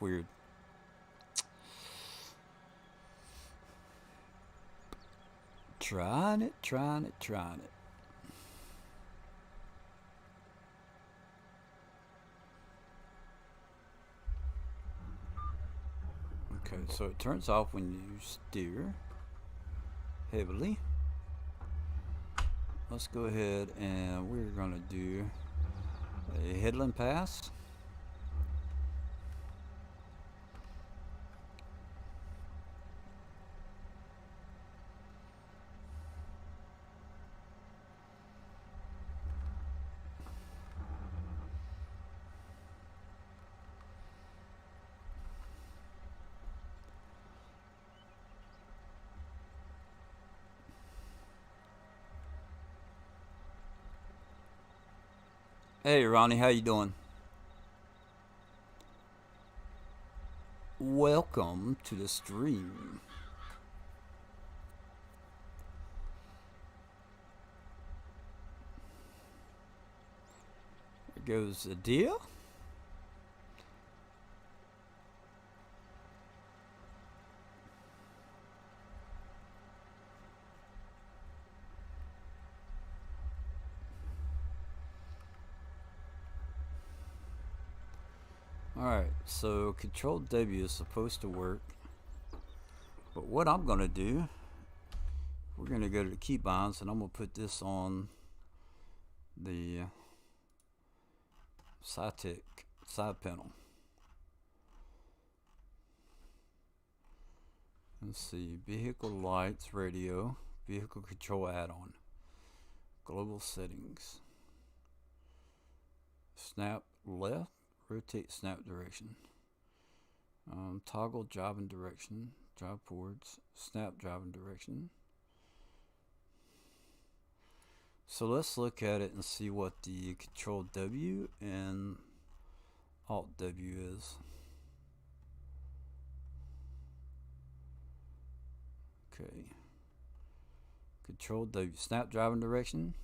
Weird. Trying it. Okay, so it turns off when you steer heavily. Let's go ahead and we're going to do a headland pass. Hey Ronnie, how you doing? Welcome to the stream. There goes a deer. Alright, so Control W is supposed to work. But what I'm going to do, we're going to go to the keybinds and I'm going to put this on the Cytec side panel. Let's see, vehicle lights, radio, vehicle control add-on, global settings, snap left, rotate snap direction, toggle driving direction, drive ports, snap driving direction. So let's look at it and see what the Control W and Alt W is. Okay. Control W, snap driving direction,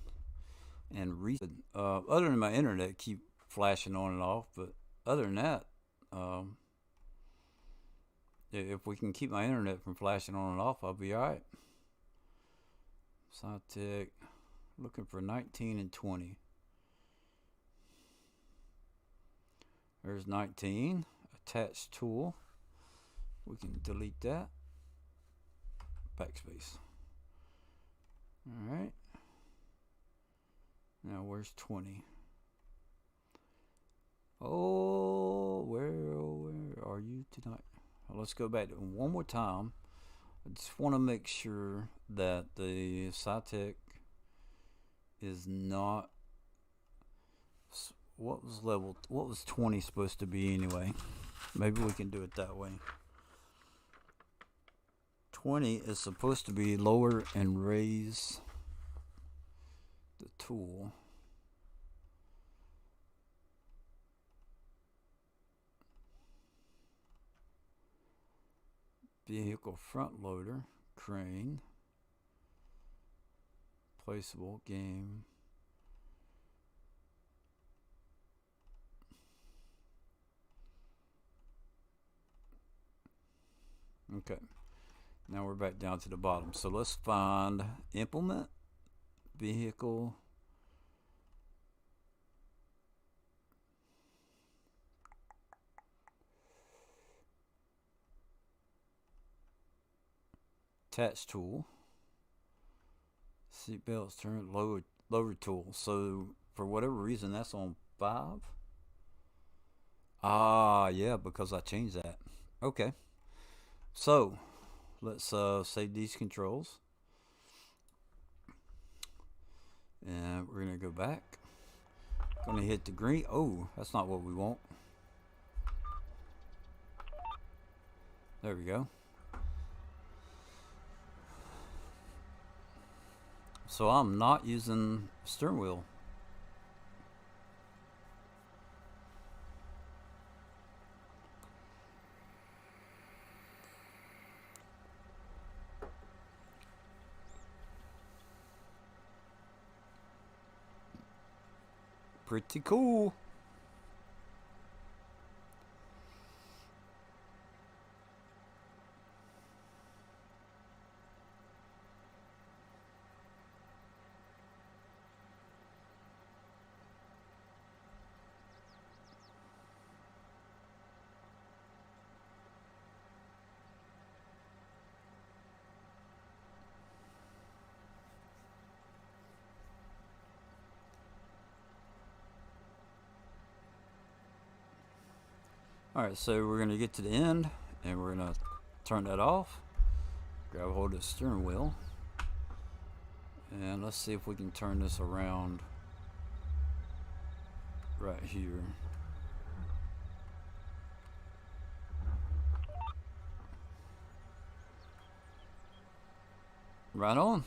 and reset. Other than my internet keep flashing on and off, but other than that, if we can keep my internet from flashing on and off, I'll be alright. Cytec, looking for 19 and 20. There's 19. Attach tool. We can delete that. Backspace. Alright. Now where's 20? Oh, where are you tonight? Well, let's go back to it one more time. I just want to make sure that the Cytec is not. What was 20 supposed to be anyway? Maybe we can do it that way. 20 is supposed to be lower and raise the tool. Vehicle front loader, crane, placeable, game. Okay, now we're back down to the bottom. So let's find implement, vehicle, attach tool, seat belts, turn, lower tool. So for whatever reason that's on 5. Ah, yeah, because I changed that. Okay, so let's save these controls, and we're gonna go back. Gonna hit the green. Oh, that's not what we want. There we go. So I'm not using steering wheel. Pretty cool. Alright, so we're going to get to the end, and we're going to turn that off. Grab hold of the steering wheel. And let's see if we can turn this around right here. Right on.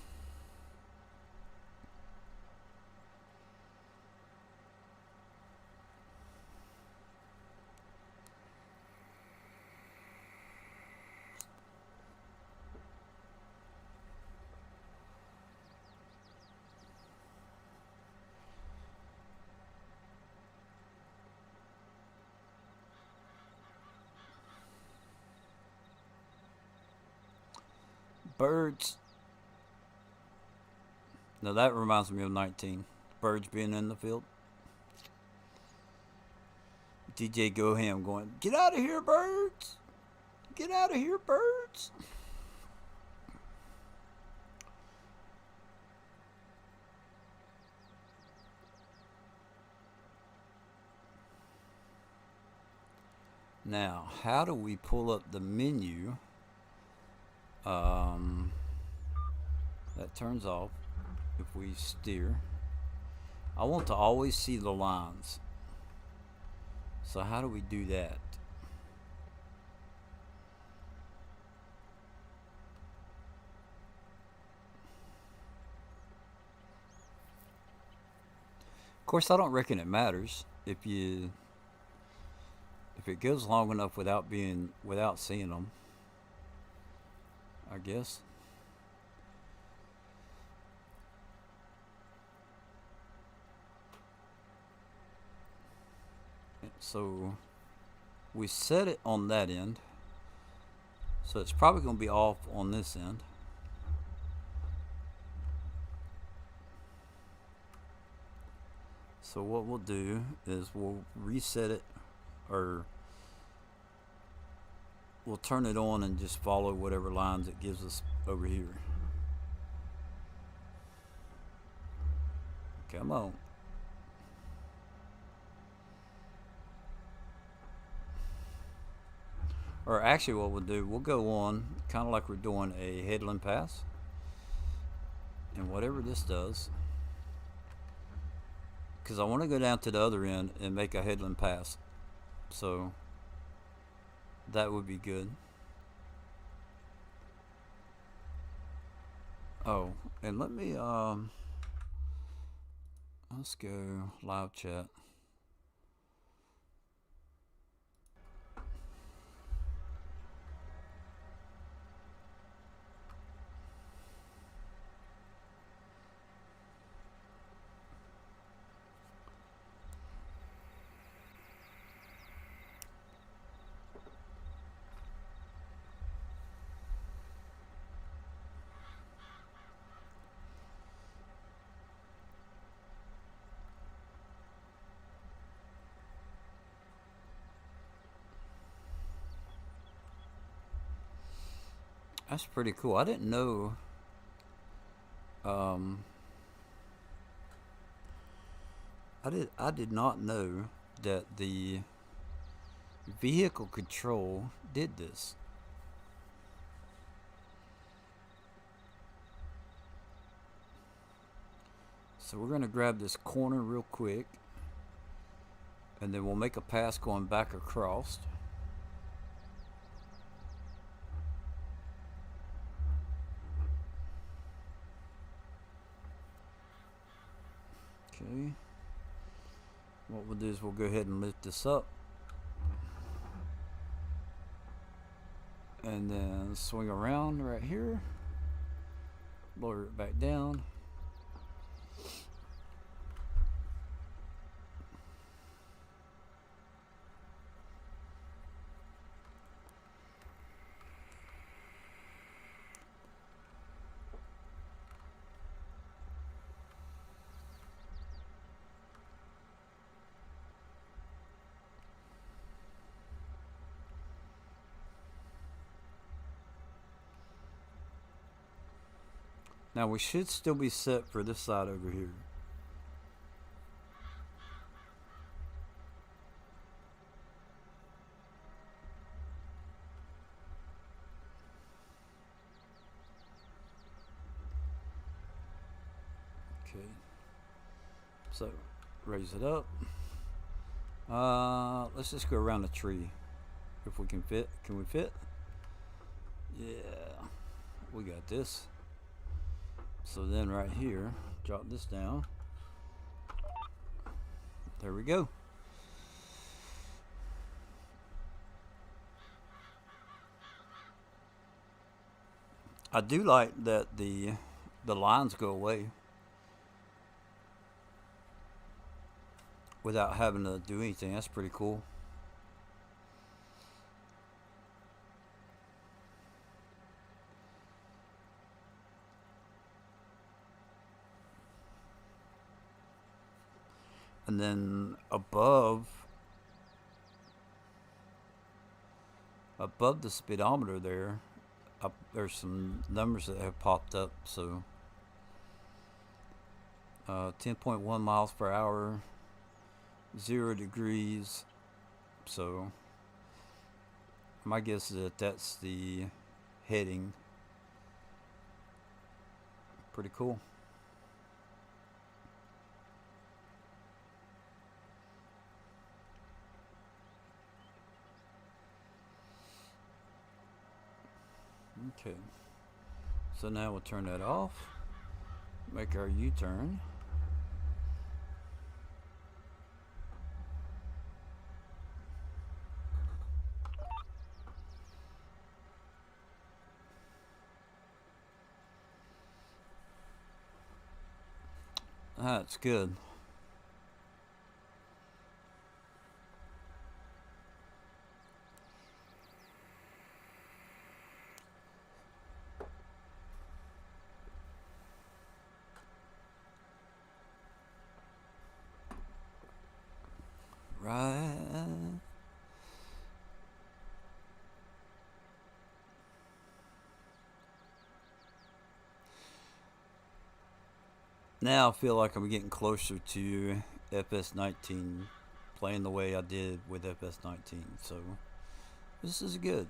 Birds. Now that reminds me of 19. Birds being in the field. DJ Go Ham going, "Get out of here, birds! Get out of here, birds!" Now, how do we pull up the menu? That turns off if we steer. I want to always see the lines. So how do we do that? Of course, I don't reckon it matters if it goes long enough without seeing them. I guess. So we set it on that end. So it's probably going to be off on this end. So what we'll do is we'll reset it, or we'll turn it on and just follow whatever lines it gives us over here. Come on. Or actually what we'll do, we'll go on kind of like we're doing a headland pass. And whatever this does, because I want to go down to the other end and make a headland pass. So that would be good. Oh, and let me let's go live chat. That's pretty cool. I didn't know. I did not know that the Vehicle control did this. So we're going to grab this corner real quick, and then we'll make a pass going back across. Okay. What we'll do is we'll go ahead and lift this up, and then swing around right here, lower it back down. Now we should still be set for this side over here. Okay. So raise it up. Let's just go around the tree. If we can fit. Can we fit? Yeah. We got this. So then right here, drop this down. There we go. I do like that the lines go away without having to do anything. That's pretty cool. And then above the speedometer there, there's some numbers that have popped up. So 10.1 miles per hour, 0 degrees. So my guess is that that's the heading. Pretty cool. Okay, so now we'll turn that off, make our U-turn. That's good. Right. Now I feel like I'm getting closer to Fs19, playing the way I did with Fs19. So this is good.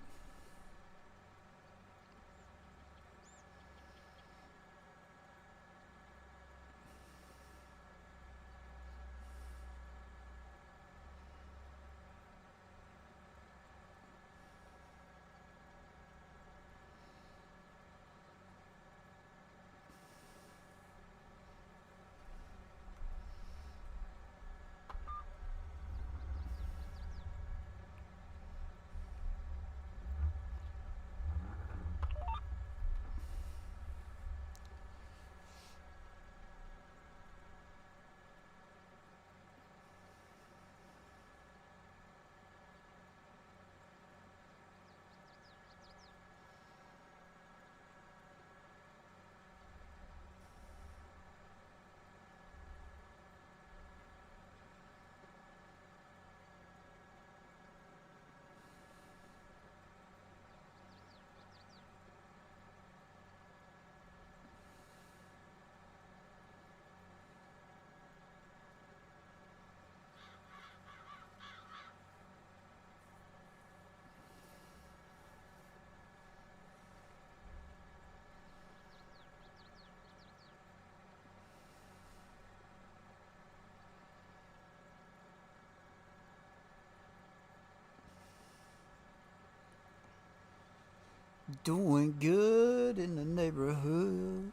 Doing good in the neighborhood.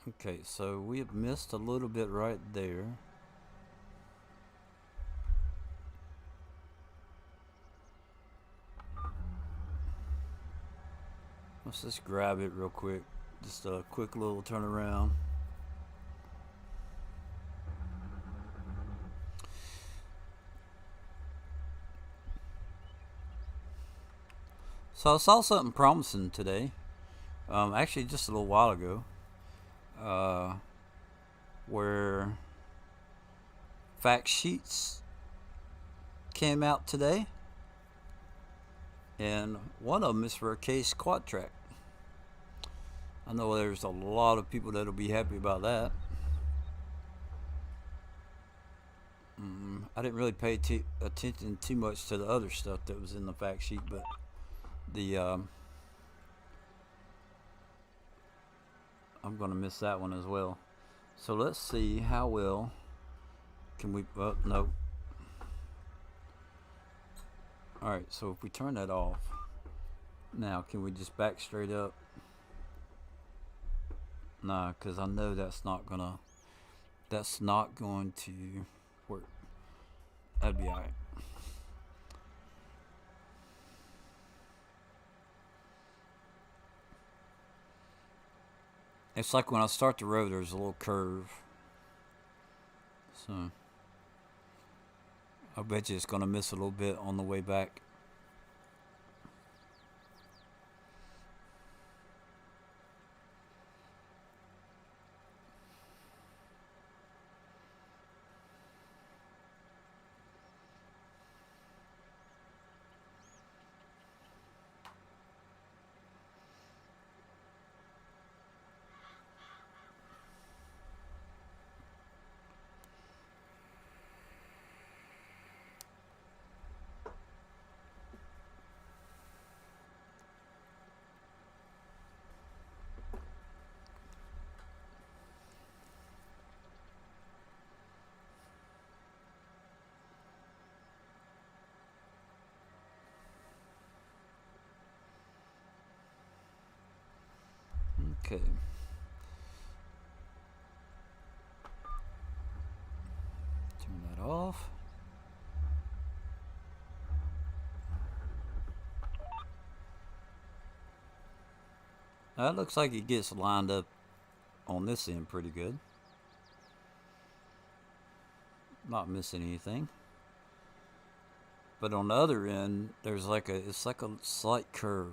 Okay, so we have missed a little bit right there. Let's just grab it real quick. Just a quick little turnaround. So I saw something promising today. Actually, just a little while ago, where fact sheets came out today, and one of them is for a case quad track. I know there's a lot of people that'll be happy about that. I didn't really pay attention too much to the other stuff that was in the fact sheet, but the I'm gonna miss that one as well. So let's see how well can we. Oh, no. All right. So if we turn that off, now can we just back straight up? Nah, because I know that's not gonna. That's not going to work. That'd be alright. It's like when I start the road, there's a little curve. So I bet you it's gonna miss a little bit on the way back. Okay. Turn that off. That looks like it gets lined up on this end pretty good. Not missing anything. But on the other end, there's like it's like a slight curve.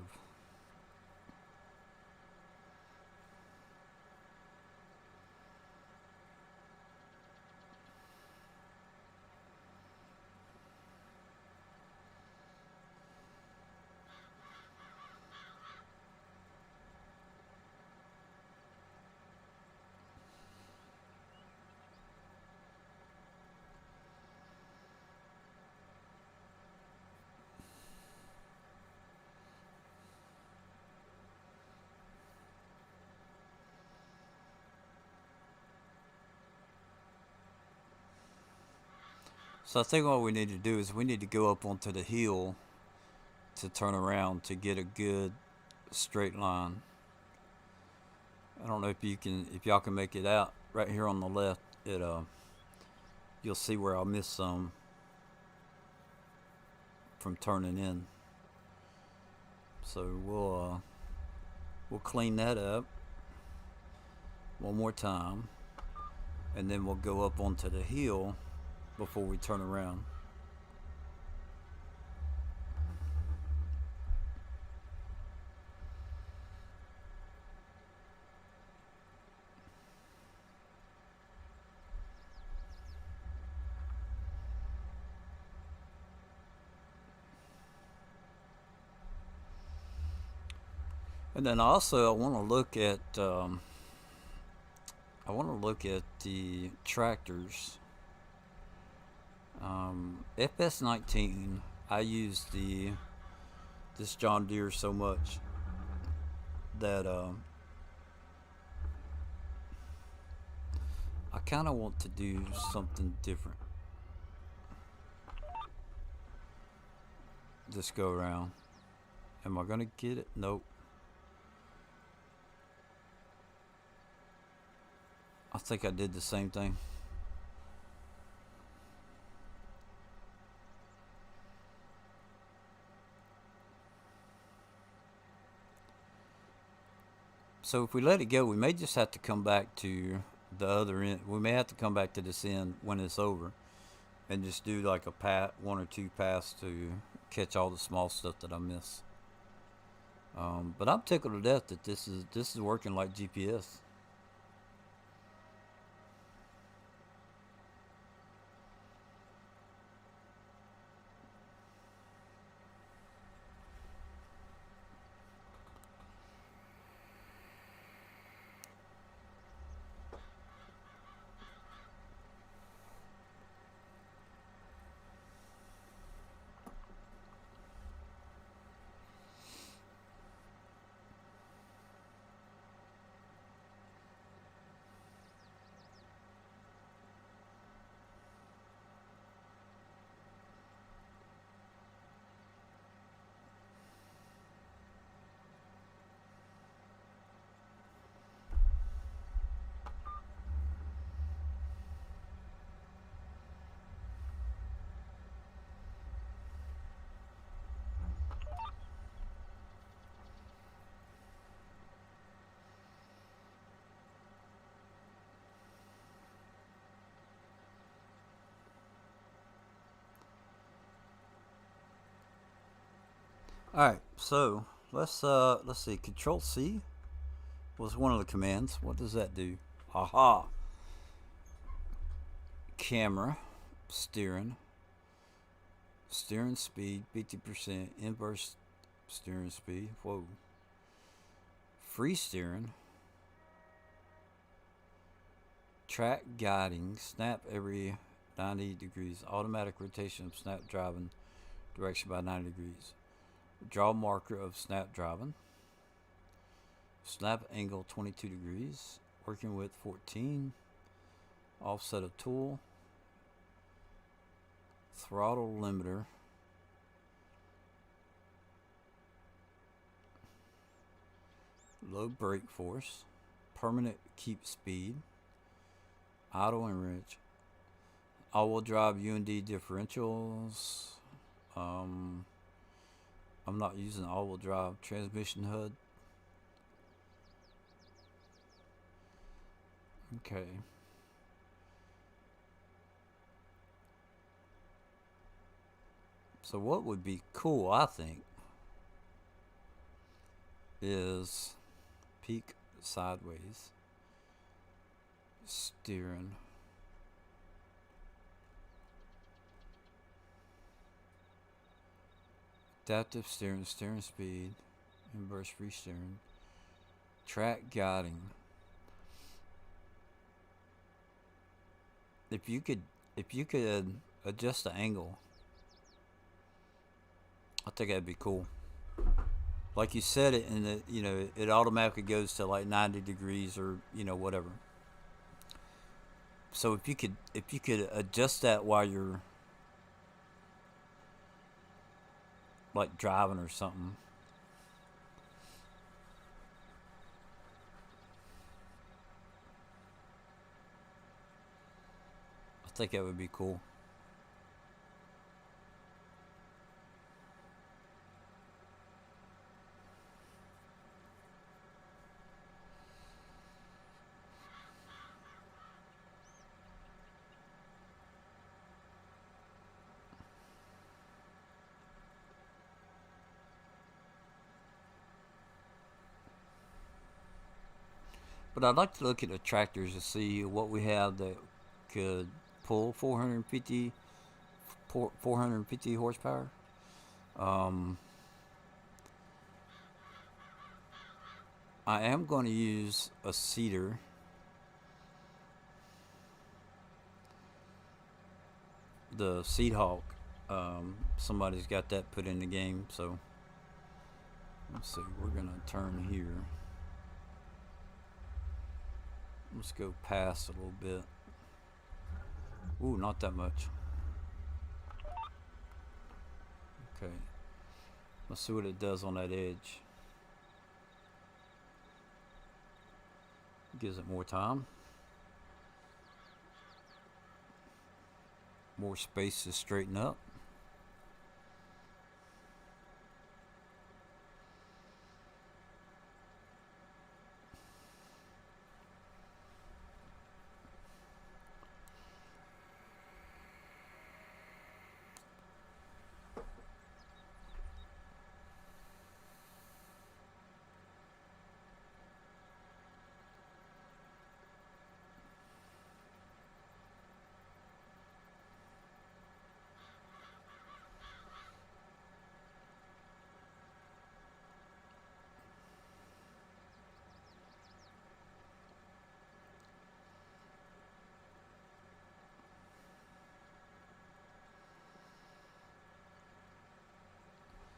So I think what we need to do is we need to go up onto the hill to turn around to get a good straight line. I don't know if y'all can make it out right here on the left. You'll see where I missed some from turning in. So we'll clean that up one more time, and then we'll go up onto the hill before we turn around. And then also I want to look at the tractors. Fs19. I use this John Deere so much that I kind of want to do something different this go around. Am I gonna get it? Nope. I think I did the same thing. So if we let it go, we may just have to come back to the other end. We may have to come back to this end when it's over, and just do like a one or two pass to catch all the small stuff that I miss. But I'm tickled to death that this is working like GPS. All right, so let's see. Control C was one of the commands. What does that do? Haha. Camera, steering, steering speed 50%, inverse steering speed. Whoa. Free steering, track guiding, snap every 90 degrees, automatic rotation of snap driving direction by 90 degrees, draw marker of snap driving, snap angle 22 degrees, working width 14, offset of tool, throttle limiter, low brake force, permanent keep speed, idle and wrench, all-wheel drive UND differentials. I'm not using all-wheel drive. Transmission HUD. Okay. So what would be cool, I think, is peak sideways, steering, adaptive steering, steering speed, inverse free steering, track guiding. If you could adjust the angle, I think that'd be cool. Like you said it, and it automatically goes to like 90 degrees or whatever. So if you could adjust that while you're like driving or something. I think that would be cool. But I'd like to look at the tractors to see what we have that could pull 450 horsepower. Um, I am going to use a seeder. The Seed Hawk. Somebody's got that put in the game, so let's see. We're gonna turn here. Let's go past a little bit. Ooh, not that much. Okay. Let's see what it does on that edge. Gives it more time. More space to straighten up.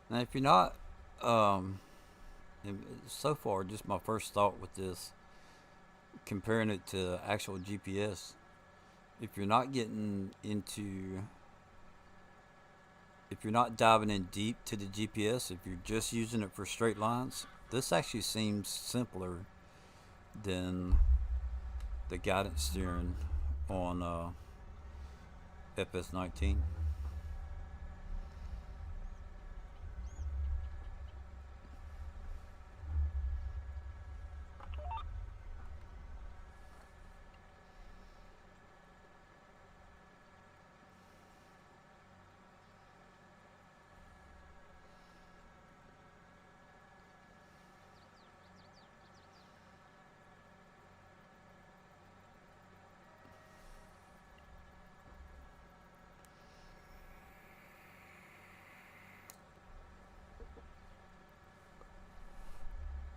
Now, if you're not, um, so far, just my first thought with this, comparing it to actual GPS, if you're not getting into, if you're not diving in deep to the GPS, if you're just using it for straight lines, this actually seems simpler than the guidance steering on Fs19.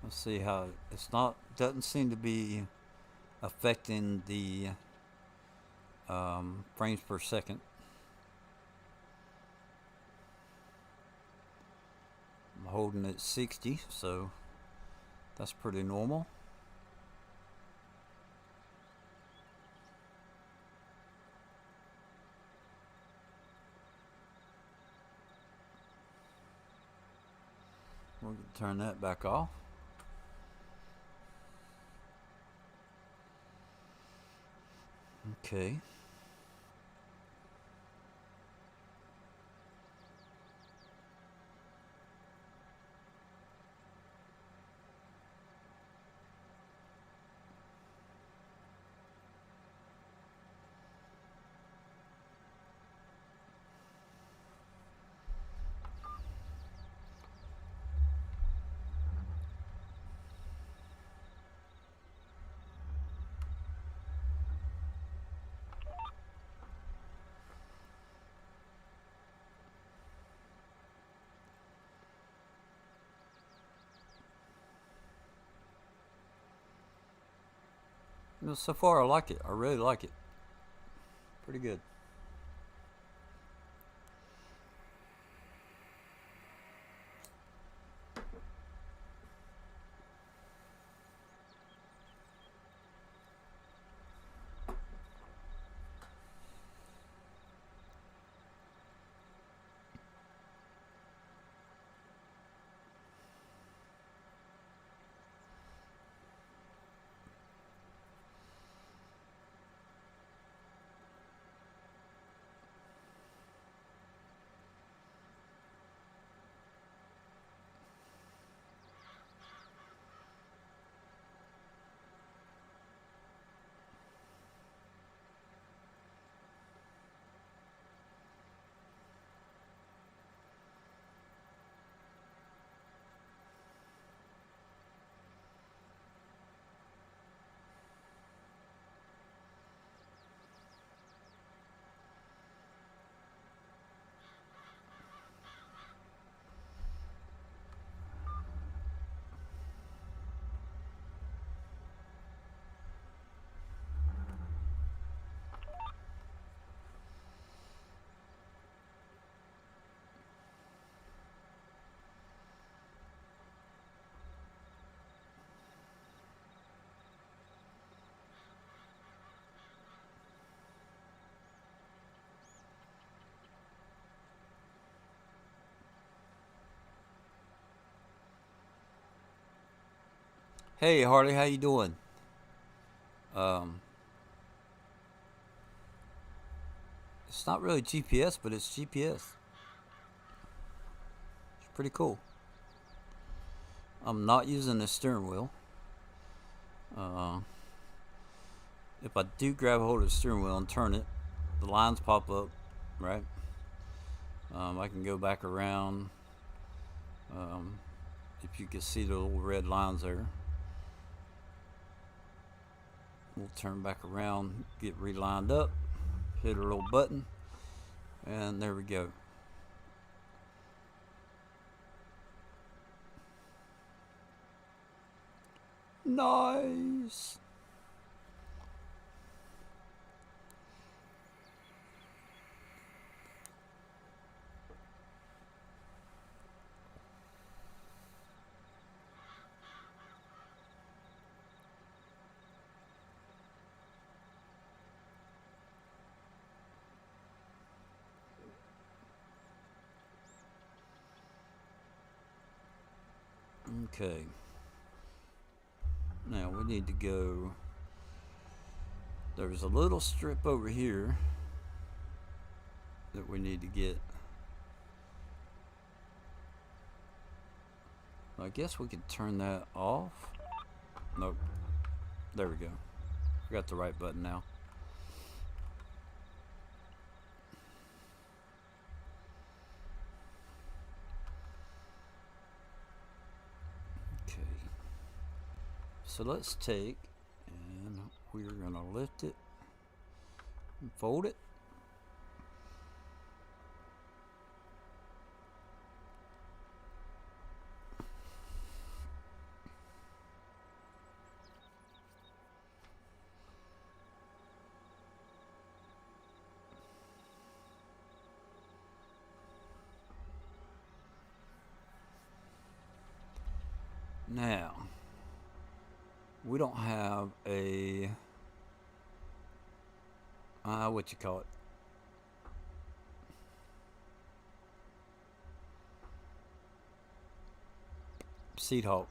Let's see how it's not, doesn't seem to be affecting the frames per second. I'm holding it 60, so that's pretty normal. We'll turn that back off. Okay. You know, so far I like it. I really like it. Pretty good. Hey Harley, how you doing? Um, it's not really GPS, but it's GPS. It's pretty cool. I'm not using the steering wheel. Uh, if I do grab a hold of the steering wheel and turn it, the lines pop up, right? I can go back around. Um, if you can see the little red lines there, we'll turn back around, get relined up, hit a little button, and there we go. Nice. Okay. Now we need to go. There's a little strip over here that we need to get. I guess we could turn that off. Nope. There we go. I got the right button now. Okay. So let's take and we're gonna lift it and fold it. Now, we don't have a, what you call it? Seed Hawk.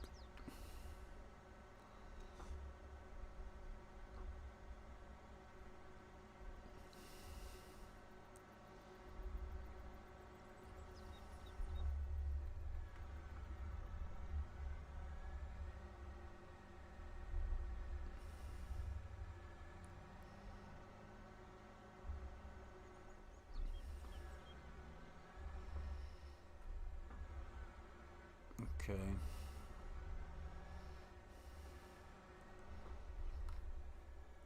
Okay.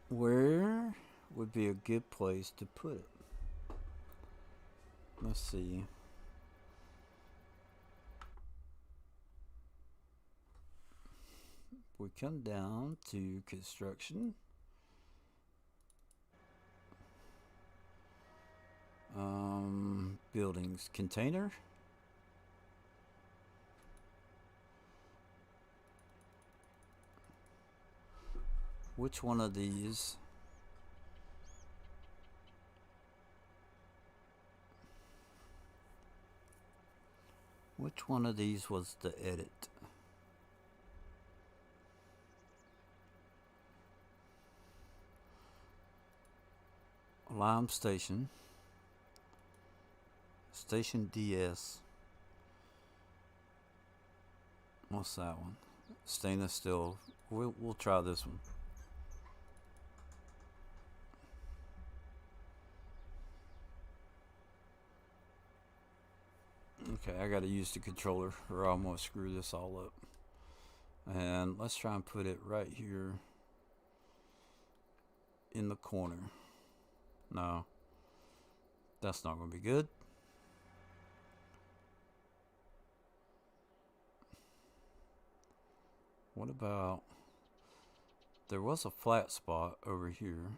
Where would be a good place to put it? Let's see. We come down to construction. Buildings container. Which one of these? Which one of these was the edit? Lime Station. Station DS. What's that one? Stainless steel. We'll try this one. Okay, I gotta use the controller or I'm gonna screw this all up. And let's try and put it right here in the corner. No, that's not gonna be good. What about, there was a flat spot over here,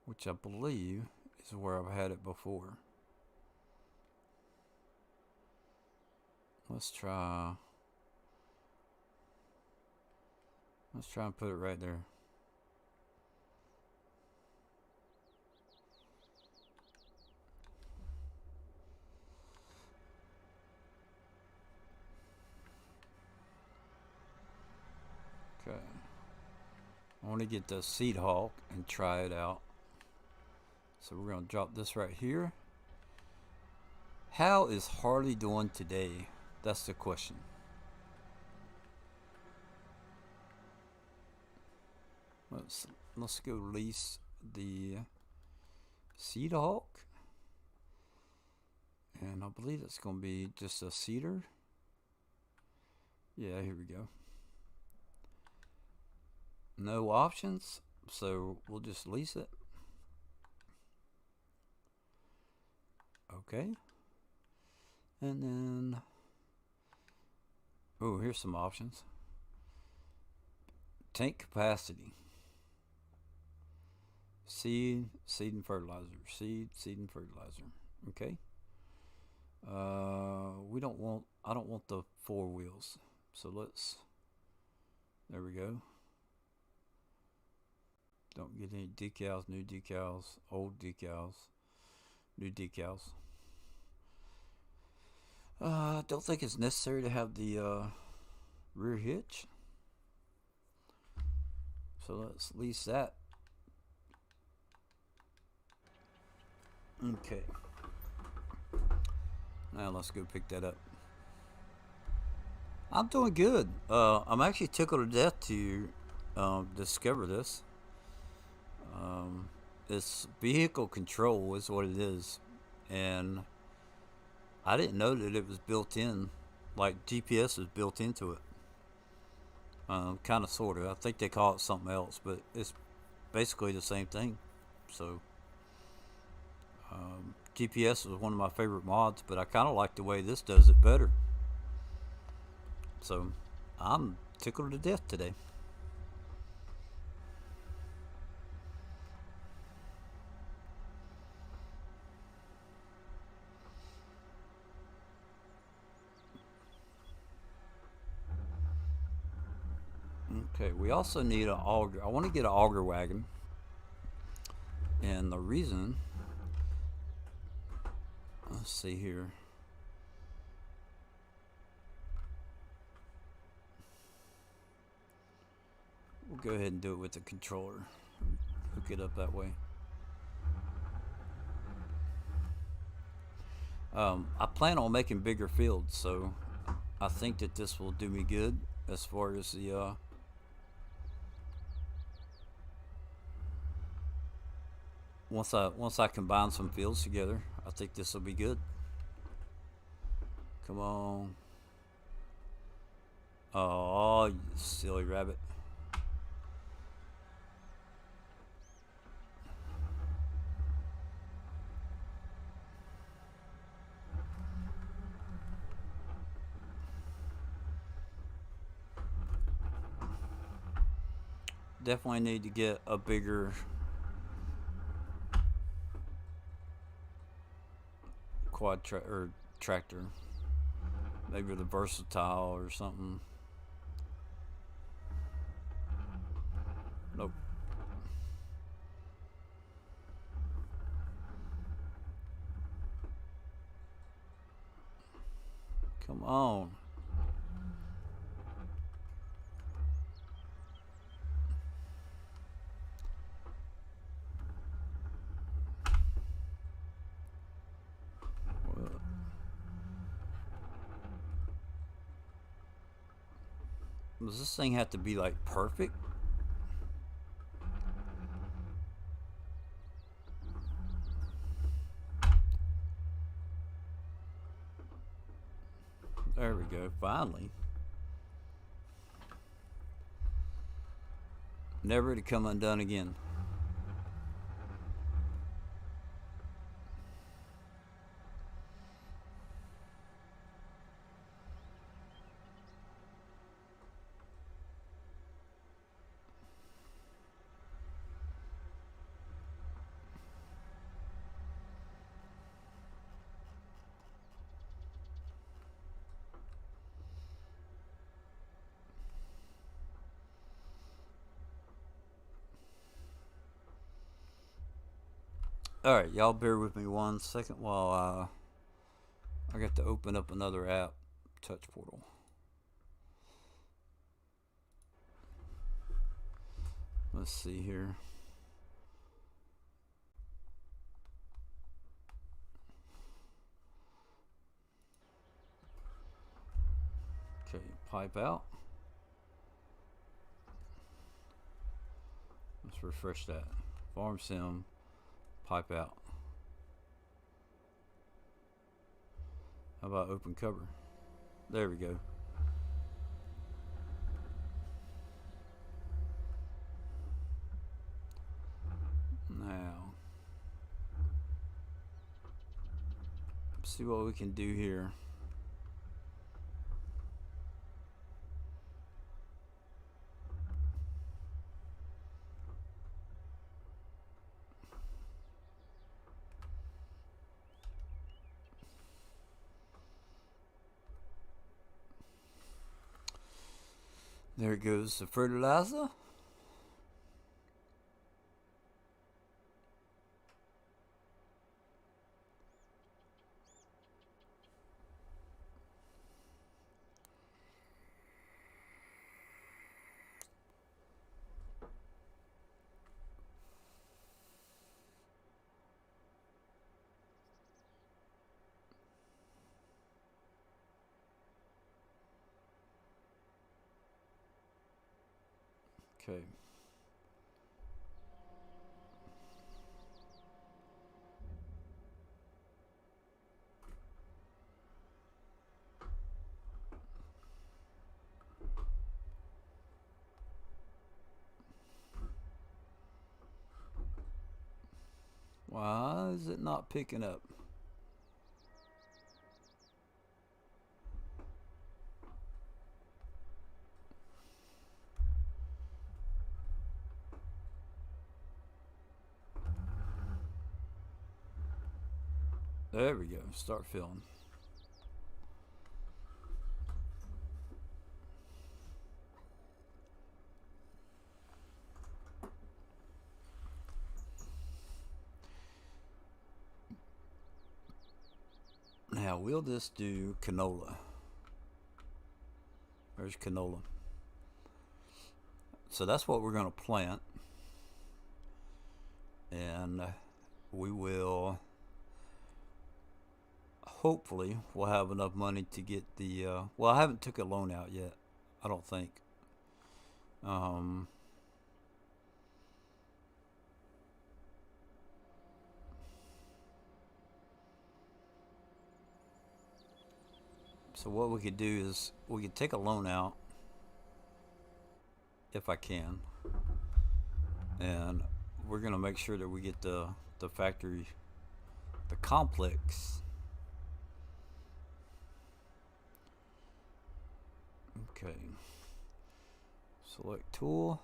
which I believe is where I've had it before. Let's try and put it right there. want to get the Seed Hawk and try it out. So we're going to drop this right here. How is Harley doing today? That's the question. Let's go lease the Seed Hawk. And I believe it's going to be just a cedar. Yeah, here we go. No options, so we'll just lease it. Okay. And then, oh, here's some options. Tank capacity. Seed and fertilizer. Seed and fertilizer. Okay. I don't want the 4 wheels. So there we go. Don't get any decals, new decals, old decals, new decals. Don't think it's necessary to have the rear hitch. So let's lease that. Okay. Now let's go pick that up. I'm doing good. I'm actually tickled to death to discover this. It's vehicle control is what it is, and I didn't know that it was built in, like GPS is built into it. Kind of, sort of. I think they call it something else, but it's basically the same thing. So GPS was one of my favorite mods, but I kind of like the way this does it better. So I'm tickled to death today. Okay, we also need an auger. I want to get an auger wagon, and the reason, let's see here. We'll go ahead and do it with the controller. Hook it up that way. I plan on making bigger fields, so I think that this will do me good as far as the once I combine some fields together, I think this will be good. Come on. Oh, you silly rabbit. Definitely need to get a bigger tractor. Maybe the versatile or something. Nope. Come on. Does this thing have to be like perfect? There we go, finally. Never to come undone again. Alright, y'all bear with me 1 second while I got to open up another app, Touch Portal. Let's see here. Okay, pipe out. Let's refresh that. Farm sim, pipe out. How about open cover? There we go. Now, see what we can do here. There goes the fertilizer. Okay. Why is it not picking up? There we go. Start filling. Now we'll just do canola. There's canola. So that's what we're going to plant. And we will, hopefully, we'll have enough money to get the, well, I haven't took a loan out yet. I don't think. So what we could do is we could take a loan out if I can, and we're gonna make sure that we get the factory, the complex. Okay. Select tool.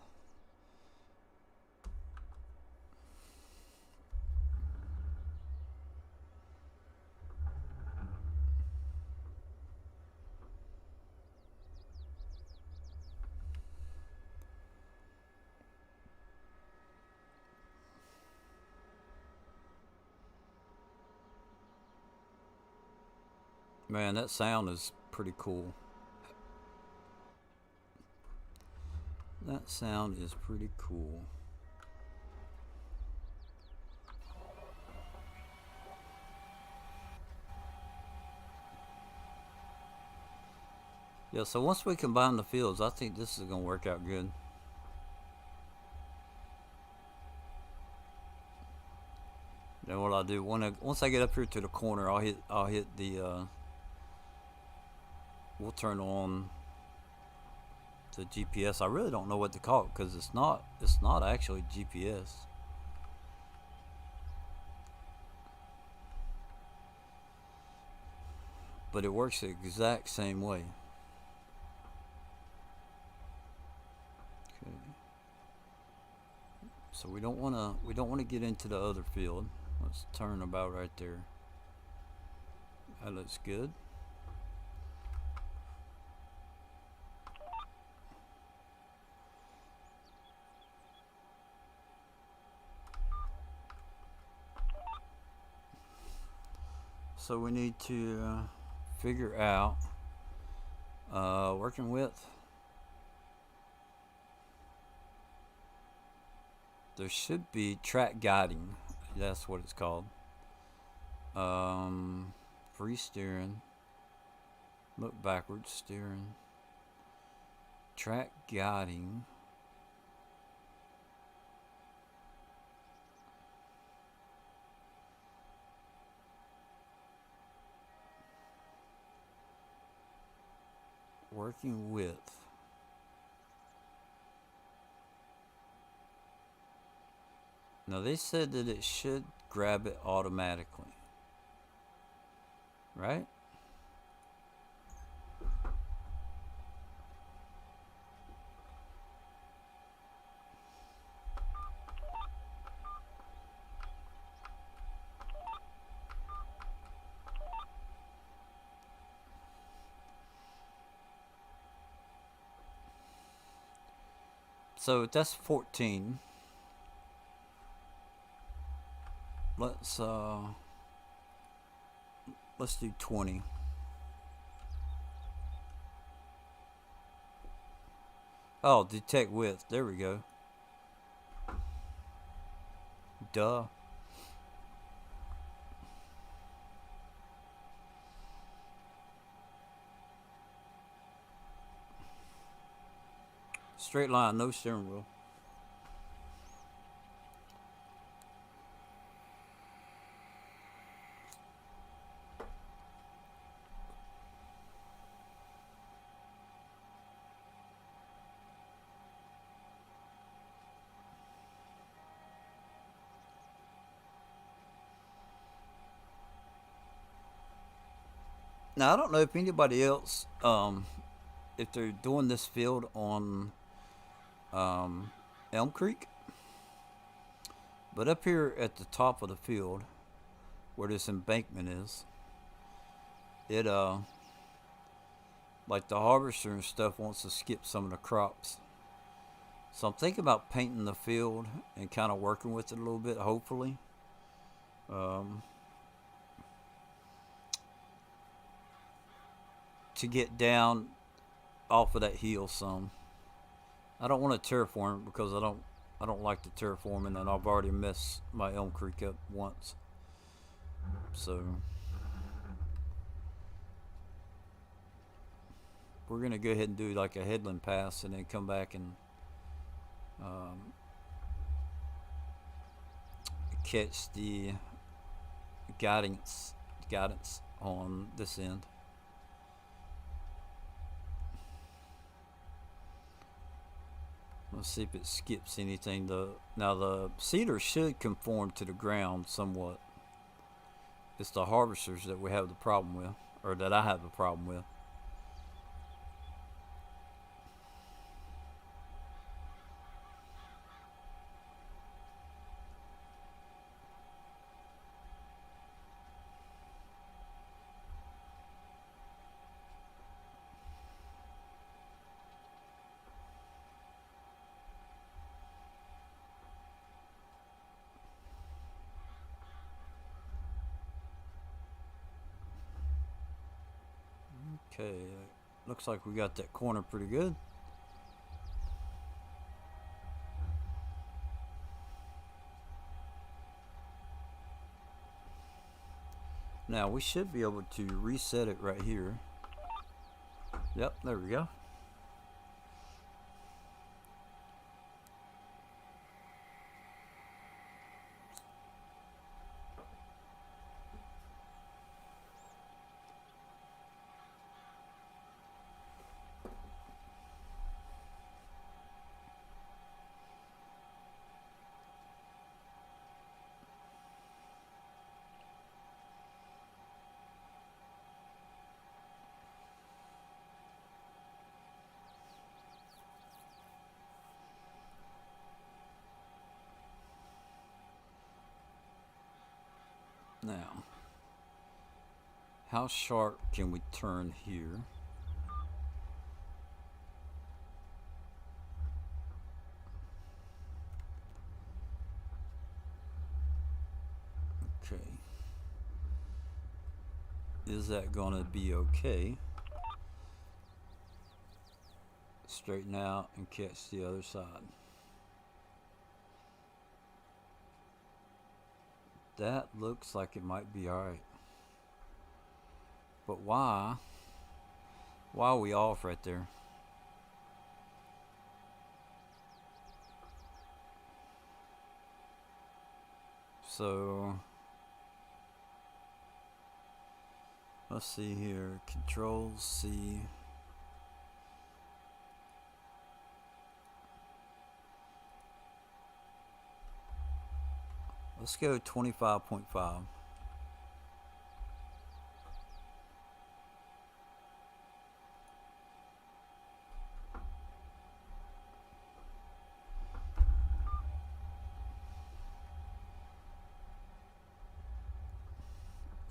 Man, that sound is pretty cool. That sound is pretty cool. Yeah, so once we combine the fields, I think this is going to work out good. Then what I'll do, once I get up here to the corner, I'll hit the, we'll turn on the GPS. I really don't know what to call it because it's not actually GPS. But it works the exact same way. Okay. So we don't want to get into the other field. Let's turn about right there. That looks good. So we need to figure out working width. there should be track guiding. That's what it's called. Free steering. Look backwards, steering. Track guiding. Working with. Now they said that it should grab it automatically. Right? So that's 14. Let's do 20. Oh, detect width. There we go. Duh. Straight line, no steering wheel. Now I don't know if anybody else, if they're doing this field on Elm Creek, but up here at the top of the field, where this embankment is, it like the harvester and stuff wants to skip some of the crops. So I'm thinking about painting the field and kind of working with it a little bit, hopefully. To get down off of that hill some. I don't want to terraform it because I don't like the terraforming, and I've already messed my Elm Creek up once. So we're gonna go ahead and do like a headland pass and then come back and catch the guidance on this end. Let's see if it skips anything. Now the cedar should conform to the ground somewhat. It's the harvesters that we have the problem with, or that I have the problem with. Okay, looks like we got that corner pretty good. Now we should be able to reset it right here. Yep, there we go. Now, how sharp can we turn here? Okay. Is that gonna be okay? Straighten out and catch the other side. That looks like it might be alright. But why? Why are we off right there? So let's see here. Control C. Let's go 25.5.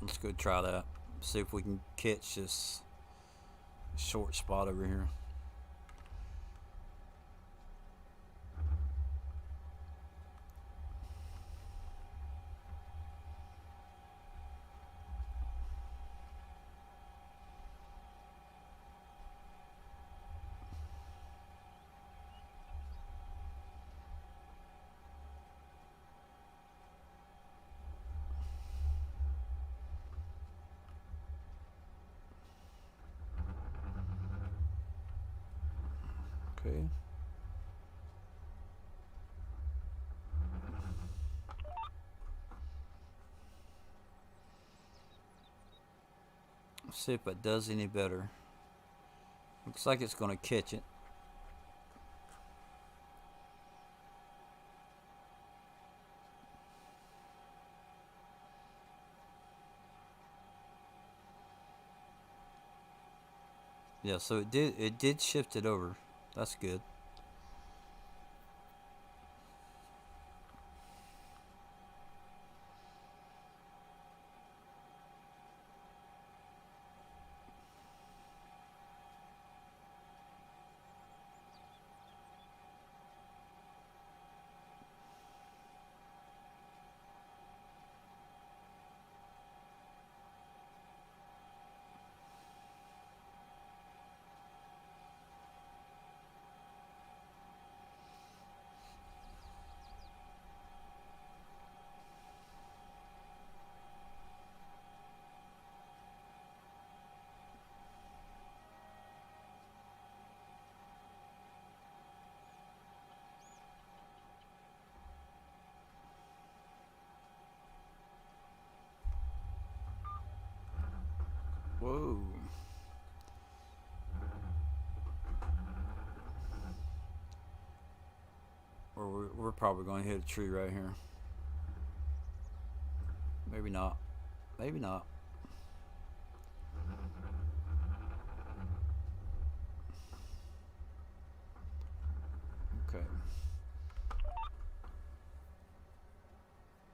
Let's go try that. See if we can catch this short spot over here. Okay. Let's see if it does any better. Looks like it's going to catch it. Yeah, so it did shift it over. That's good. Whoa. Or we're probably going to hit a tree right here. Maybe not. Maybe not. Okay.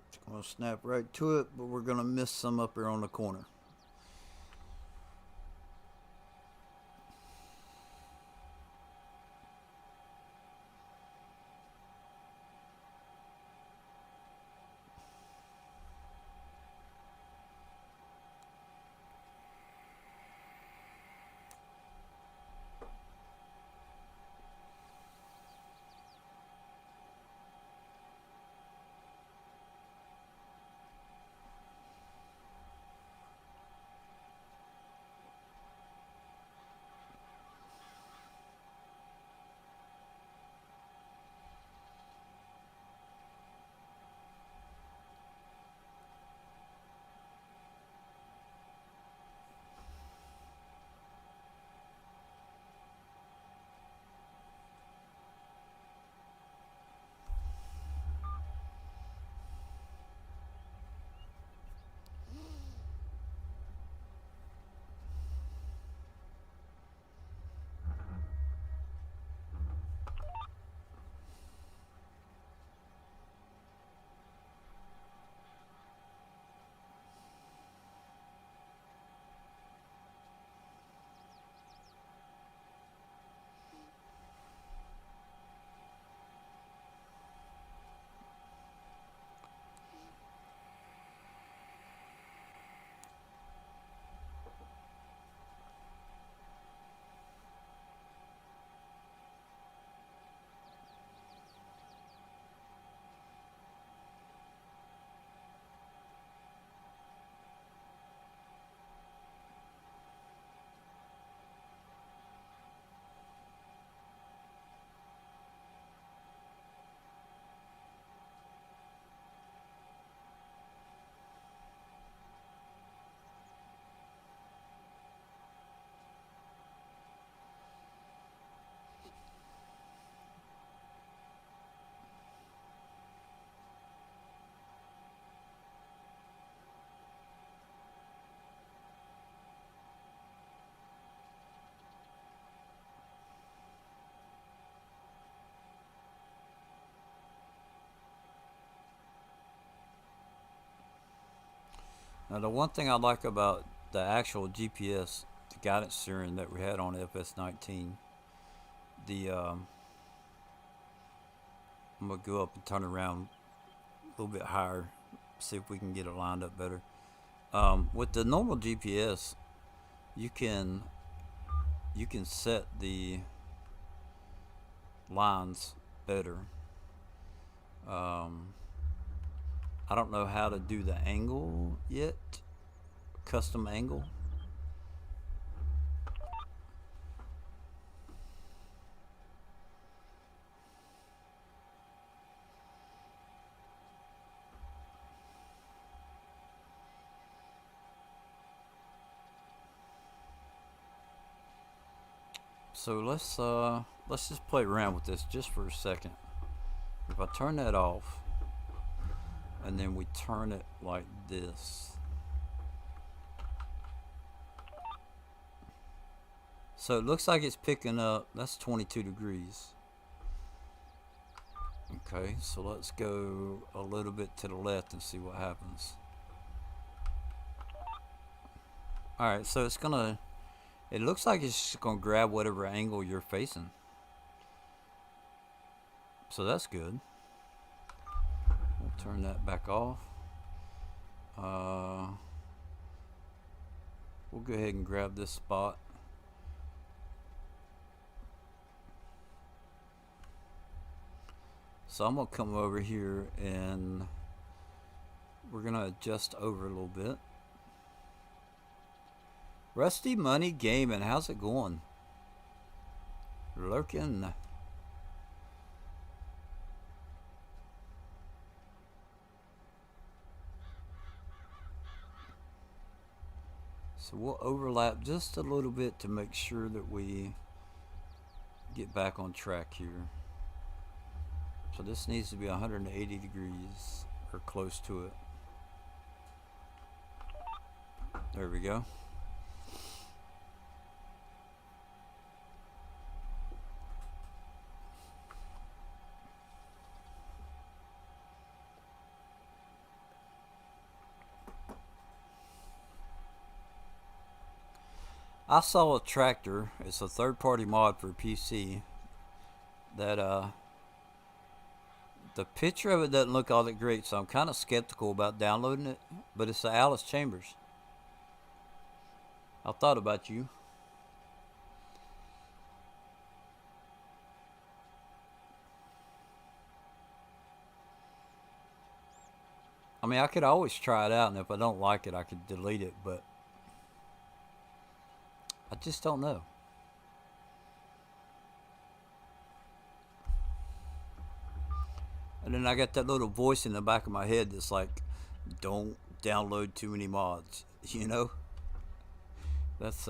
It's going to snap right to it, but we're going to miss some up here on the corner. Now, the one thing I like about the actual GPS, the guidance steering that we had on Fs19, I'm gonna go up and turn around a little bit higher, see if we can get it lined up better. With the normal GPS, you can set the lines better. I don't know how to do the angle yet, custom angle. So let's just play around with this just for a second. If I turn that off and then we turn it like this, so it looks like it's picking up. That's 22 degrees. Okay, so let's go a little bit to the left and see what happens. Alright, so it's gonna, it looks like it's just gonna grab whatever angle you're facing. So that's good. We'll turn that back off. We'll go ahead and grab this spot. So I'm gonna come over here and we're gonna adjust over a little bit. Rusty Money Gaming, how's it going? Lurking. So we'll overlap just a little bit to make sure that we get back on track here. So this needs to be 180 degrees or close to it. There we go. I saw a tractor. It's a third-party mod for PC that the picture of it doesn't look all that great, so I'm kind of skeptical about downloading it. But it's the Alice Chambers. I thought about you. I mean, I could always try it out, and if I don't like it, I could delete it, but I just don't know. And then I got that little voice in the back of my head that's like, don't download too many mods, you know? That's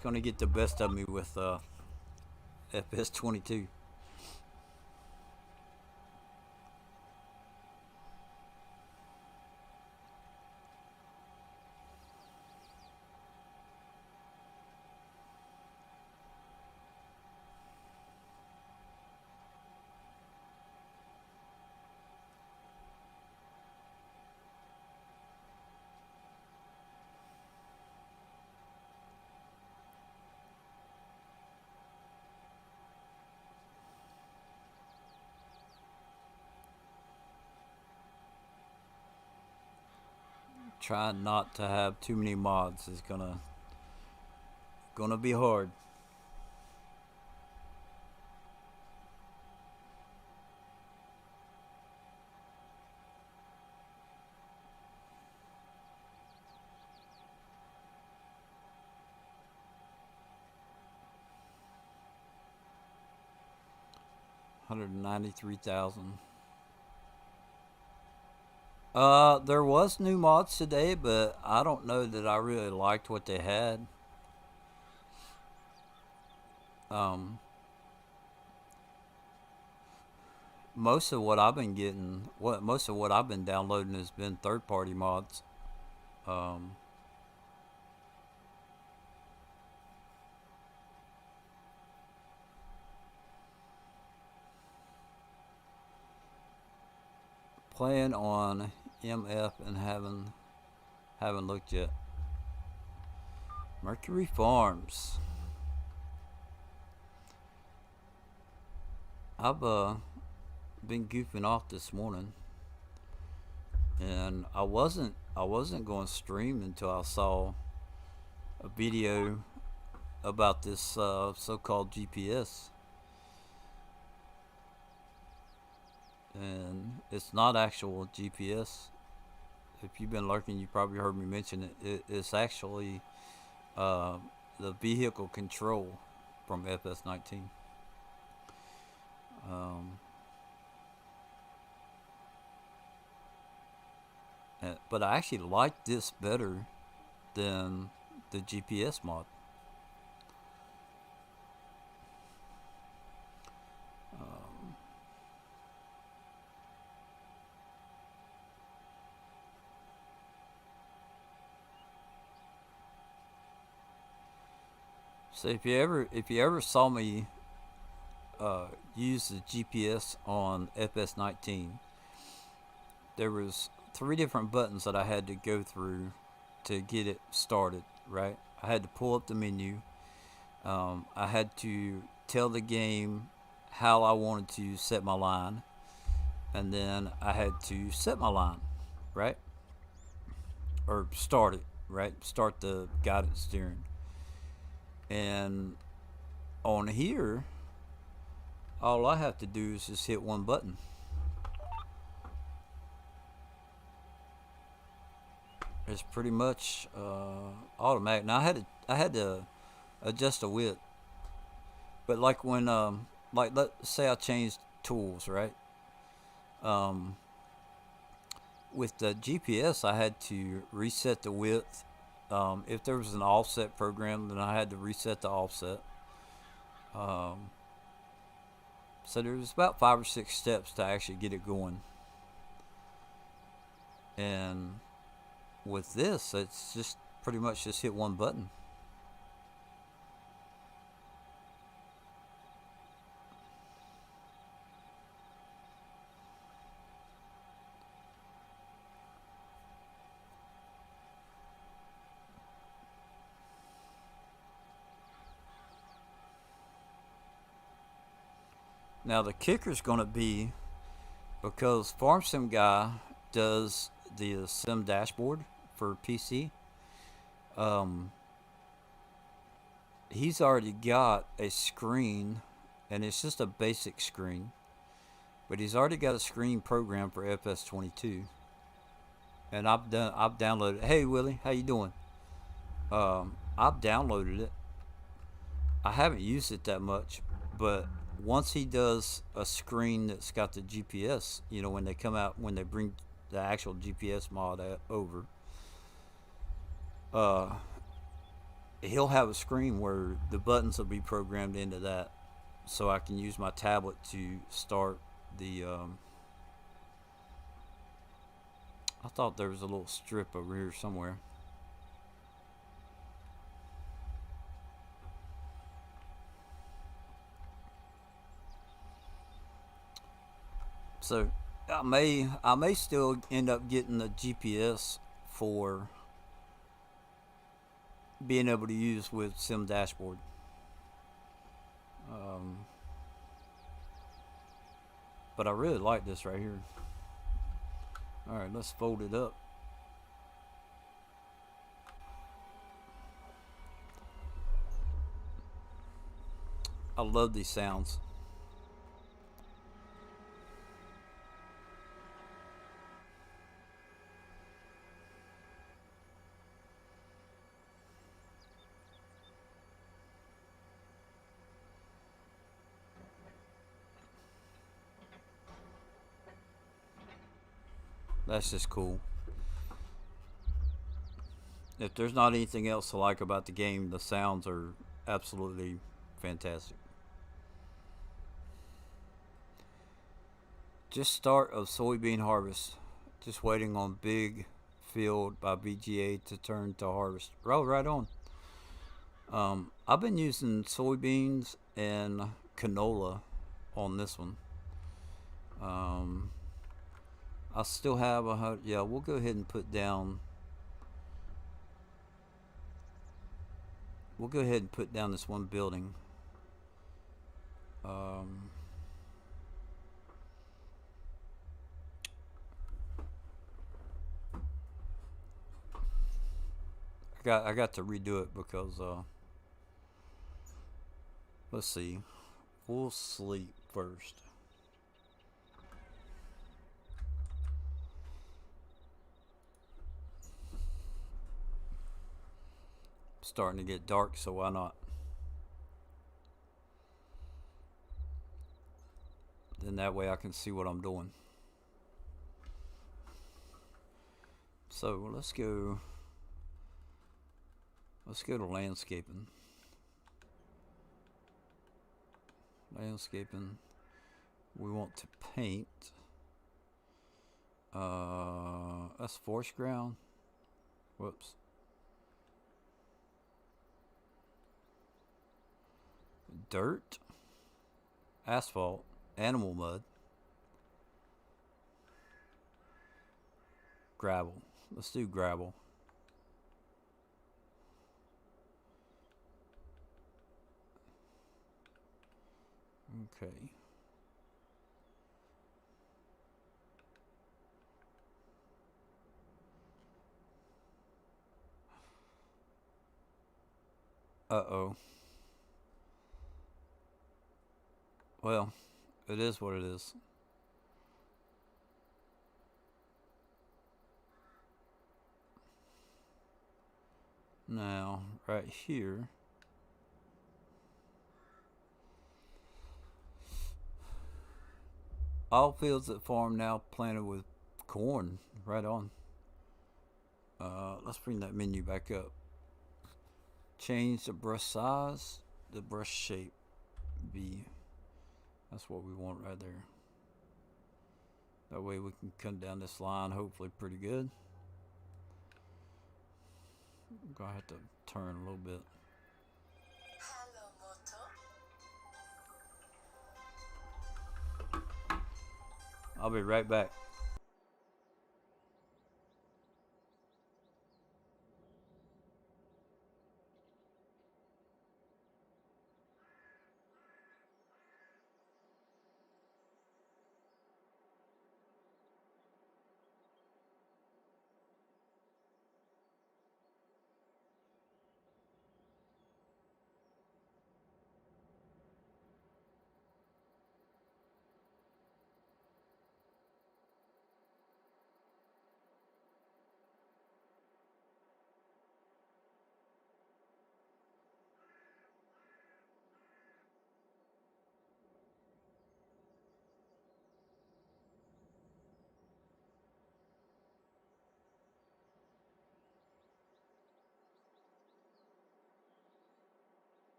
gonna get the best of me with Fs22. Trying not to have too many mods is gonna be hard. $193,000. There was new mods today, but I don't know that I really liked what they had. Most of what I've been getting, most of what I've been downloading has been third-party mods. Playing on MF and haven't looked yet. Mercury Farms. I've been goofing off this morning, and I wasn't going to stream until I saw a video about this so-called GPS, and it's not actual GPS. If you've been lurking, you probably heard me mention it. It's actually the vehicle control from Fs22. But I actually like this better than the GPS mod. So if you ever saw me use the GPS on Fs19, there was 3 different buttons that I had to go through to get it started. Right, I had to pull up the menu. I had to tell the game how I wanted to set my line, and then I had to set my line, right, or start it, right, start the guided steering. And on here, all I have to do is just hit one button. It's pretty much automatic. Now I had to adjust the width, but like when like let's say I changed tools, right? With the GPS, I had to reset the width. If there was an offset program, then I had to reset the offset. So there was about 5 or 6 steps to actually get it going. And with this, it's just pretty much just hit one button. Now the kicker's going to be, because Farm Sim Guy does the sim dashboard for PC, he's already got a screen, and it's just a basic screen, but he's already got a screen program for Fs22, and I've downloaded it. Hey Willie, how you doing? I've downloaded it. I haven't used it that much, but once he does a screen that's got the GPS, when they come out, when they bring the actual GPS mod over, he'll have a screen where the buttons will be programmed into that, so I can use my tablet to start the. I thought there was a little strip over here somewhere. So I may still end up getting the GPS for being able to use with Sim Dashboard. But I really like this right here. Alright, let's fold it up. I love these sounds. That's just cool. If there's not anything else to like about the game, the sounds are absolutely fantastic. Just start of soybean harvest. Just waiting on big field by BGA to turn to harvest. Right on. I've been using soybeans and canola on this one. I still have yeah, we'll go ahead and put down. We'll go ahead and put down this one building. Um, I got to redo it because let's see. We'll sleep first. Starting to get dark, so why not? Then that way I can see what I'm doing. So let's go to landscaping. Landscaping. We want to paint. That's forest ground. Whoops. Dirt. Asphalt. Animal mud. Gravel. Let's do gravel. Okay. Uh-oh. Well, it is what it is. Now, right here, all fields at farm now planted with corn. Right on. Let's bring that menu back up. Change the brush size, the brush shape. That's what we want right there. That way we can cut down this line hopefully pretty good. I'm gonna have to turn a little bit. I'll be right back.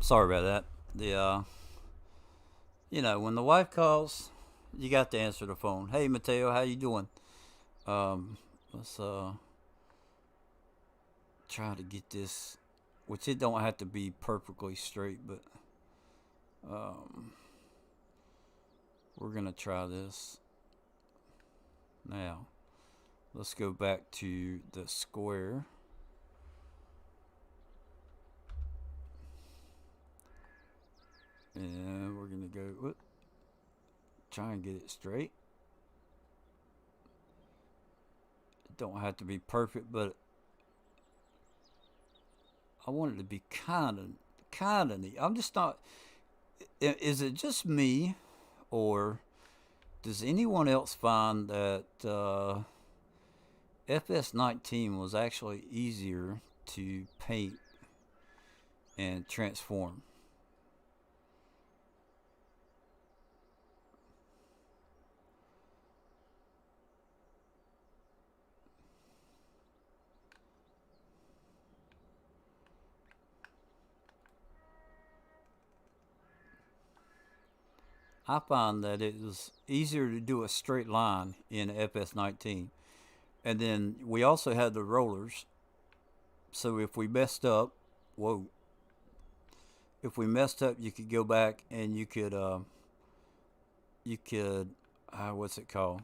Sorry about that. When the wife calls, you got to answer the phone. Hey, Mateo, how you doing? Let's try to get this, which it don't have to be perfectly straight, but um, we're gonna try this. Now, let's go back to the square. And we're gonna go, try and get it straight. It don't have to be perfect, but I want it to be kind of neat. I'm just not. Is it just me, or does anyone else find that Fs19 was actually easier to paint and transform? I find that it is easier to do a straight line in Fs19. And then we also had the rollers. So if we messed up, whoa. If we messed up, you could go back and you could, what's it called?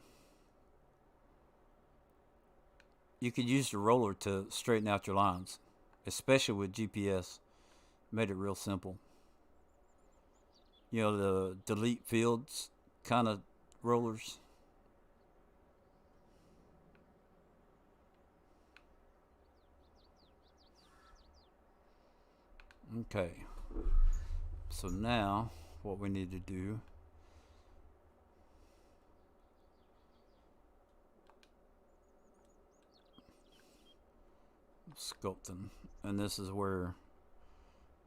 You could use the roller to straighten out your lines, especially with GPS. Made it real simple. You know, the delete fields kind of rollers. Okay. So now what we need to do sculpting, and this is where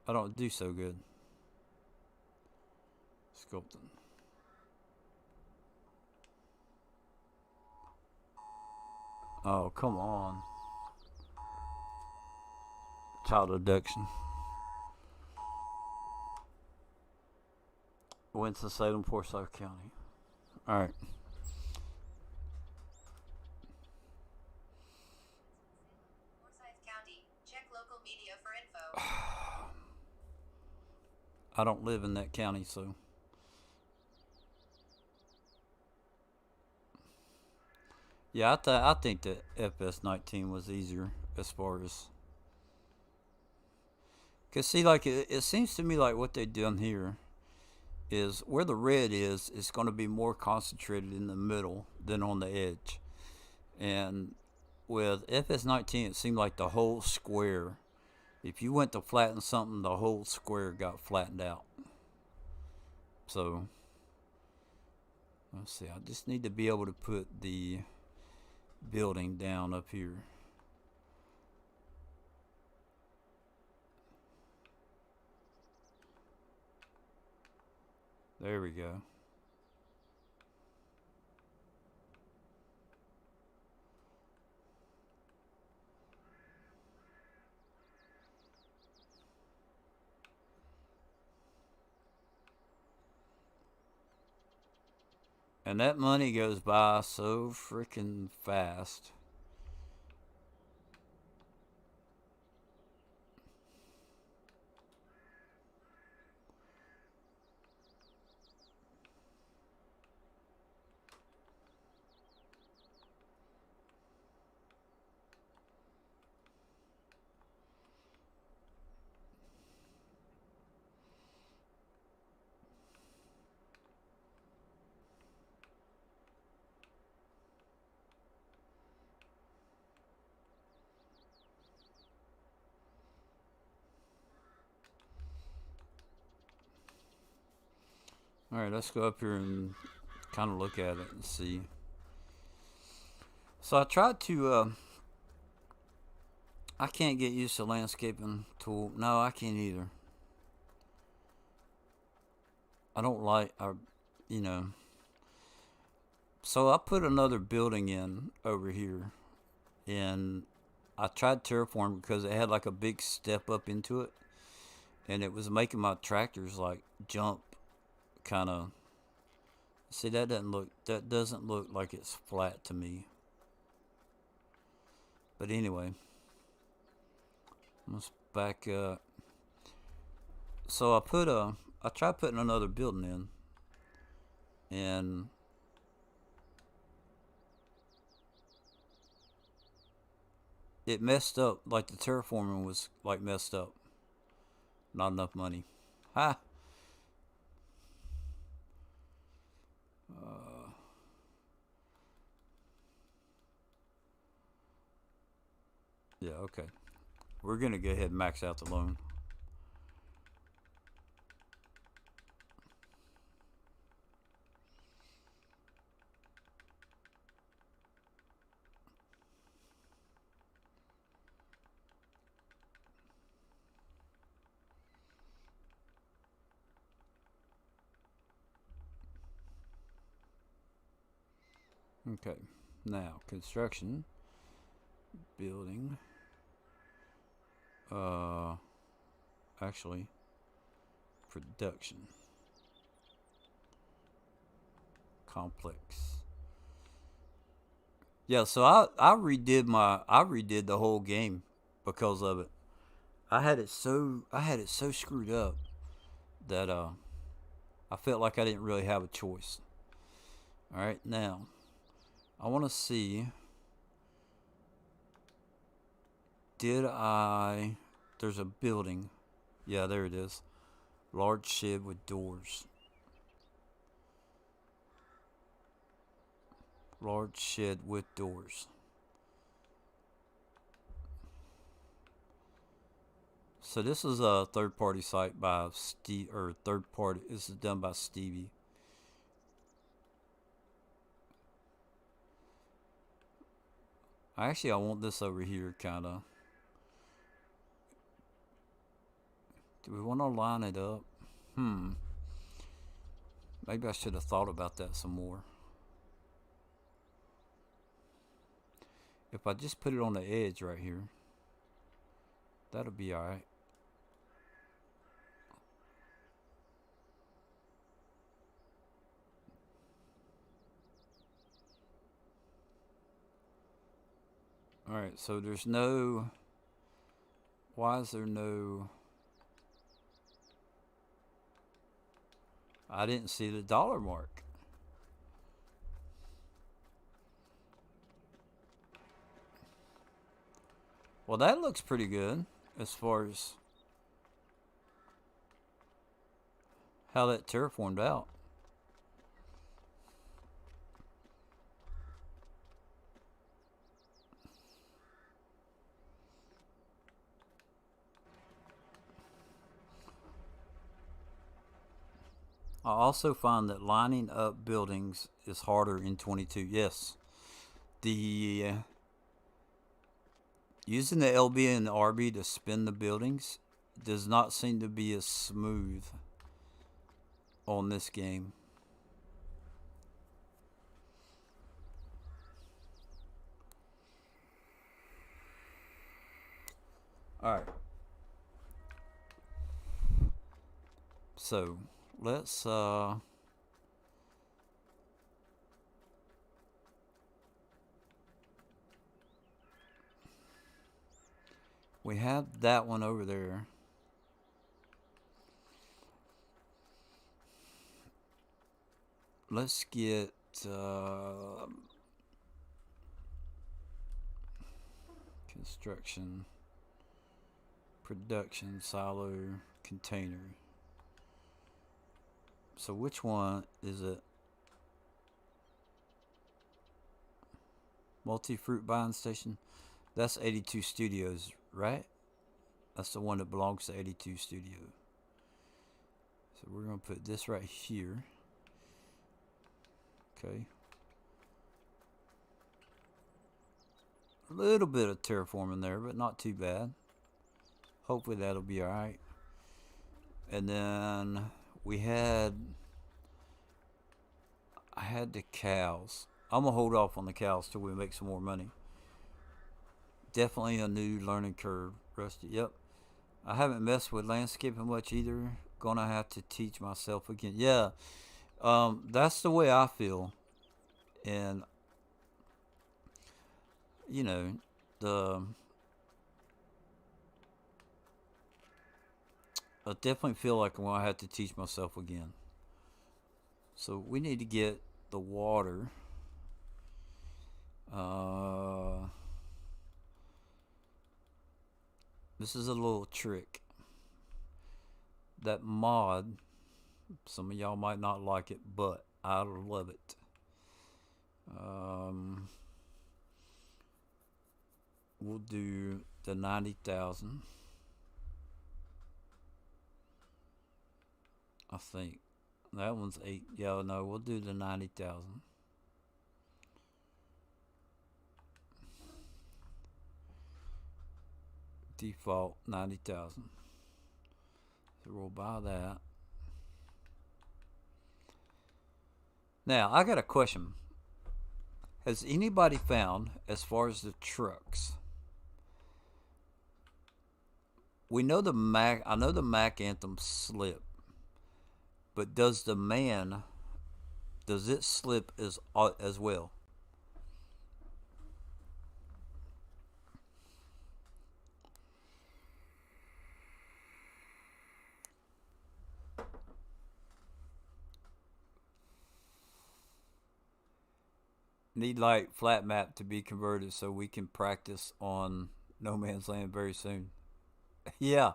I don't do so good. Sculpting. Oh, come on. Child abduction. Winston-Salem, Forsyth County. Alright. Forsyth County. Check local media for info. I don't live in that county, so. Yeah, I think that Fs19 was easier as far as. Because, see, like, it seems to me like what they've done here is where the red is, it's going to be more concentrated in the middle than on the edge. And with Fs19, it seemed like the whole square, if you went to flatten something, the whole square got flattened out. So, let's see, I just need to be able to put the building down up here. There we go. And that money goes by so freaking fast. Alright, let's go up here and kind of look at it and see. So I tried to, I can't get used to landscaping tool. No, I can't either. I don't like, you know. So I put another building in over here. And I tried terraform because it had like a big step up into it. And it was making my tractors like jump kind of. See, that doesn't look like it's flat to me. But anyway, let's back up. So I tried putting another building in, and it messed up. Like the terraforming was like messed up. Not enough money. Ha. Uh, yeah. Okay. We're gonna go ahead and max out the loan. Okay. Now construction, building. Uh, actually, production, complex. Yeah. So I redid the whole game because of it. I had it so screwed up that I felt like I didn't really have a choice. All right, now I want to see, did I there's a building. Yeah, there it is. Large shed with doors. Large shed with doors. So this is a third party site by Steve, or third party. This is done by Stevie. I want this over here, kind of. Do we want to line it up? Hmm. Maybe I should have thought about that some more. If I just put it on the edge right here, that'll be alright. Alright, so there's no. Why is there no. I didn't see the dollar mark. Well, that looks pretty good as far as how that terraformed out. I also find that lining up buildings is harder in 22. Yes, the using the LB and the RB to spin the buildings does not seem to be as smooth on this game. All right. So, let's we have that one over there. Let's get construction, production, silo, container. So which one is it? Multi-fruit buying station. That's 82 Studios, right? That's the one that belongs to 82 Studio. So we're going to put this right here. Okay. A little bit of terraforming there, but not too bad. Hopefully that'll be alright. And then I had the cows. I'm going to hold off on the cows till we make some more money. Definitely a new learning curve, Rusty. Yep. I haven't messed with landscaping much either. Gonna have to teach myself again. Yeah. That's the way I feel. And, you know, the. I definitely feel like I'm gonna have to teach myself again. So we need to get the water. This is a little trick. That mod, some of y'all might not like it, but I love it. We'll do the 90,000. I think that one's 8. Yeah, no, we'll do the 90,000. Default 90,000. So we'll buy that. Now, I got a question. Has anybody found, as far as the trucks, we know the Mac, I know the Mac Anthem slip, but does the Man, does it slip as well? Need like flat map to be converted so we can practice on No Man's Land very soon. Yeah.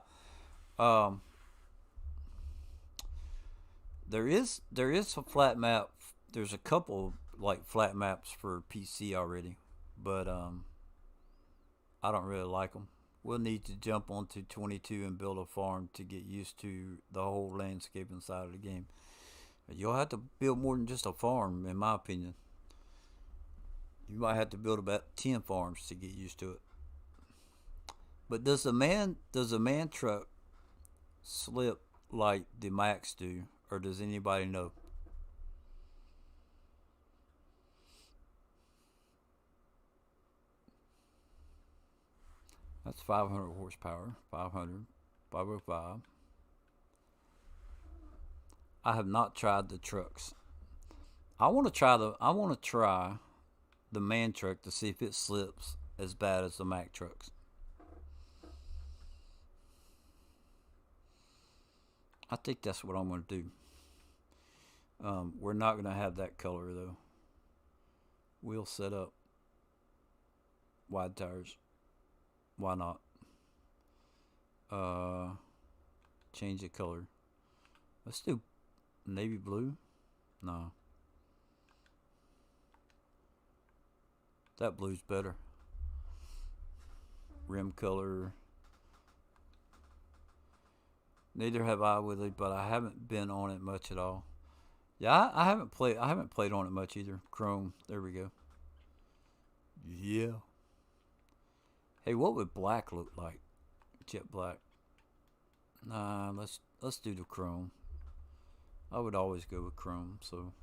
Um, there is a flat map. There's a couple like flat maps for PC already, but I don't really like them. We'll need to jump onto 22 and build a farm to get used to the whole landscape inside of the game. You'll have to build more than just a farm, in my opinion. You might have to build about 10 farms to get used to it. But does the man truck slip like the Max do, or does anybody know? That's 500 horsepower, 500, 505. I have not tried the trucks. I want to try the man truck to see if it slips as bad as the Mack trucks. I think that's what I'm going to do. We're not going to have that color though. We'll set up wide tires. Why not? Uh, Change the color. Let's do navy blue. No, that blue's better. Rim color. Neither have I with it, but I haven't been on it much at all. Yeah, I haven't played. I haven't played on it much either. Chrome. There we go. Yeah. Hey, what would black look like? Jet black. Nah, let's do the chrome. I would always go with chrome. So,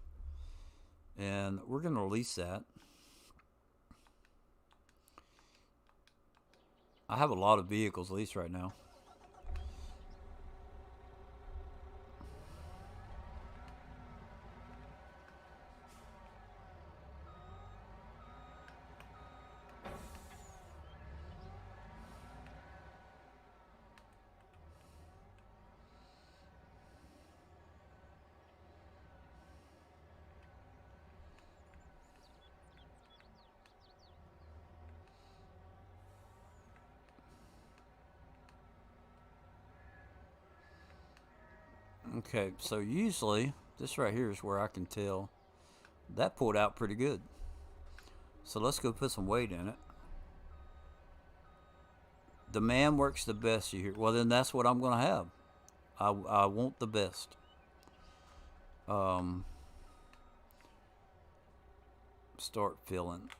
and we're gonna release that. I have a lot of vehicles leased right now. Okay, so usually this right here is where I can tell that pulled out pretty good. So let's go put some weight in it. The man works the best, you hear. Well, then that's what I'm gonna have. I want the best. Um, Start filling.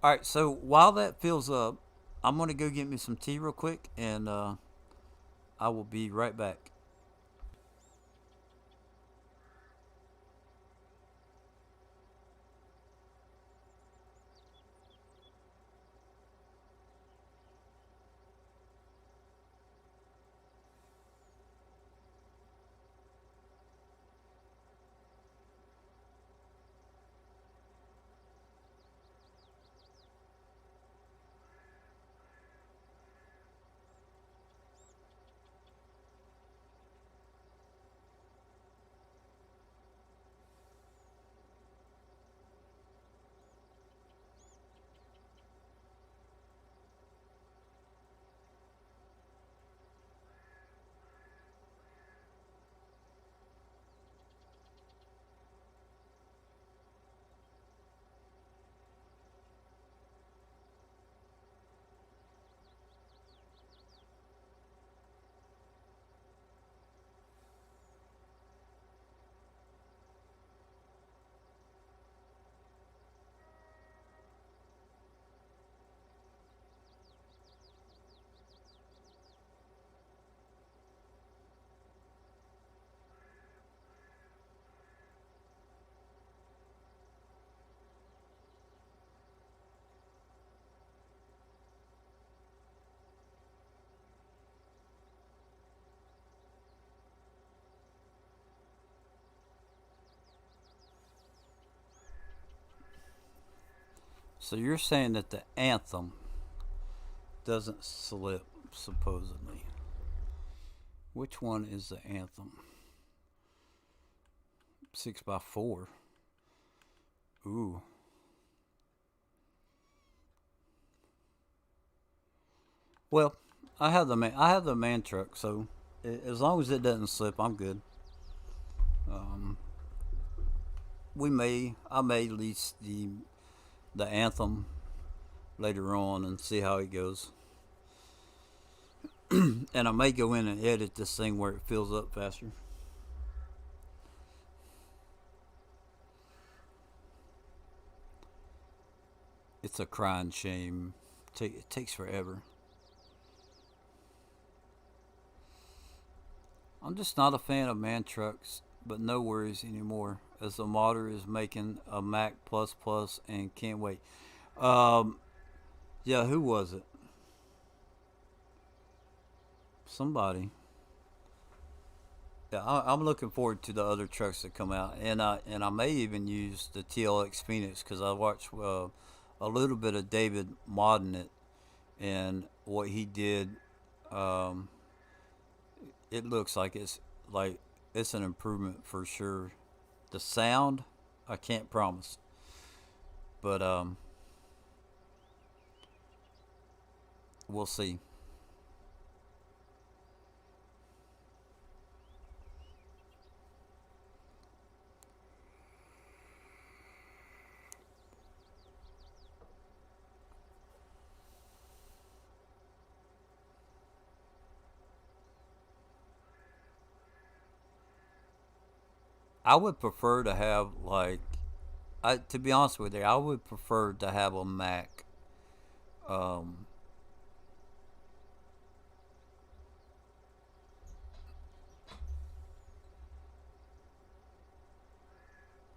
All right, so while that fills up, I'm gonna go get me some tea real quick, and I will be right back. So you're saying that the Anthem doesn't slip, supposedly. Which one is the Anthem? 6x4. Ooh. Well, I have the man truck, so as long as it doesn't slip, I'm good. Um, I may lease the Anthem later on and see how it goes. And I may go in and edit this thing where it fills up faster. It's a crying shame. It takes forever. I'm just not a fan of man trucks, but no worries anymore, as the modder is making a Mac Plus Plus and can't wait. Um, yeah, who was it? Somebody. Yeah, I'm looking forward to the other trucks that come out, and I may even use the TLX Phoenix because I watched a little bit of David modding it and what he did. Um, it looks like it's an improvement for sure. The sound, I can't promise, but we'll see. I would prefer to have to be honest with you, I would prefer to have a Mac. Um,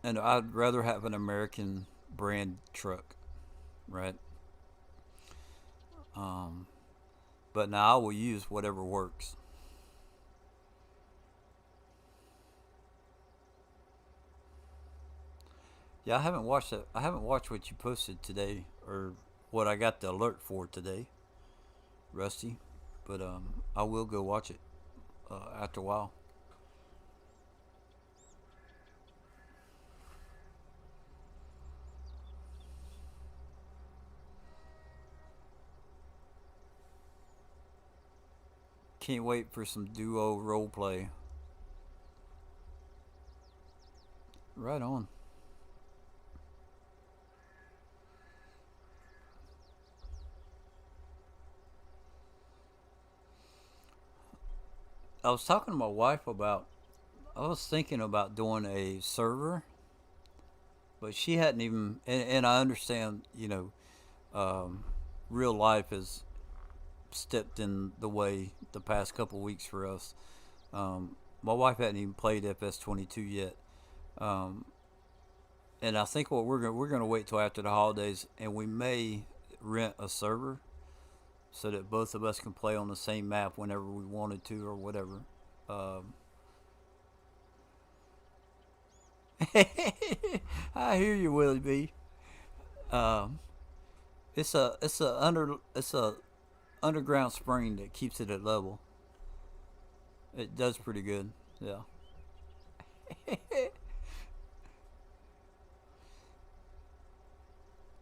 and I'd rather have an American brand truck, right? Um, but now I will use whatever works. Yeah, I haven't watched it. I haven't watched what you posted today or what I got the alert for today, Rusty. But I will go watch it after a while. Can't wait for some duo role play. Right on. I was talking to my wife about. I was thinking about doing a server, but she hadn't even. And I understand, um, real life has stepped in the way the past couple weeks for us. My wife hadn't even played FS22 yet, um, and I think what we're gonna wait till after the holidays, and we may rent a server so that both of us can play on the same map whenever we wanted to or whatever. Um, I hear you, Willie B. Um, it's a underground spring that keeps it at level. It does pretty good. Yeah.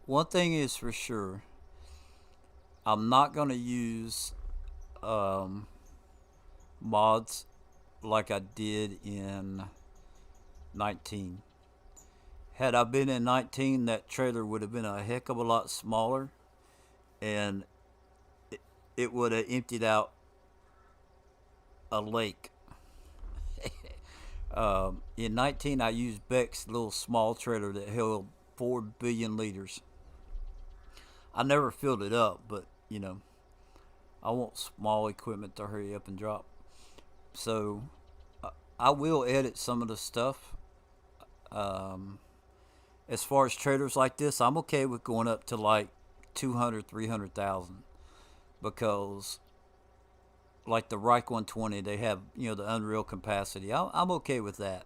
One thing is for sure, I'm not gonna use um, mods like I did in 19. Had I been in 19, that trailer would have been a heck of a lot smaller, and it, it would have emptied out a lake. In 19, I used Beck's little small trailer that held 4 billion liters. I never filled it up, but I want small equipment to hurry up and drop. So I will edit some of the stuff. Um, as far as trailers like this, I'm okay with going up to like 200, 300,000 because like the Reich 120, they have the Unreal capacity. I'm okay with that.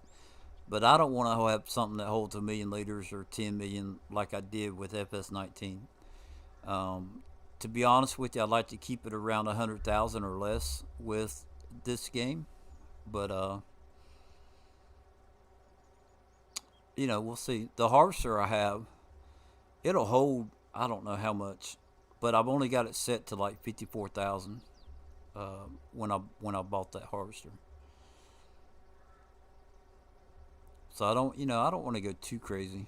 But I don't want to have something that holds 1 million liters or 10 million like I did with FS19. Um, to be honest with you, I'd like to keep it around 100,000 or less with this game. But we'll see. The harvester I have, it'll hold. I don't know how much, but I've only got it set to like 54,000 when I bought that harvester. So I don't want to go too crazy.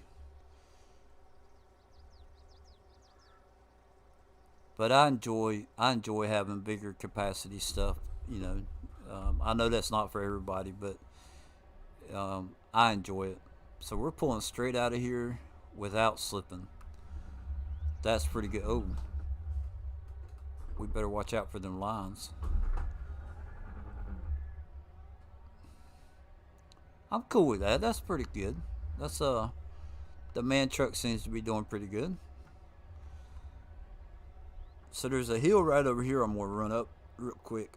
But I enjoy having bigger capacity stuff. You know, I know that's not for everybody, but I enjoy it. So we're pulling straight out of here without slipping. That's pretty good. Oh, we better watch out for them lines. I'm cool with that. That's pretty good. That's the man truck seems to be doing pretty good. So there's a hill right over here I'm gonna run up real quick.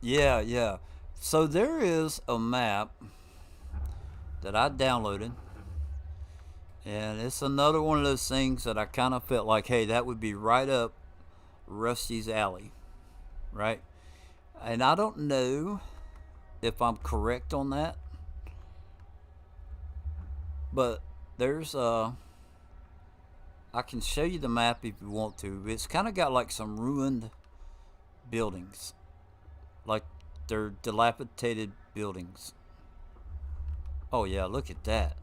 Yeah, yeah. So there is a map that I downloaded, and it's another one of those things that I kind of felt like, hey, that would be right up Rusty's alley, right? And I don't know if I'm correct on that, but there's I can show you the map if you want to. It's kind of got like some ruined buildings, like they're dilapidated buildings. Oh yeah, look at that.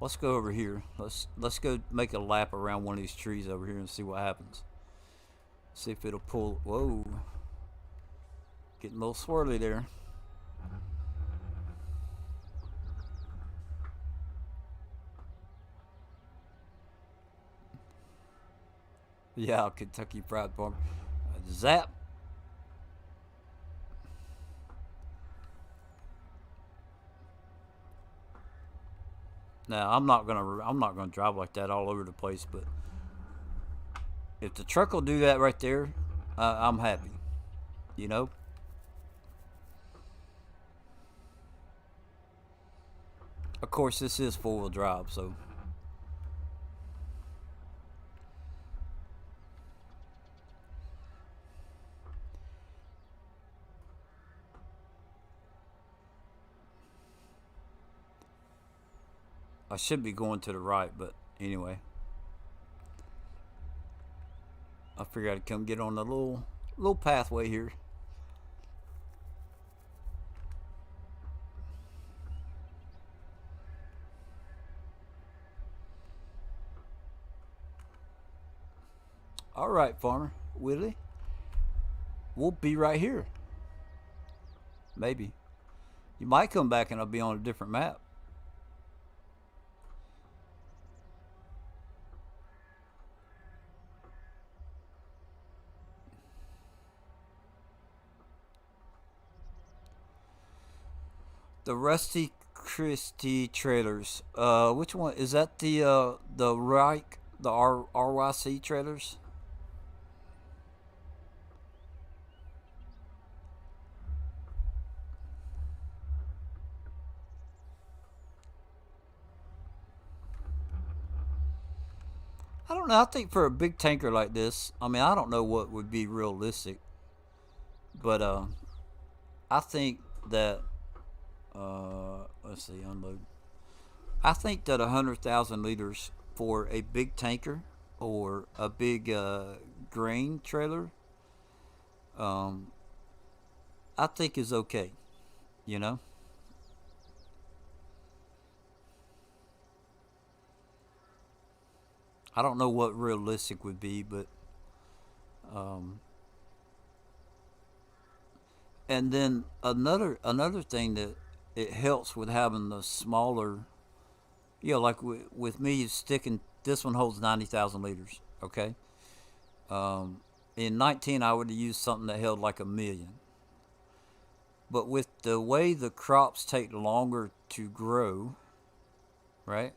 Let's go over here. Let's go make a lap around one of these trees over here and see what happens. See if it'll pull. Whoa, getting a little swirly there. Yeah, Kentucky Fried Farm. Zap. Now I'm not gonna drive like that all over the place, but if the truck will do that right there, I'm happy. You know. Of course, this is 4-wheel drive, so I should be going to the right. But anyway, I figured I'd come get on the little pathway here. All right, farmer Willie, we'll be right here. Maybe you might come back and I'll be on a different map. The Rusty Christie trailers. Which one is that? The Reich, the RYC trailers. I don't know. I think for a big tanker like this, I mean, I don't know what would be realistic, but I think that let's see, unload. I think that 100,000 liters for a big tanker or a big grain trailer, um, I think is okay. You know, I don't know what realistic would be, but um, and then another thing that it helps with having the smaller, like with me sticking. This one holds 90,000 liters. Okay. In 19, I would have used something that held like 1 million. But with the way the crops take longer to grow, right?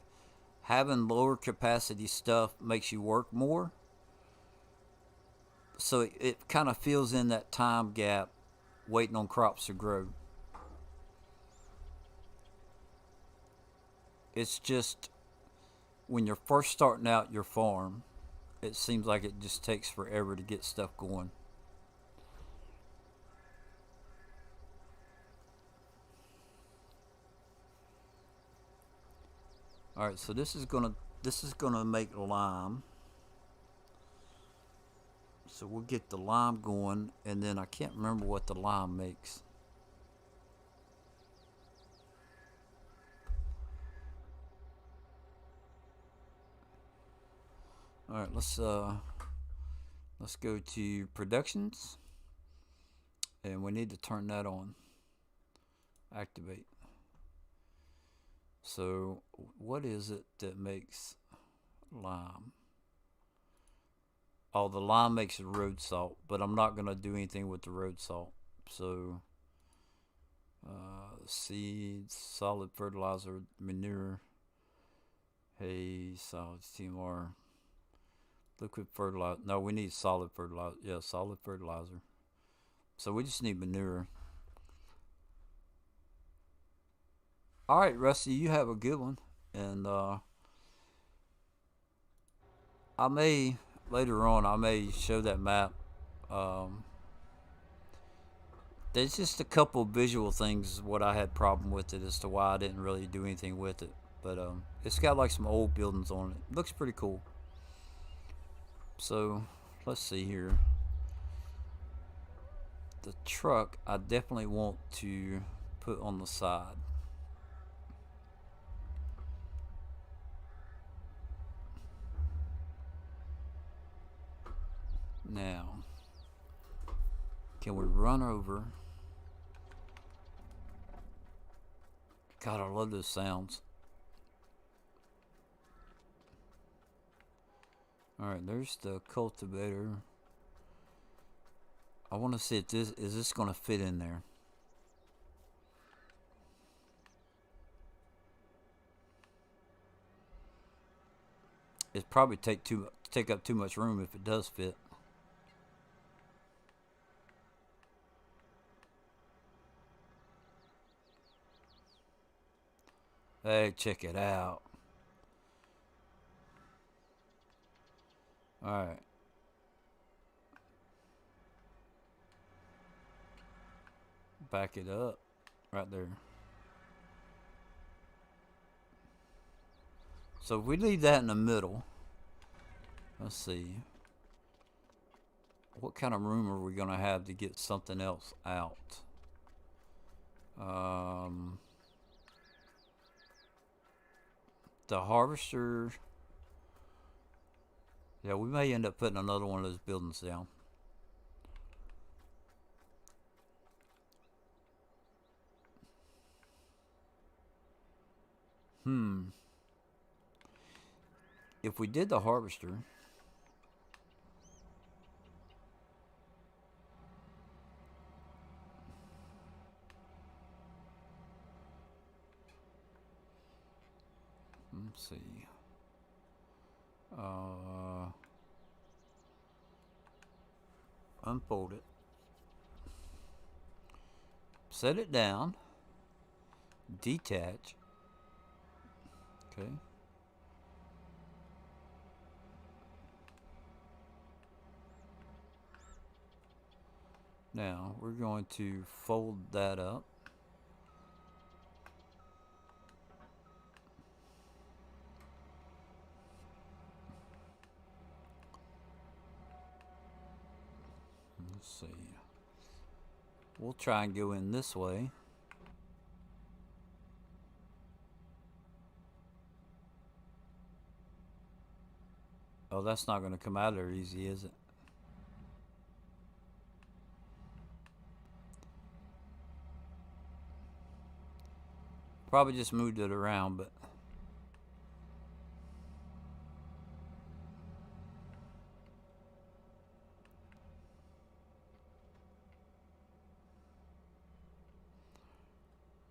having lower capacity stuff makes you work more. So it kind of fills in that time gap waiting on crops to grow. It's just when you're first starting out your farm, it seems like it just takes forever to get stuff going. All right, so this is gonna make lime. So we'll get the lime going, and then I can't remember what the lime makes. All right, let's go to productions, and we need to turn that on. Activate. So what is it that makes lime? Oh, the lime makes road salt, but I'm not gonna do anything with the road salt. So seeds, solid fertilizer, manure, hay, solids, TMR, liquid fertilizer. No, we need solid fertilizer. Yeah, solid fertilizer. So we just need manure. All right, Rusty, you have a good one, and I may later on I may show that map. Um, there's just a couple visual things what I had problem with it as to why I didn't really do anything with it. But it's got like some old buildings on it. Looks pretty cool. So let's see here. The truck I definitely want to put on the side. Now, can we run over? God, I love those sounds. Alright, there's the cultivator. I want to see if this is this going to fit in there. It probably take up too much room if it does fit. Hey, check it out. Alright. Back it up. Right there. So if we leave that in the middle, let's see. What kind of room are we going to have to get something else out? The harvester. Yeah, we may end up putting another one of those buildings down. If we did the harvester, let's see. Unfold it. Set it down. Detach. Okay. Now we're going to fold that up. Let's see. We'll try and go in this way. Oh, that's not going to come out there easy, is it? Probably just moved it around, but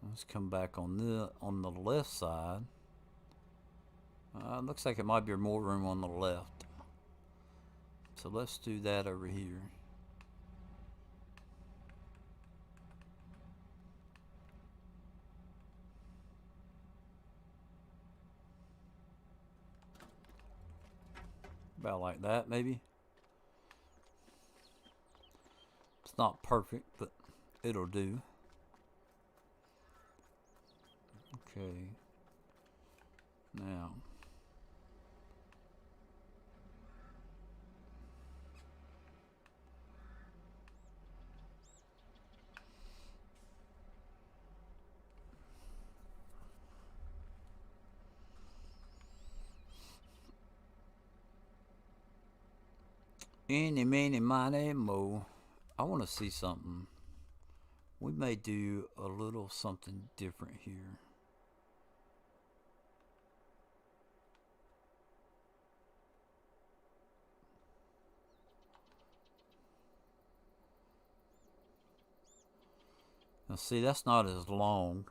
let's come back on the left side. Looks like it might be more room on the left. So let's do that over here. About like that, maybe. It's not perfect, but it'll do. Okay. Now. Eeny, meeny, miny, mo. I want to see something. We may do a little something different here. Now see, that's not as long.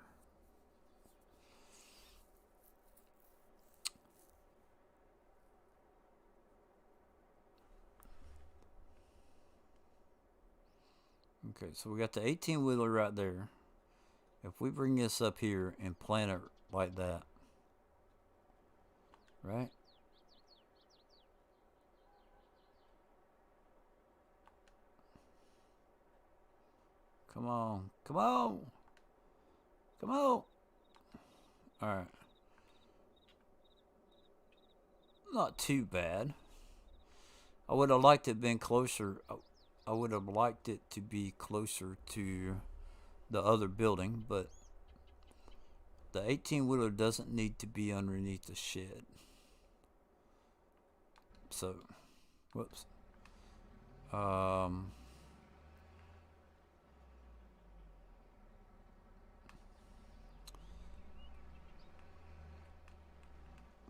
Okay, so we got the 18 wheeler right there. If we bring this up here and plant it like that, right? Come on, come on, come on. All right. Not too bad. I would have liked it been closer. I would have liked it to be closer to the other building, but the 18 wheeler doesn't need to be underneath the shed. So, whoops.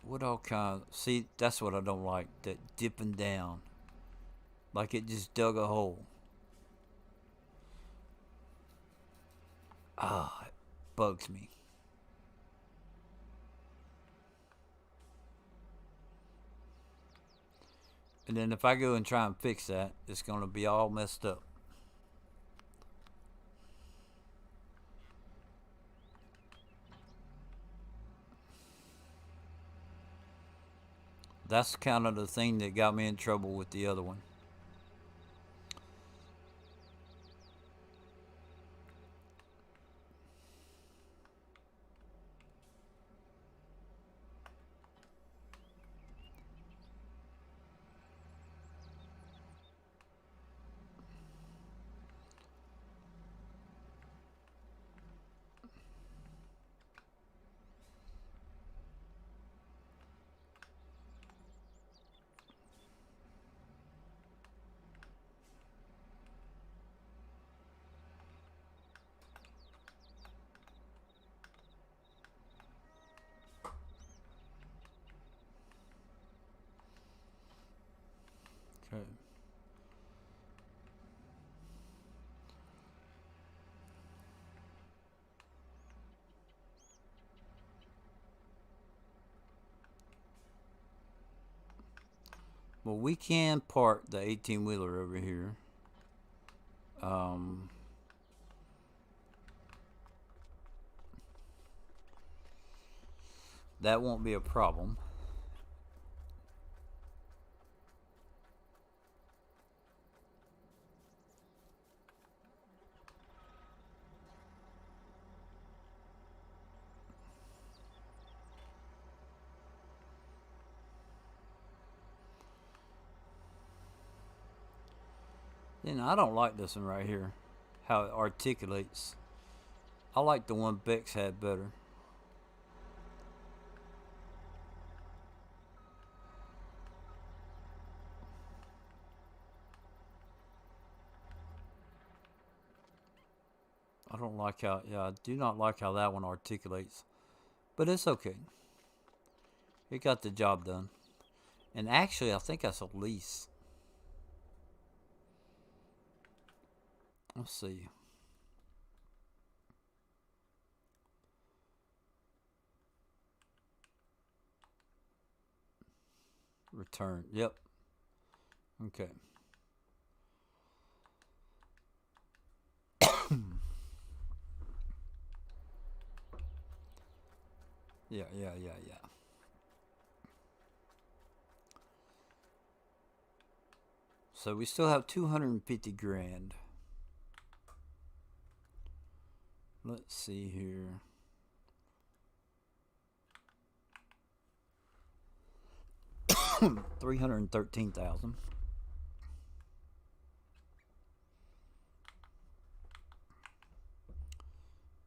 What all kind? See, that's what I don't like. That dipping down, like it just dug a hole. Ah, it bugs me. And then if I go and try and fix that, it's gonna be all messed up. That's kind of the thing that got me in trouble with the other one. Okay. Well, we can park the 18 wheeler over here. That won't be a problem. Then I don't like this one right here, how it articulates. I like the one Bex had better. I don't like how, yeah, I do not like how that one articulates. But it's okay. It got the job done. And actually, I think that's a lease. Let's see. Return. Yep. Okay. Yeah. So we still have 250 grand. Let's see here. $313,000.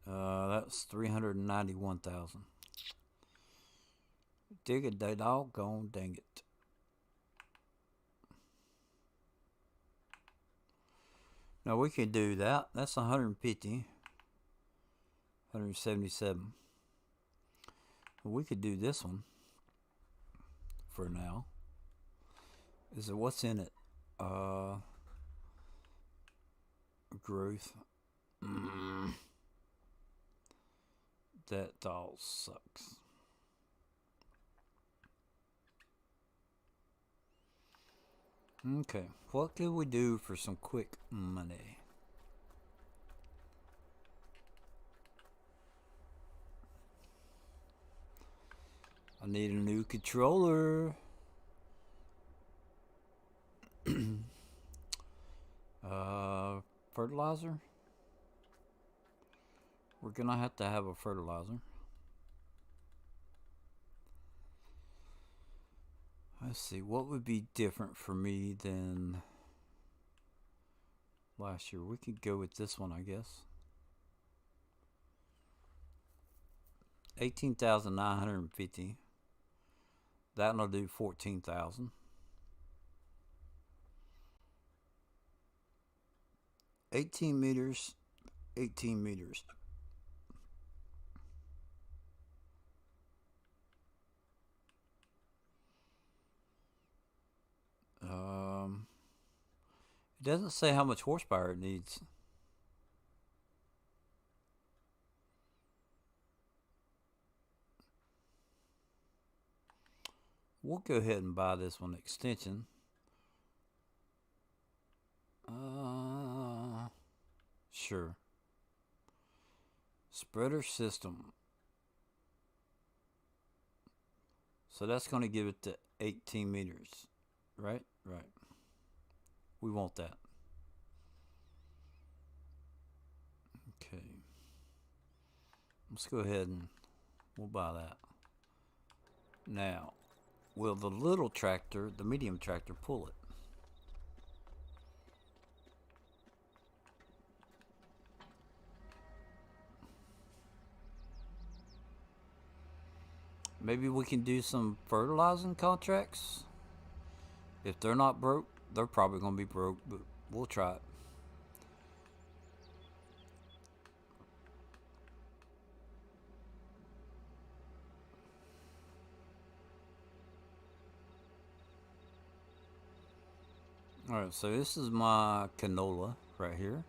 That's 391,000. Dig it, they doggone dang it. Now we can do that. That's 150. 177. We could do this one for now. Is it what's in it? Growth. That all sucks. Okay, what could we do for some quick money? I need a new controller. Fertilizer? We're gonna have to have a fertilizer. Let's see, what would be different for me than last year? We could go with this one, I guess. 18,950. That'll do 14,000. 18 meters. 18 meters. It doesn't say how much horsepower it needs. We'll go ahead and buy this one extension. Sure. Spreader system. So that's going to give it to 18 meters. Right? Right. We want that. Okay. Let's go ahead and we'll buy that. Now, will the little tractor, the medium tractor, pull it? Maybe we can do some fertilizing contracts. If they're not broke, they're probably going to be broke, but we'll try it. Alright, so this is my canola right here.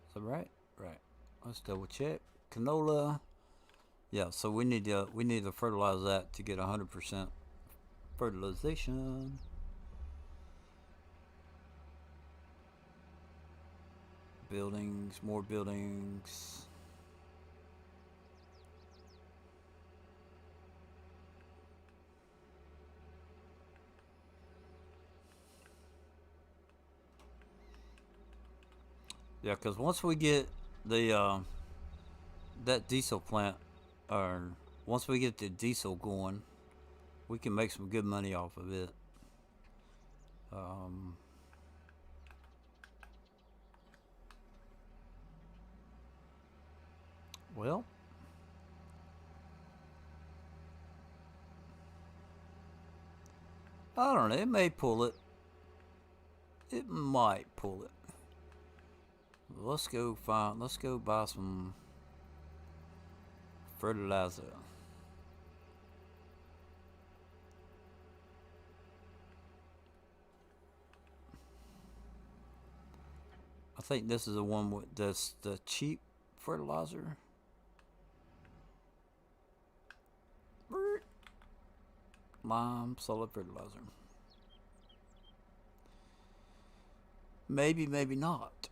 Is that right? Right. Let's double check. Canola. Yeah, so we need to fertilize that to get 100% fertilization. Buildings, more buildings. Yeah, because once we get the that diesel plant, or once we get the diesel going, we can make some good money off of it. Well, I don't know. It may pull it. It might pull it. Let's go find. Let's go buy some fertilizer. I think this is the one with this the cheap fertilizer. Lime solid fertilizer. Maybe, maybe not.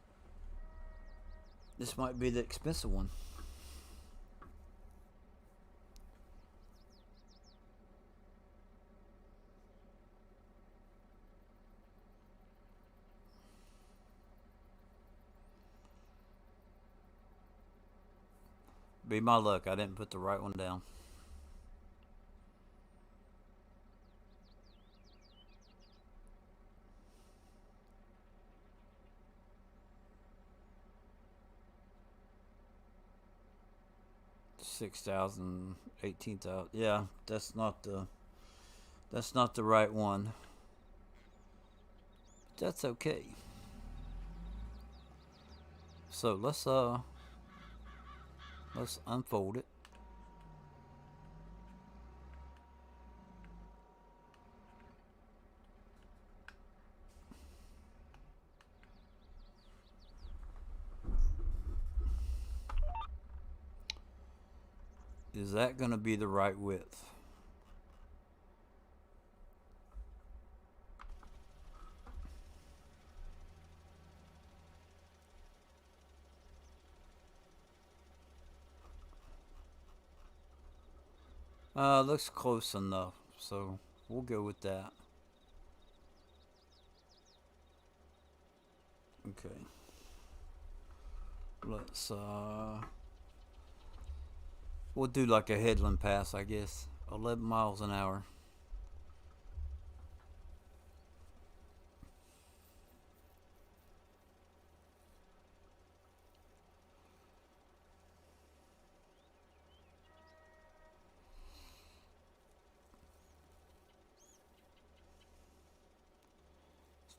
This might be the expensive one. Be my luck, I didn't put the right one down. $6,000, $18,000. Yeah, that's not the right one. That's okay. So let's unfold it. Is that going to be the right width? Looks close enough, so we'll go with that. Okay. Let's we'll do like a headland pass, I guess. 11 miles an hour.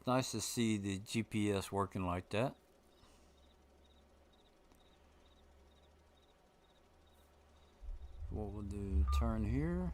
It's nice to see the GPS working like that. What we'll do, turn here.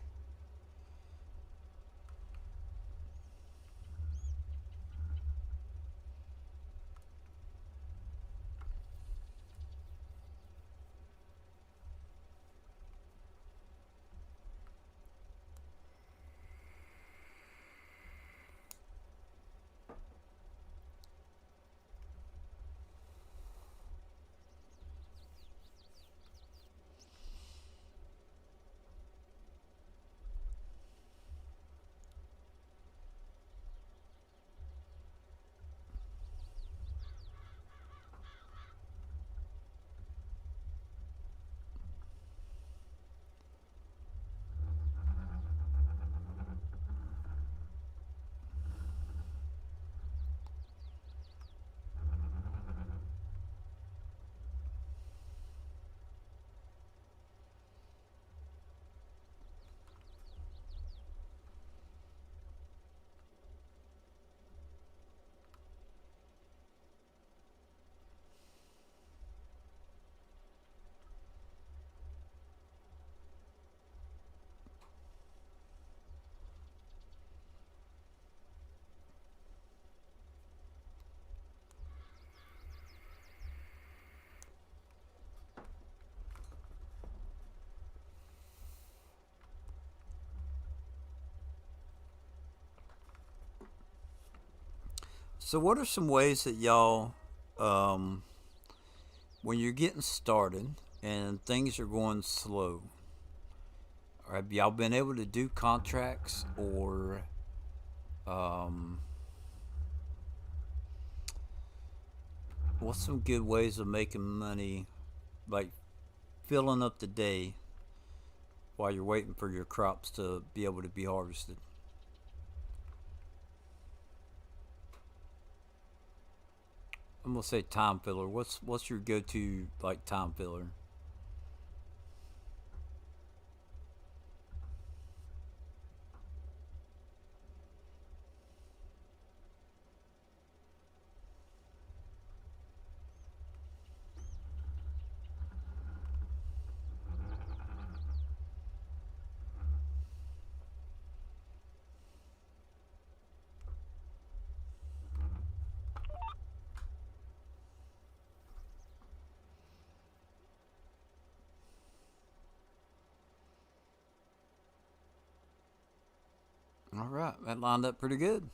So, what are some ways that y'all, um, when you're getting started and things are going slow, have y'all been able to do contracts or um, what's some good ways of making money, like filling up the day while you're waiting for your crops to be able to be harvested? I'm gonna say time filler. What's your go-to like time filler? All right, that lined up pretty good.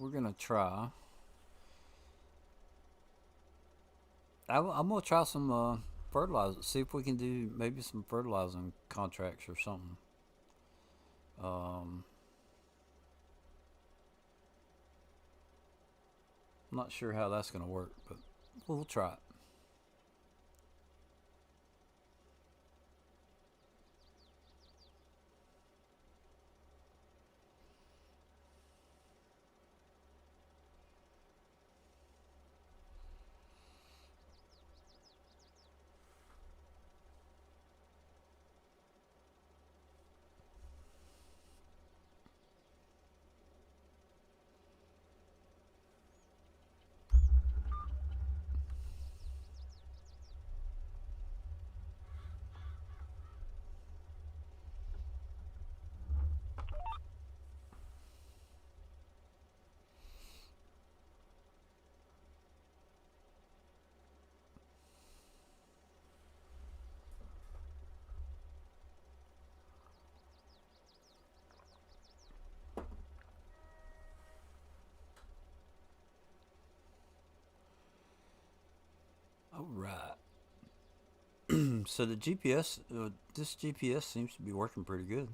We're gonna try. I'm gonna try some fertilizer. See if we can do maybe some fertilizing contracts or something. Um, I'm not sure how that's gonna work, but we'll try it. All right. So the GPS, this GPS seems to be working pretty good.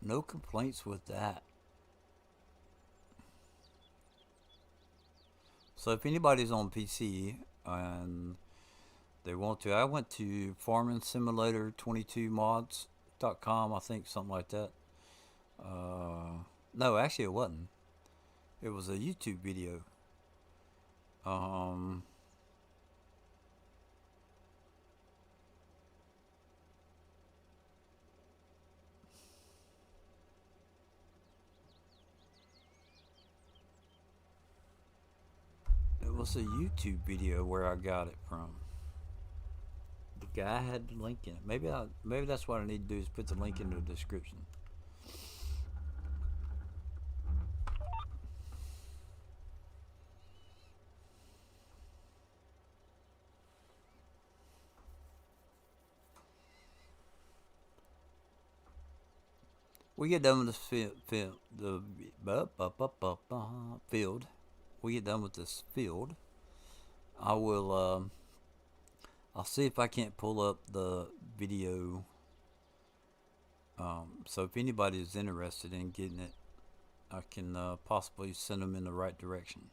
No complaints with that. So if anybody's on PC and they want to, I went to Farming Simulator 22 mods.com, I think, something like that. No, actually, it wasn't. It was a YouTube video. Um, it was a YouTube video where I got it from. The guy had the link in it. Maybe that's what I need to do is put the link in the description. We get done with this field. We get done with this field. I will. I'll see if I can't pull up the video. So if anybody is interested in getting it, I can possibly send them in the right direction.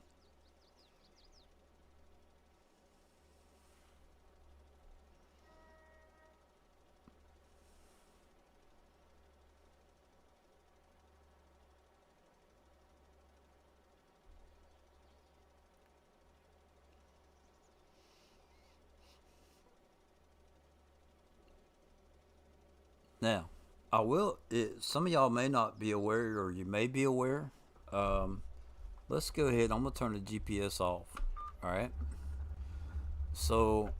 Now, I will. Some of y'all may not be aware, or you may be aware. Um, let's go ahead. I'm gonna turn the GPS off. All right. So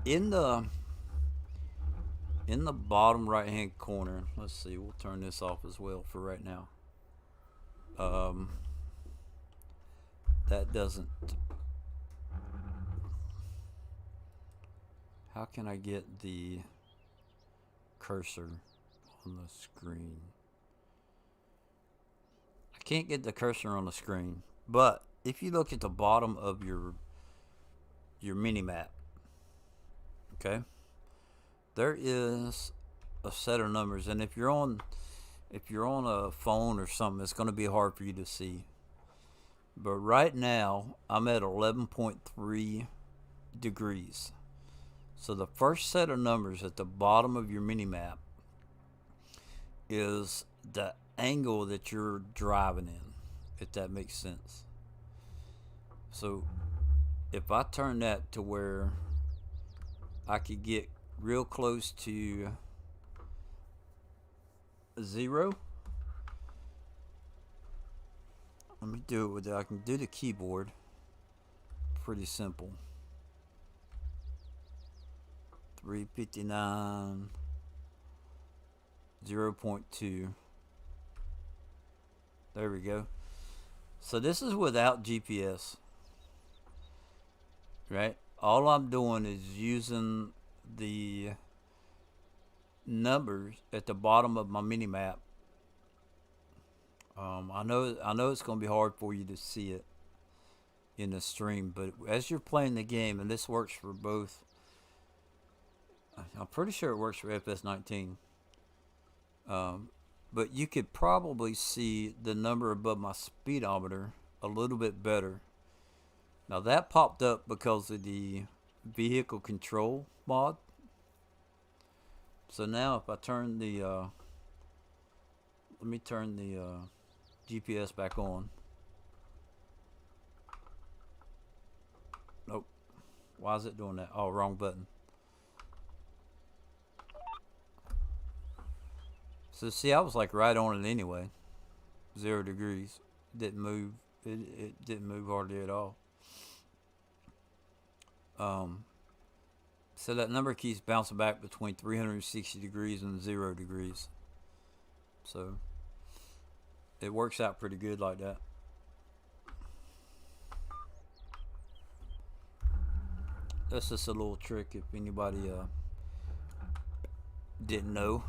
in the bottom right hand corner, let's see. We'll turn this off as well for right now. Um, that doesn't. How can I get the cursor on the screen? I Can't get the cursor on the screen, but if you look at the bottom of your mini map, okay, there is a set of numbers, and if you're on a phone or something, it's going to be hard for you to see. But right now, I'm at 11.3 degrees. So the first set of numbers at the bottom of your mini map is the angle that you're driving in, if that makes sense. So if I turn that to where I could get real close to 0, let me do it with I can do the keyboard. Pretty simple. 359 0.2. There we go. So this is without GPS, right? All I'm doing is using the numbers at the bottom of my mini map. I know it's going to be hard for you to see it in the stream, but as you're playing the game, and this works for both, I'm pretty sure it works for Fs19. But you could probably see the number above my speedometer a little bit better. Now that popped up because of the vehicle control mod. So now if I turn the let me turn the GPS back on. Nope. Why is it doing that? Oh, wrong button. So see, I was like right on it anyway. 0 degrees. Didn't move. It didn't move hardly at all. So that number keeps bouncing back between 360 degrees and 0 degrees. So it works out pretty good like that. That's just a little trick if anybody didn't know.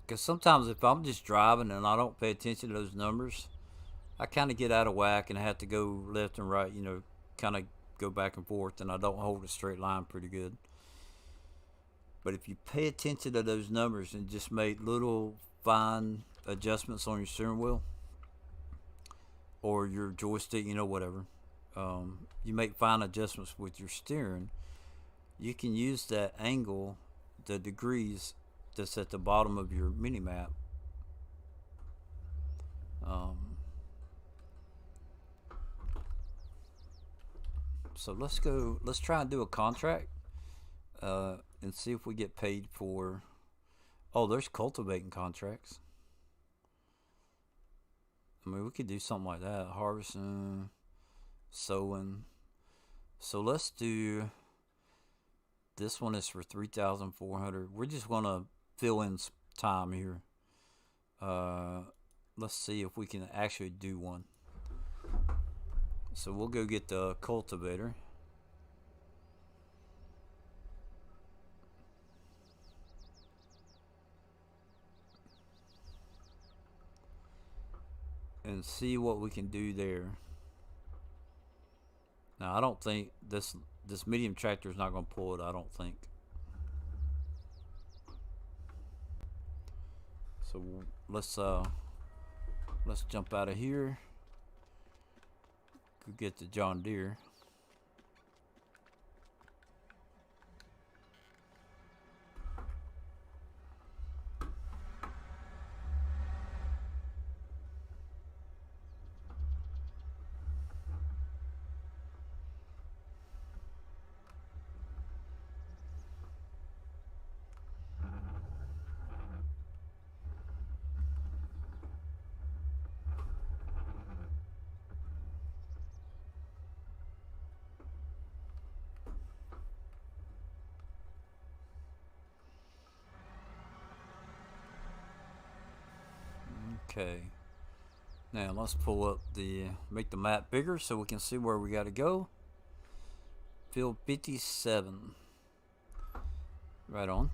Because sometimes if I'm just driving and I don't pay attention to those numbers, I kind of get out of whack and I have to go left and right, kind of go back and forth, and I don't hold a straight line pretty good. But if you pay attention to those numbers and just make little fine adjustments on your steering wheel or your joystick, whatever, you make fine adjustments with your steering, you can use that angle, the degrees that's at the bottom of your mini map. So let's try and do a contract and see if we get paid for. Oh, there's cultivating contracts. I mean, we could do something like that. Harvesting, sowing. So let's do. This one is for 3,400. We're just gonna fill in time here. Let's see if we can actually do one. So we'll go get the cultivator. And see what we can do there. Now I don't think this medium tractor is not going to pull it. I don't think. So let's jump out of here. Go get the John Deere. Okay. Now let's pull up make the map bigger so we can see where we got to go. Field 57. Right on.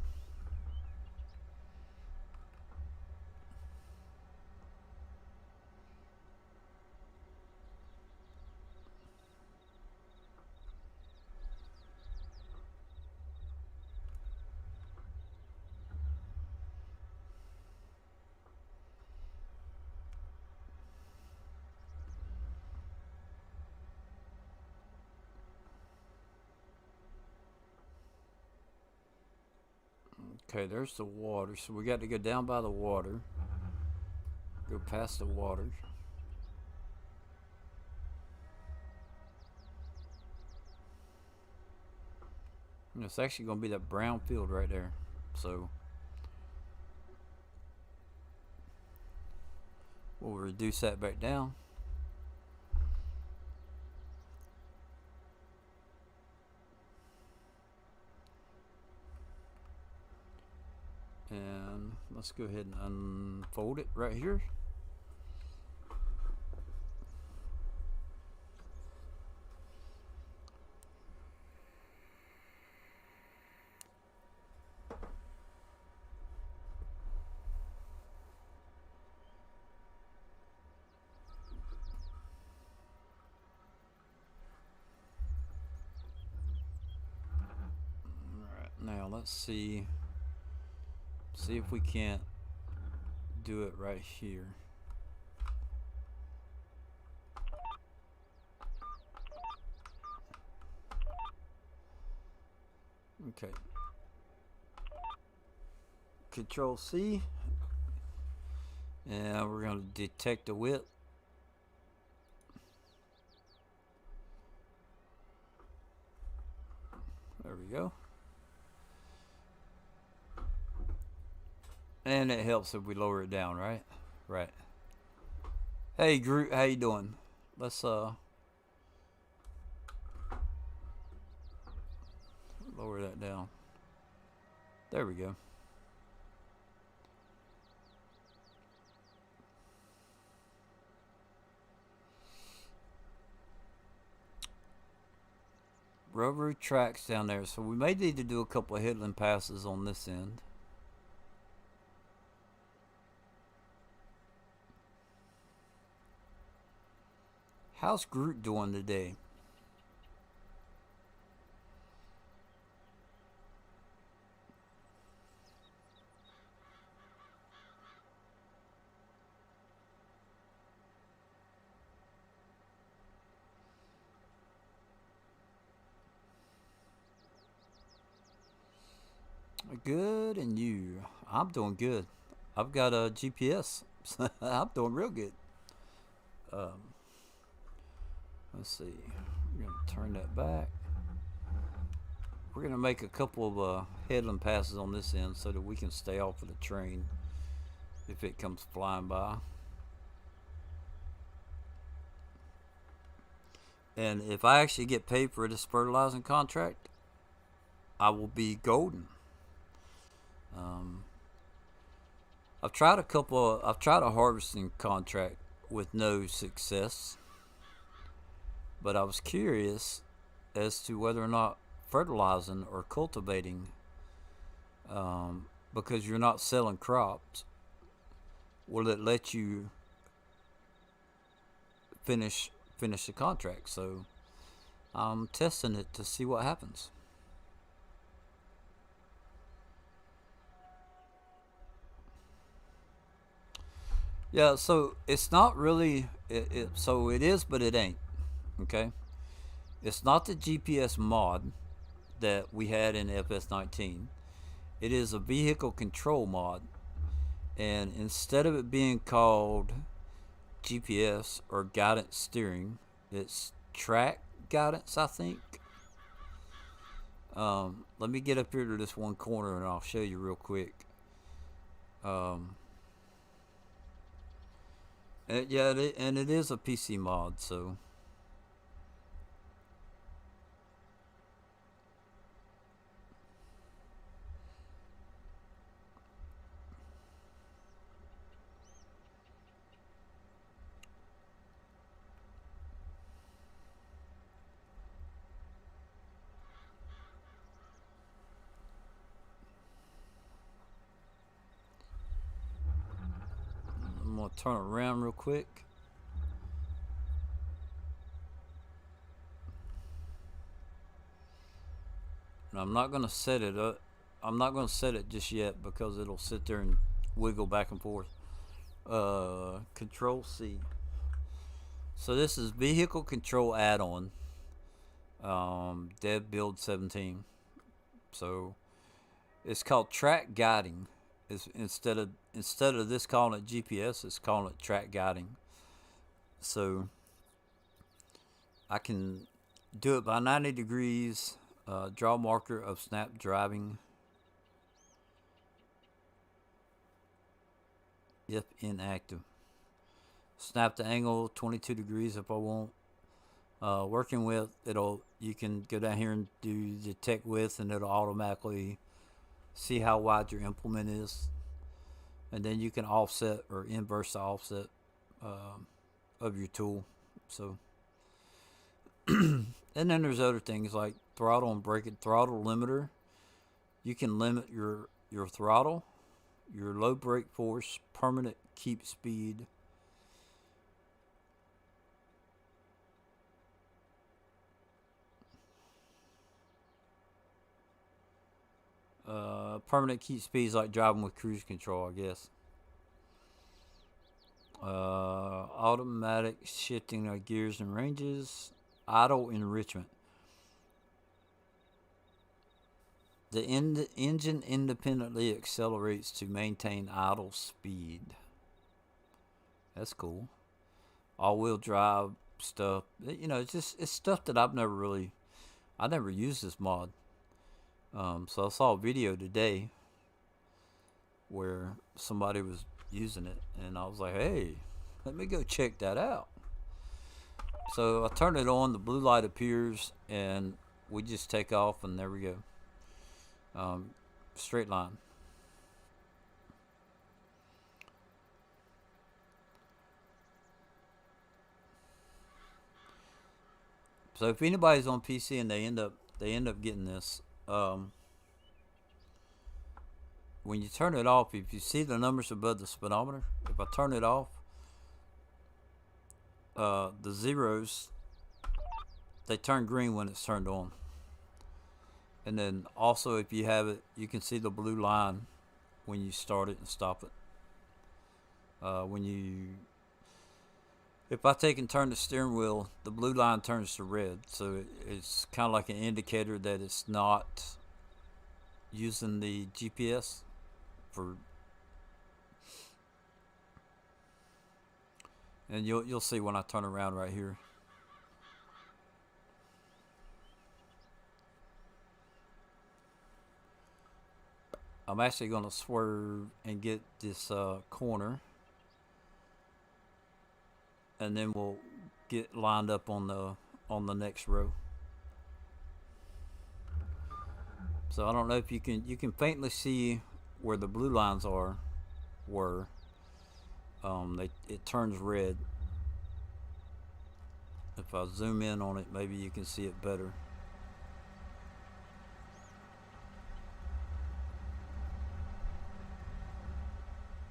Okay, there's the water. So we got to go down by the water. Go past the water. And it's actually going to be that brown field right there. So we'll reduce that back down. And let's go ahead and unfold it right here. Alright, now let's see if we can't do it right here. Okay. Control C. And we're going to detect the width. There we go. And it helps if we lower it down, right? Right. Hey Groot, how you doing? Let's lower that down. There we go. Rubber tracks down there, so we may need to do a couple of headland passes on this end. How's Groot doing today? Good, and you? I'm doing good. I've got a GPS. I'm doing real good. Let's see. We're going to turn that back. We're going to make a couple of headland passes on this end so that we can stay off of the train if it comes flying by. And if I actually get paid for this fertilizing contract, I will be golden. I've tried a harvesting contract with no success, but I was curious as to whether or not fertilizing or cultivating, because you're not selling crops, will it let you finish the contract? So I'm testing it to see what happens. Yeah, so it's not really so it is, but it ain't. Okay, it's not the GPS mod that we had in FS19. It is a vehicle control mod, and instead of it being called GPS or guidance steering, it's track guidance, I think. Let me get up here to this one corner and I'll show you real quick. Yeah, and it is a PC mod, so. I'm gonna turn around real quick. And I'm not gonna set it up. I'm not gonna set it just yet because it'll sit there and wiggle back and forth. Control C. So this is vehicle control add-on. Dev build 17. So It's called track guiding. It's instead of this calling it GPS, it's calling it track guiding. So I can do it by 90 degrees. Draw marker of snap driving if inactive. Snap the angle 22 degrees if I want. Working with it'll, you can go down here and do detect width, and it'll automatically see how wide your implement is, and then you can offset or inverse the offset of your tool. So, and then there's other things like throttle and brake. Throttle limiter. You can limit your throttle, your low brake force, permanent keep speed. Permanent keep speed is like driving with cruise control, I guess. Automatic shifting of gears and ranges. Idle enrichment. The engine independently accelerates to maintain idle speed. That's cool. All-wheel drive stuff. It's stuff that I never used this mod. So I saw a video today where somebody was using it, and I was like, hey, let me go check that out. So I turn it on, the blue light appears, and we just take off, and there we go. Straight line. So if anybody's on PC and they end up getting this, when you turn it off, if you see the numbers above the speedometer, if I turn it off, the zeros, they turn green when it's turned on. And then also, if you have it, you can see the blue line when you start it and stop it. If I take and turn the steering wheel, the blue line turns to red. So it's kind of like an indicator that it's not using the GPS for. And you'll see when I turn around right here. I'm actually going to swerve and get this corner, and then we'll get lined up on the next row. So I don't know if you can faintly see where the blue lines were. It turns red. If I zoom in on it, maybe you can see it better.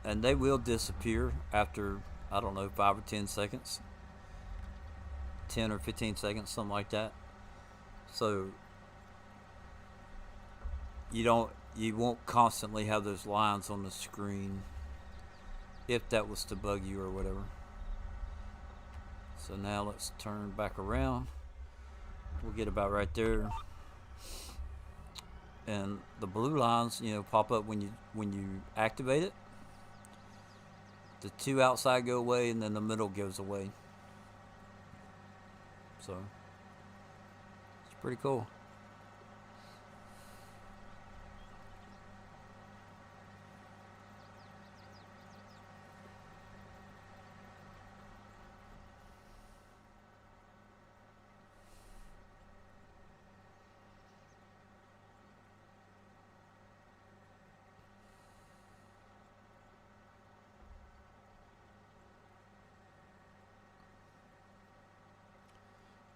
And they will disappear after, I don't know, 5 or 10 seconds, 10 or 15 seconds, something like that. So you won't constantly have those lines on the screen if that was to bug you or whatever. So now let's turn back around. We'll get about right there, and the blue lines, pop up when you activate it. The two outside go away, and then the middle goes away. So it's pretty cool.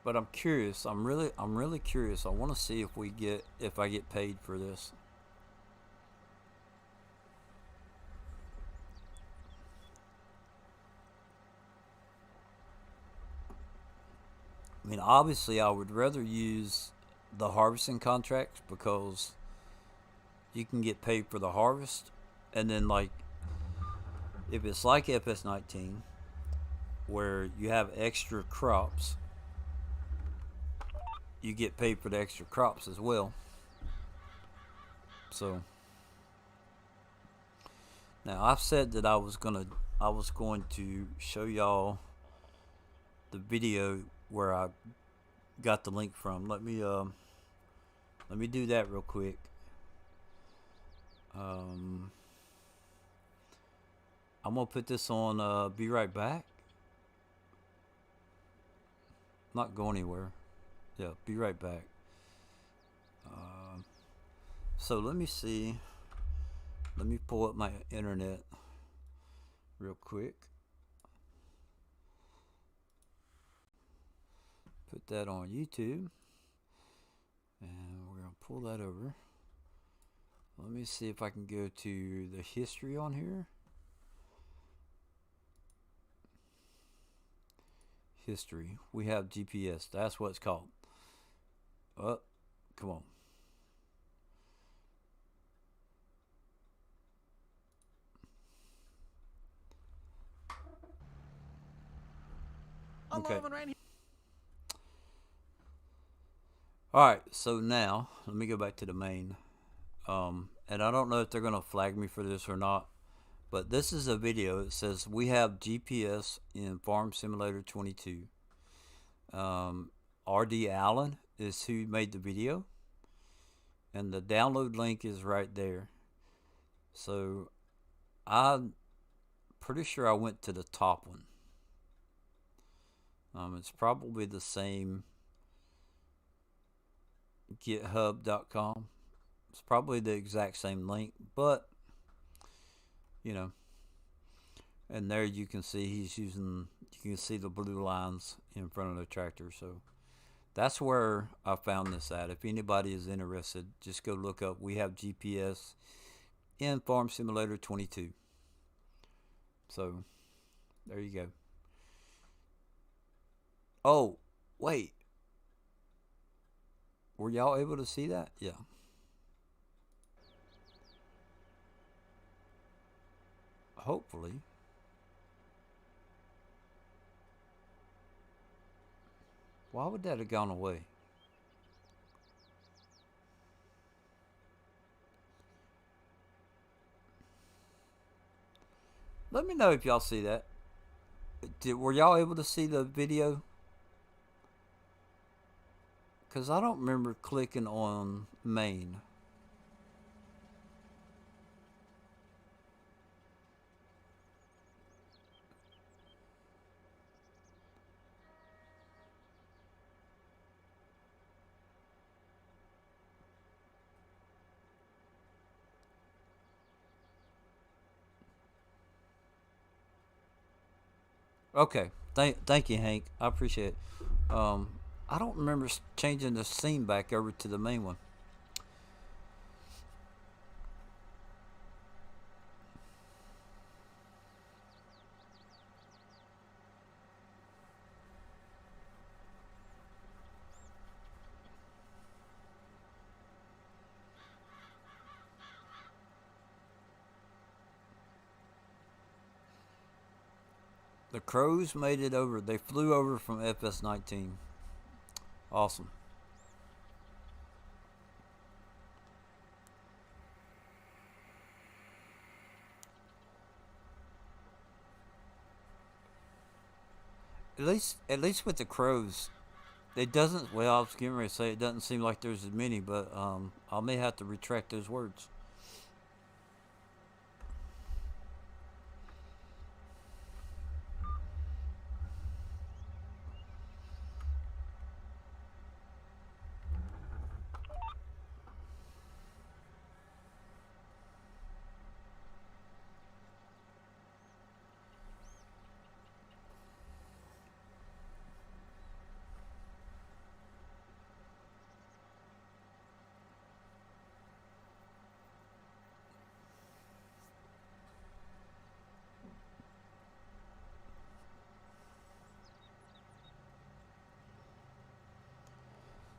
But I'm curious. I'm really curious. I want to see if I get paid for this. I mean, obviously, I would rather use the harvesting contracts because you can get paid for the harvest, and then like if it's like Fs19, where you have extra crops, you get paid for the extra crops as well. So Now I've said that I was going to show y'all the video where I got the link from. Let me do that real quick. I'm gonna put this on be right back. Not go anywhere. Yeah, be right back. So let me see. Let me pull up my internet real quick. Put that on YouTube. And we're going to pull that over. Let me see if I can go to the history on here. History. We have GPS. That's what it's called. Oh, come on. Okay. Alright, so now, let me go back to the main. And I don't know if they're going to flag me for this or not, but this is a video. It says, we have GPS in Farm Simulator 22. R.D. Allen is who made the video, and the download link is right there. So, I'm pretty sure I went to the top one. It's probably the same github.com. It's probably the exact same link, but you know, and there you can see he's using, you can see the blue lines in front of the tractor. So that's where I found this at. If anybody is interested, just go look up we have GPS in Farm Simulator 22. So there you go. Oh, wait. Were y'all able to see that? Yeah. Hopefully. Why would that have gone away? Let me know if y'all see that. Were y'all able to see the video? Because I don't remember clicking on main. Okay. Thank you, Hank. I appreciate it. I don't remember changing the scene back over to the main one. The crows made it over. They flew over from FS19. Awesome. At least with the crows, it doesn't. Well, I was getting ready to say it doesn't seem like there's as many, but I may have to retract those words.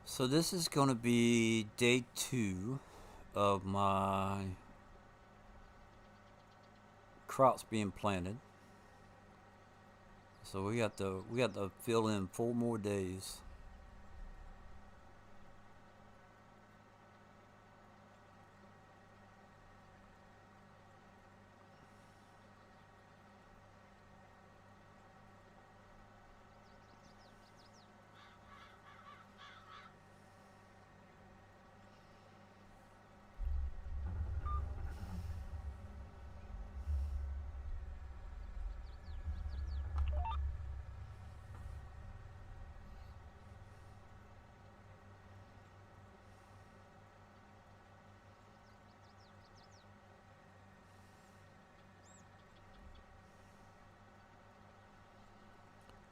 So this is going to be day 2 of my crops being planted. So we got to fill in 4 more days.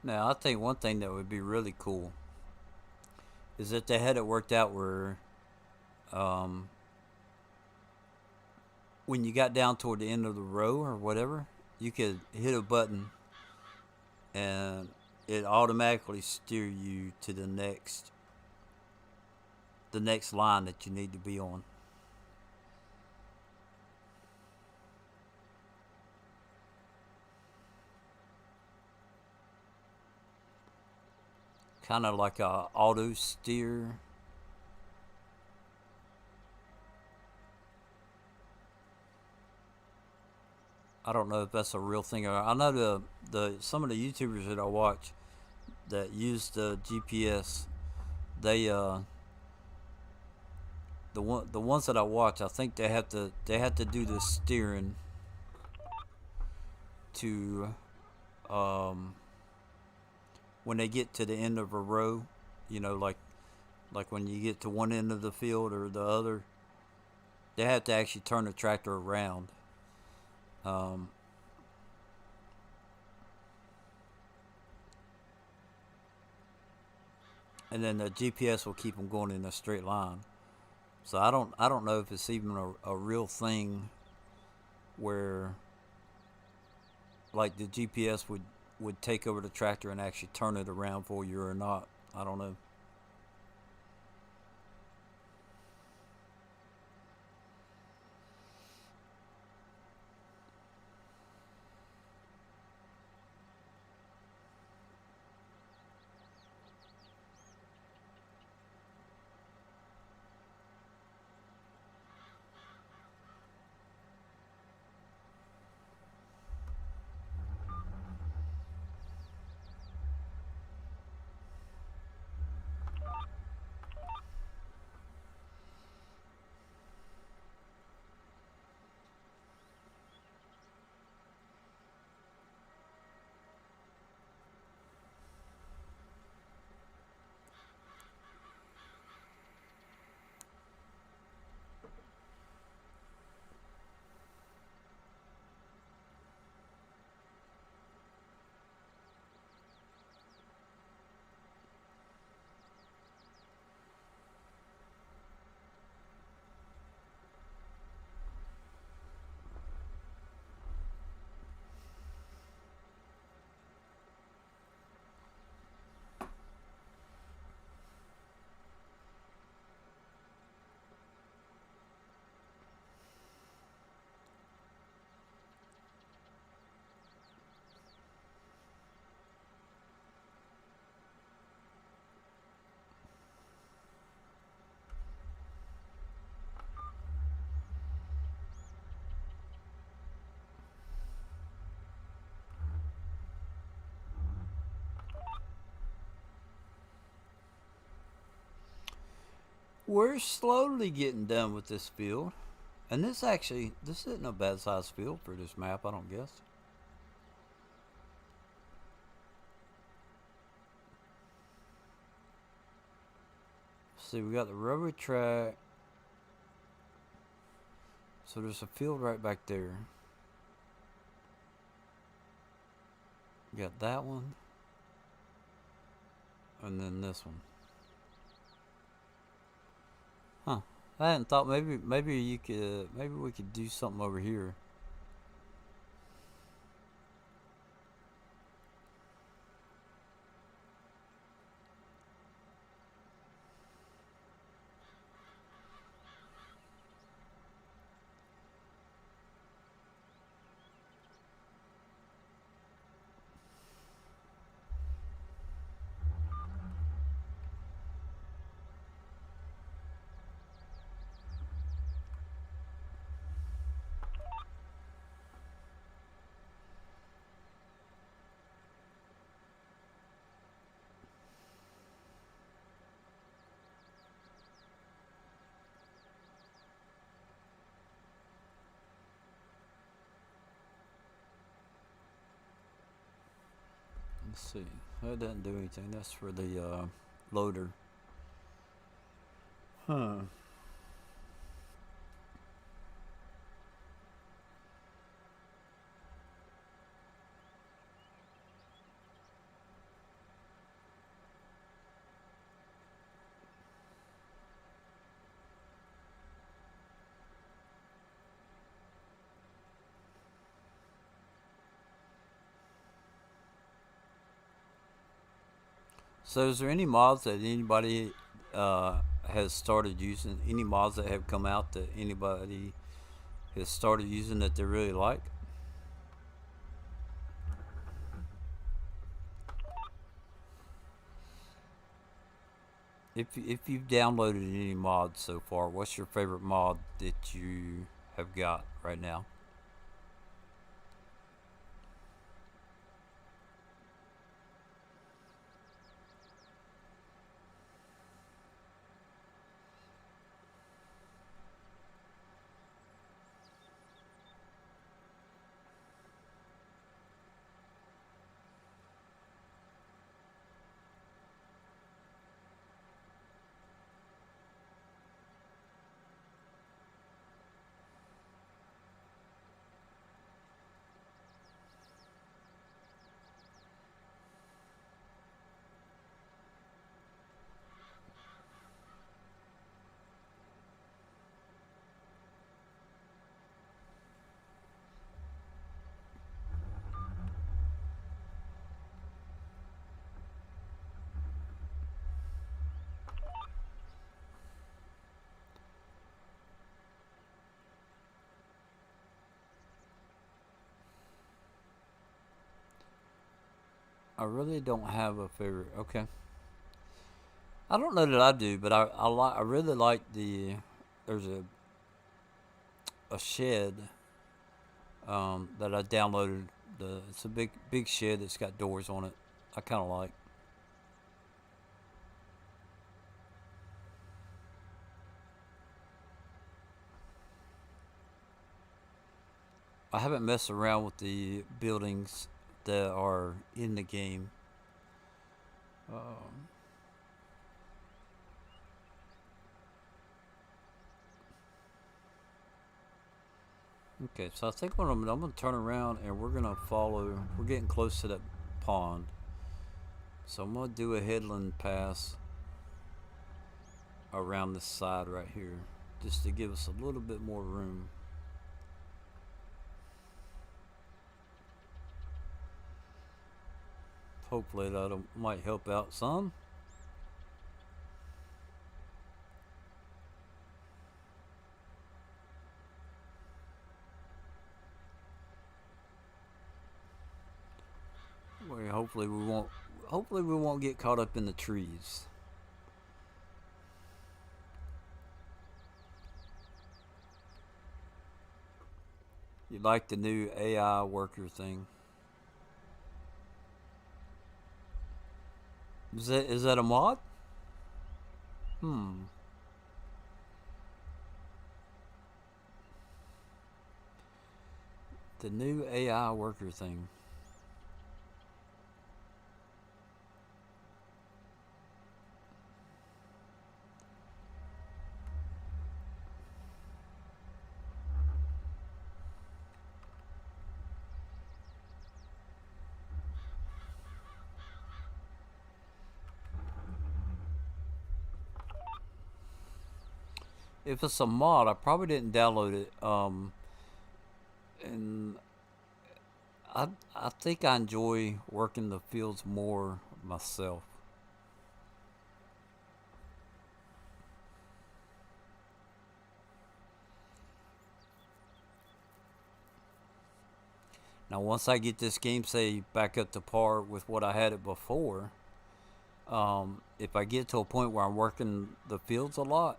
Now, I think one thing that would be really cool is that they had it worked out where um, when you got down toward the end of the row or whatever, you could hit a button and it automatically steer you to the next line that you need to be on. Kind of like a auto steer. I don't know if that's a real thing or not. I know the some of the YouTubers that I watch that use the GPS, they the ones that I watch, I think they have to do the steering to um when they get to the end of a row, like when you get to one end of the field or the other, they have to actually turn the tractor around. Um, and then the GPS will keep them going in a straight line. So I don't know if it's even a real thing where like the GPS would take over the tractor and actually turn it around for you or not. I don't know. We're slowly getting done with this field. And this isn't a bad sized field for this map, I don't guess. See, we got the railroad track. So there's a field right back there. We got that one. And then this one. Huh. I hadn't thought maybe we could do something over here. Let's see. That doesn't do anything. That's for the loader. Huh. So, is there any mods that anybody has started using? Any mods that have come out that anybody has started using that they really like? If you've downloaded any mods so far, what's your favorite mod that you have got right now? I really don't have a favorite. Okay, I don't know that I do, but I really like the there's a shed that I downloaded. It's a big shed that's got doors on it. I kind of like. I haven't messed around with the buildings that are in the game. Um, okay, so I think what I'm gonna turn around and we're gonna follow. We're getting close to that pond, so I'm gonna do a headland pass around this side right here, just to give us a little bit more room. Hopefully that might help out some. Well, hopefully we won't. Hopefully we won't get caught up in the trees. You like the new AI worker thing? Is that a mod? Hmm. The new AI worker thing. If it's a mod, I probably didn't download it. And I think I enjoy working the fields more myself. Now, once I get this game say back up to par with what I had it before, if I get to a point where I'm working the fields a lot,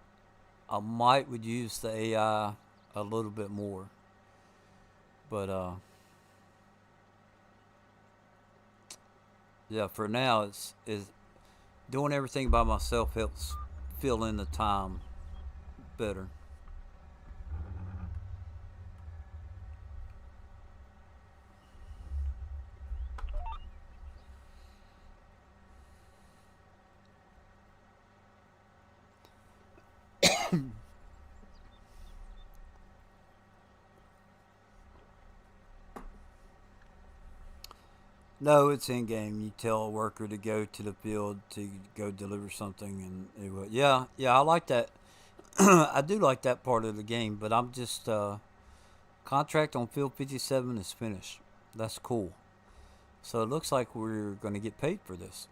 I might would use the AI a little bit more. But yeah, for now it's doing everything by myself helps fill in the time better. No, it's in game. You tell a worker to go to the field to go deliver something, and it will. Yeah, yeah, I like that. I do like that part of the game, but I'm just contract on field 57 is finished. That's cool. So it looks like we're going to get paid for this.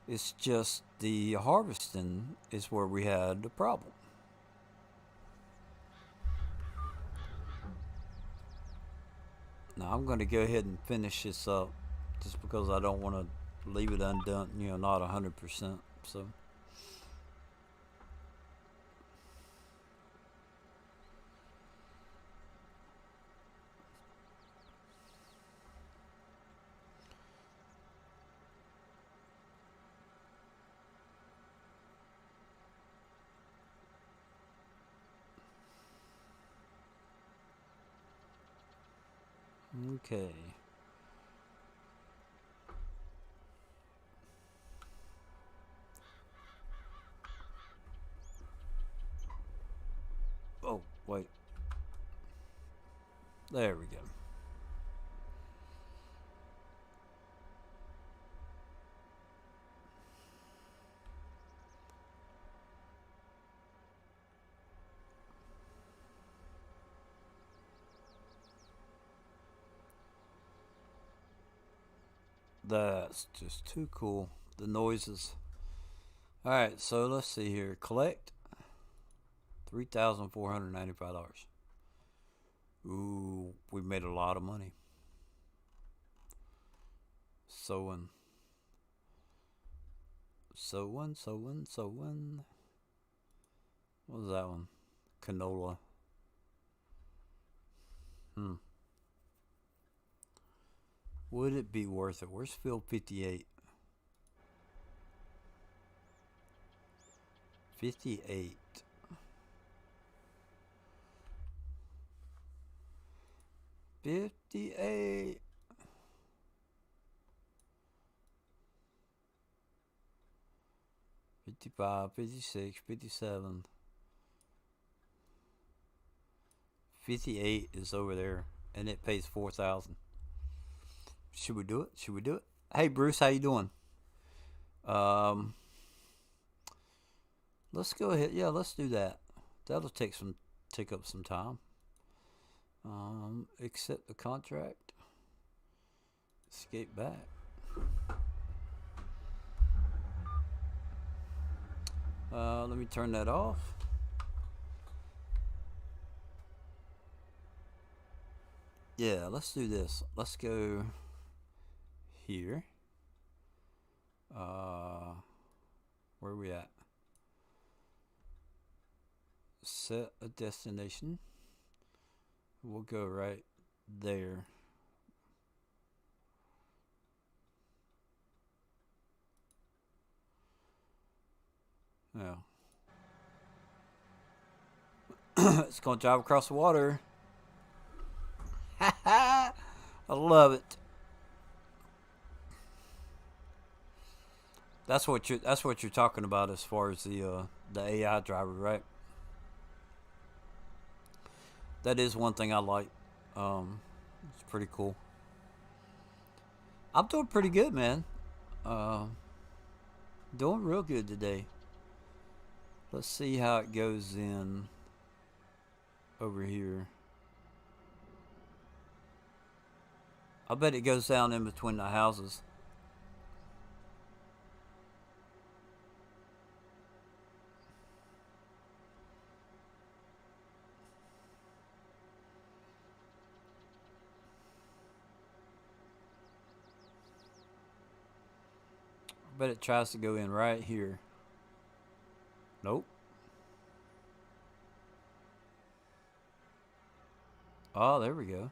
It's just the harvesting is where we had the problem. Now I'm going to go ahead and finish this up, just because I don't want to leave it undone. Not 100%. So. Okay. Oh, wait. There we go. That's just too cool. The noises. Alright, so let's see here. Collect $3,495. Ooh, we made a lot of money. Sowing. Sowing. What was that one? Canola. Would it be worth it? Where's field 58? 58. 58. 55, 56, 57. 58 is over there, and it pays 4,000. Should we do it? Should we do it? Hey Bruce, how you doing? Um, let's go ahead. Yeah, let's do that. That'll take up some time. Accept the contract. Escape back. Let me turn that off. Yeah, let's do this. Let's go here. Where are we at? Set a destination. We'll go right there. Yeah. It's gonna drive across the water. I love it. That's what you're talking about as far as the AI driver, right? That is one thing I like. It's pretty cool. I'm doing pretty good, man. Uh, Doing real good today. Let's see how it goes in over here. I bet it goes down in between the houses. I bet it tries to go in right here. Nope. Oh, there we go.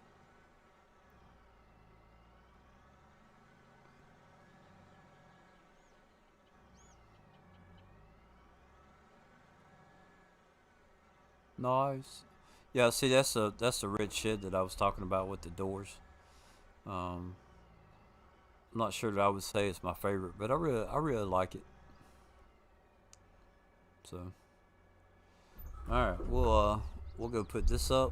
Nice. Yeah, see, that's the red shed that I was talking about with the doors. Um, I'm not sure that I would say it's my favorite, but I really like it. So, all right, we'll go put this up.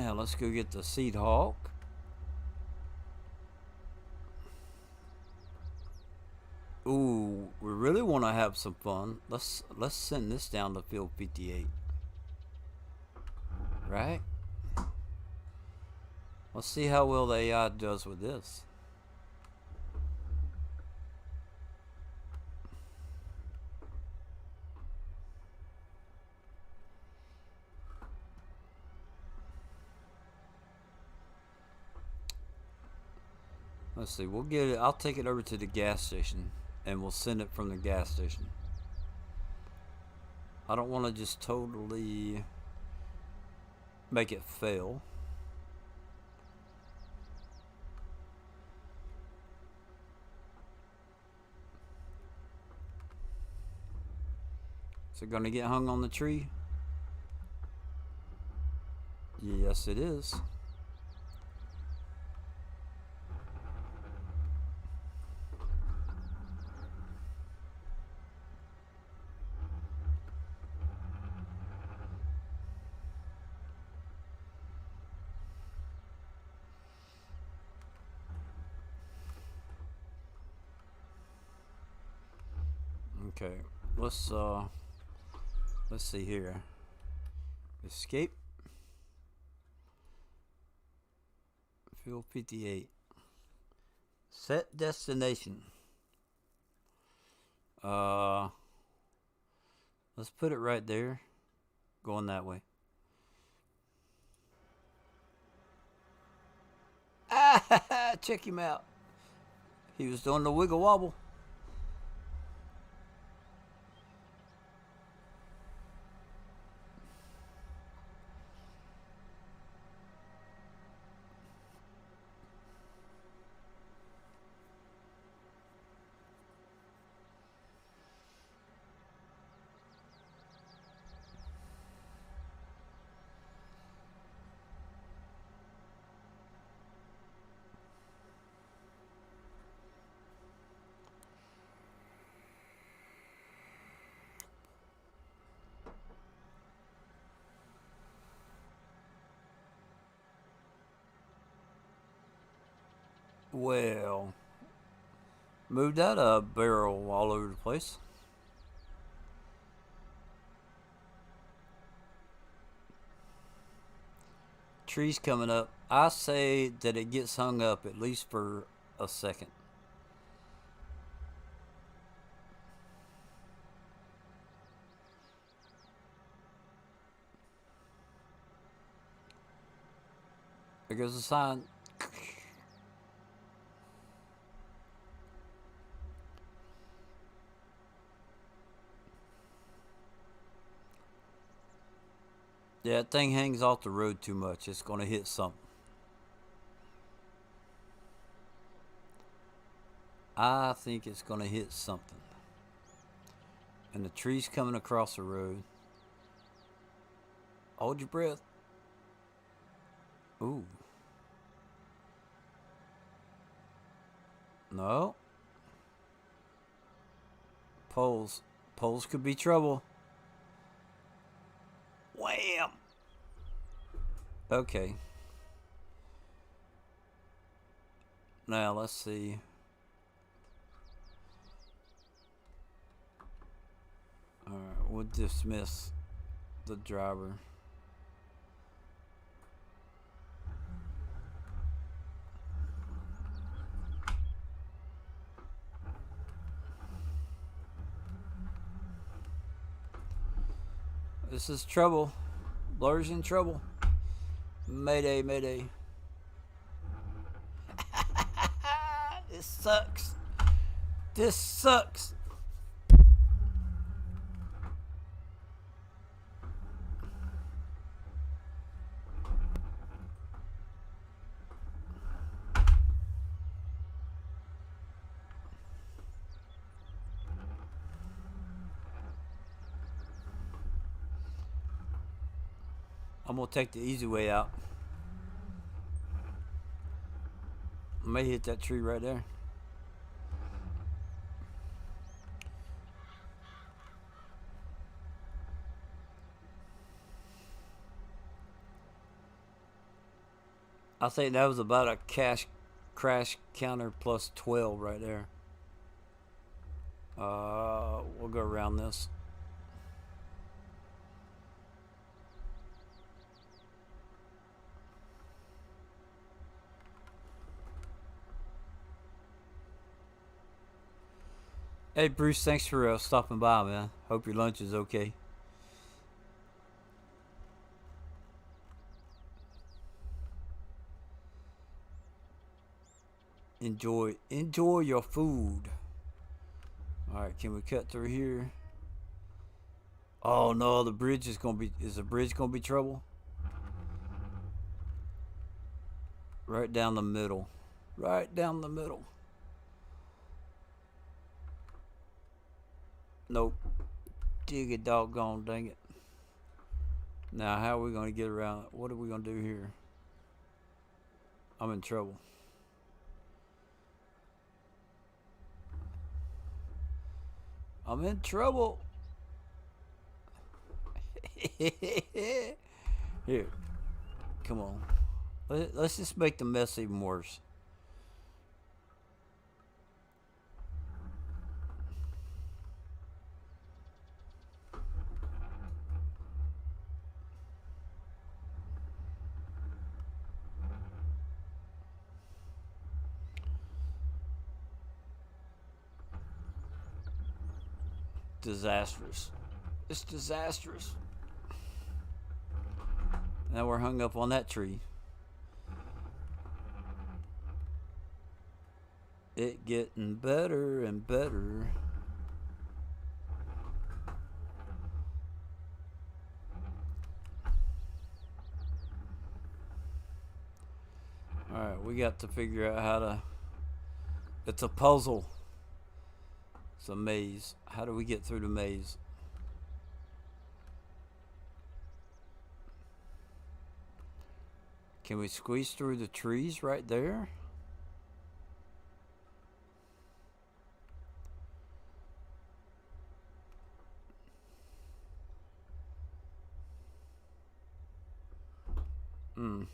Now let's go get the Seed Hawk. Ooh, we really want to have some fun. Let's send this down to field 58. Right? Let's see how well the AI does with this. Let's see, we'll get it. I'll take it over to the gas station and we'll send it from the gas station. I don't want to just totally make it fail. Is it going to get hung on the tree? Yes, it is. Okay, let's see here. Escape. Field 58. Set destination. Let's put it right there. Going that way. Ah, check him out. He was doing the wiggle wobble. Well, move that barrel all over the place. Trees coming up. I say that it gets hung up at least for a second. There goes the sign. Yeah, that thing hangs off the road too much. It's going to hit something. I think it's going to hit something. And the tree's coming across the road. Hold your breath. Ooh. No. Poles. Poles could be trouble. Wham! Okay. Now let's see. Alright, we'll dismiss the driver. This is trouble. Blur's in trouble. Mayday, mayday. This sucks. This sucks. I'm gonna take the easy way out. I may hit that tree right there. I think that was about a crash counter plus 12 right there. We'll go around this. Hey Bruce, thanks for stopping by, man. Hope your lunch is okay. Enjoy your food. All right, can we cut through here? Oh no, the bridge is gonna be. Is the bridge gonna be trouble? Right down the middle. Right down the middle. Nope. Dig it, doggone dang it. Now, how are we gonna get around? What are we gonna do here? I'm in trouble. I'm in trouble. Here, come on. Let's just make the mess even worse. Disastrous. It's disastrous. Now we're hung up on that tree. It getting better and better. Alright, we got to figure out how to... It's a puzzle. It's a maze. How do we get through the maze? Can we squeeze through the trees right there? Hmm.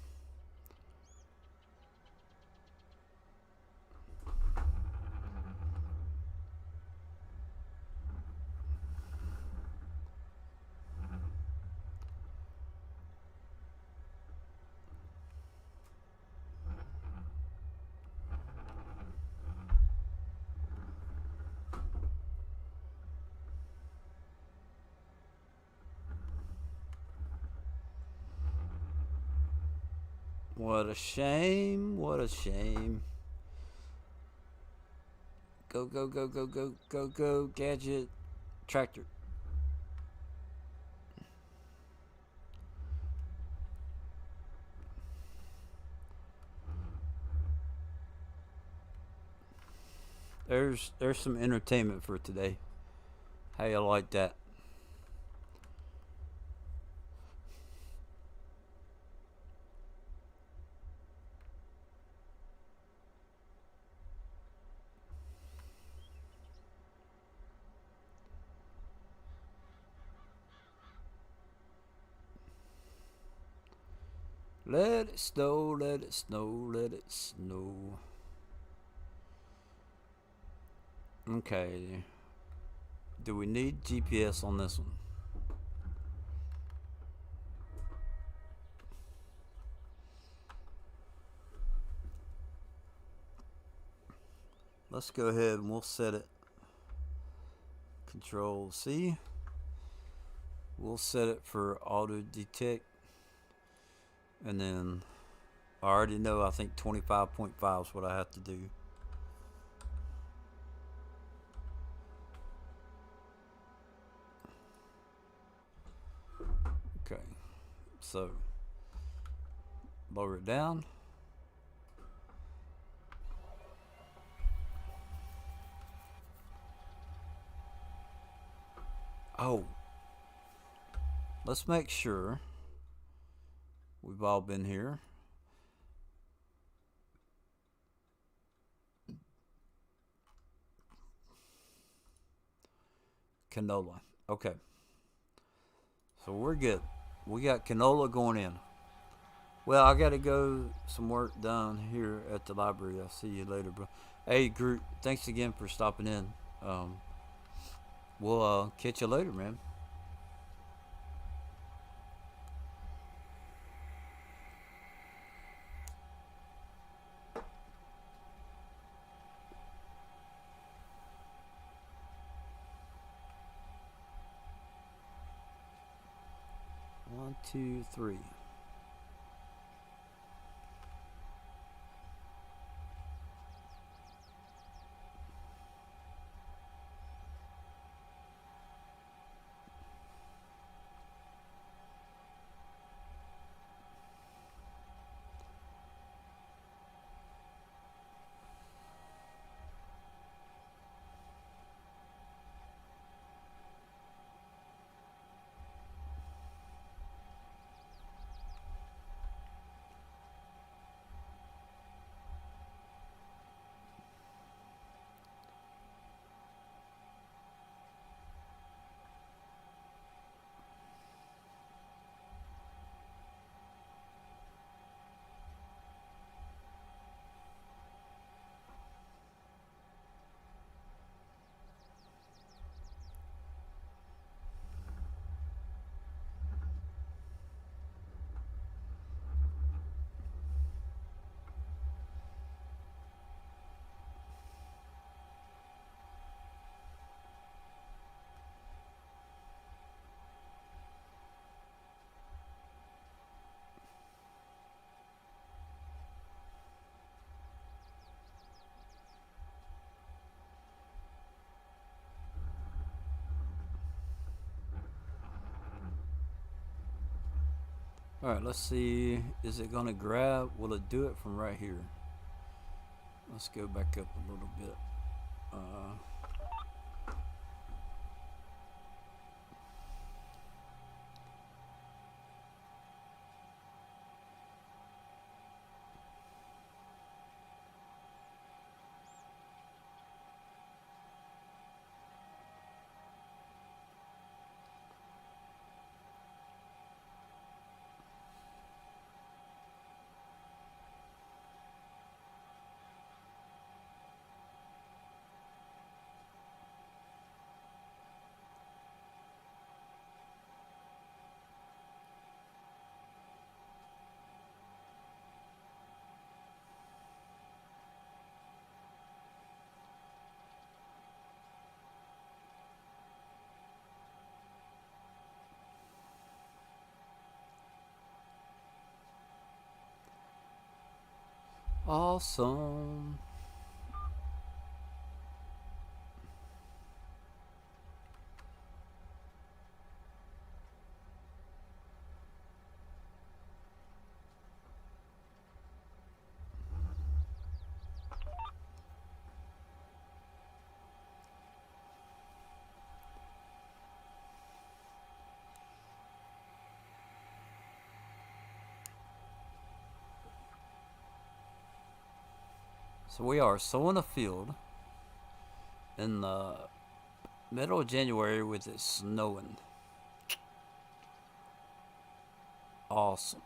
What a shame. What a shame. Go, go, go, go, go, go, go, gadget. Tractor. There's some entertainment for today. How you like that? Let it snow, let it snow, let it snow. Okay. Do we need GPS on this one? Let's go ahead and we'll set it. Control C. We'll set it for auto detect. And then I already know I think 25.5 is what I have to do. Okay. So lower it down. Oh. Let's make sure we've all been here. Canola. Okay. So we're good. We got canola going in. Well, I gotta go some work done here at the library. I'll see you later, bro. Hey, Groot, thanks again for stopping in. Um, we'll catch you later, man. 1, 2, 3. All right, let's see. Is it gonna grab? Will it do it from right here? Let's go back up a little bit. Uh, awesome. So we are sowing a field in the middle of January with it snowing. Awesome.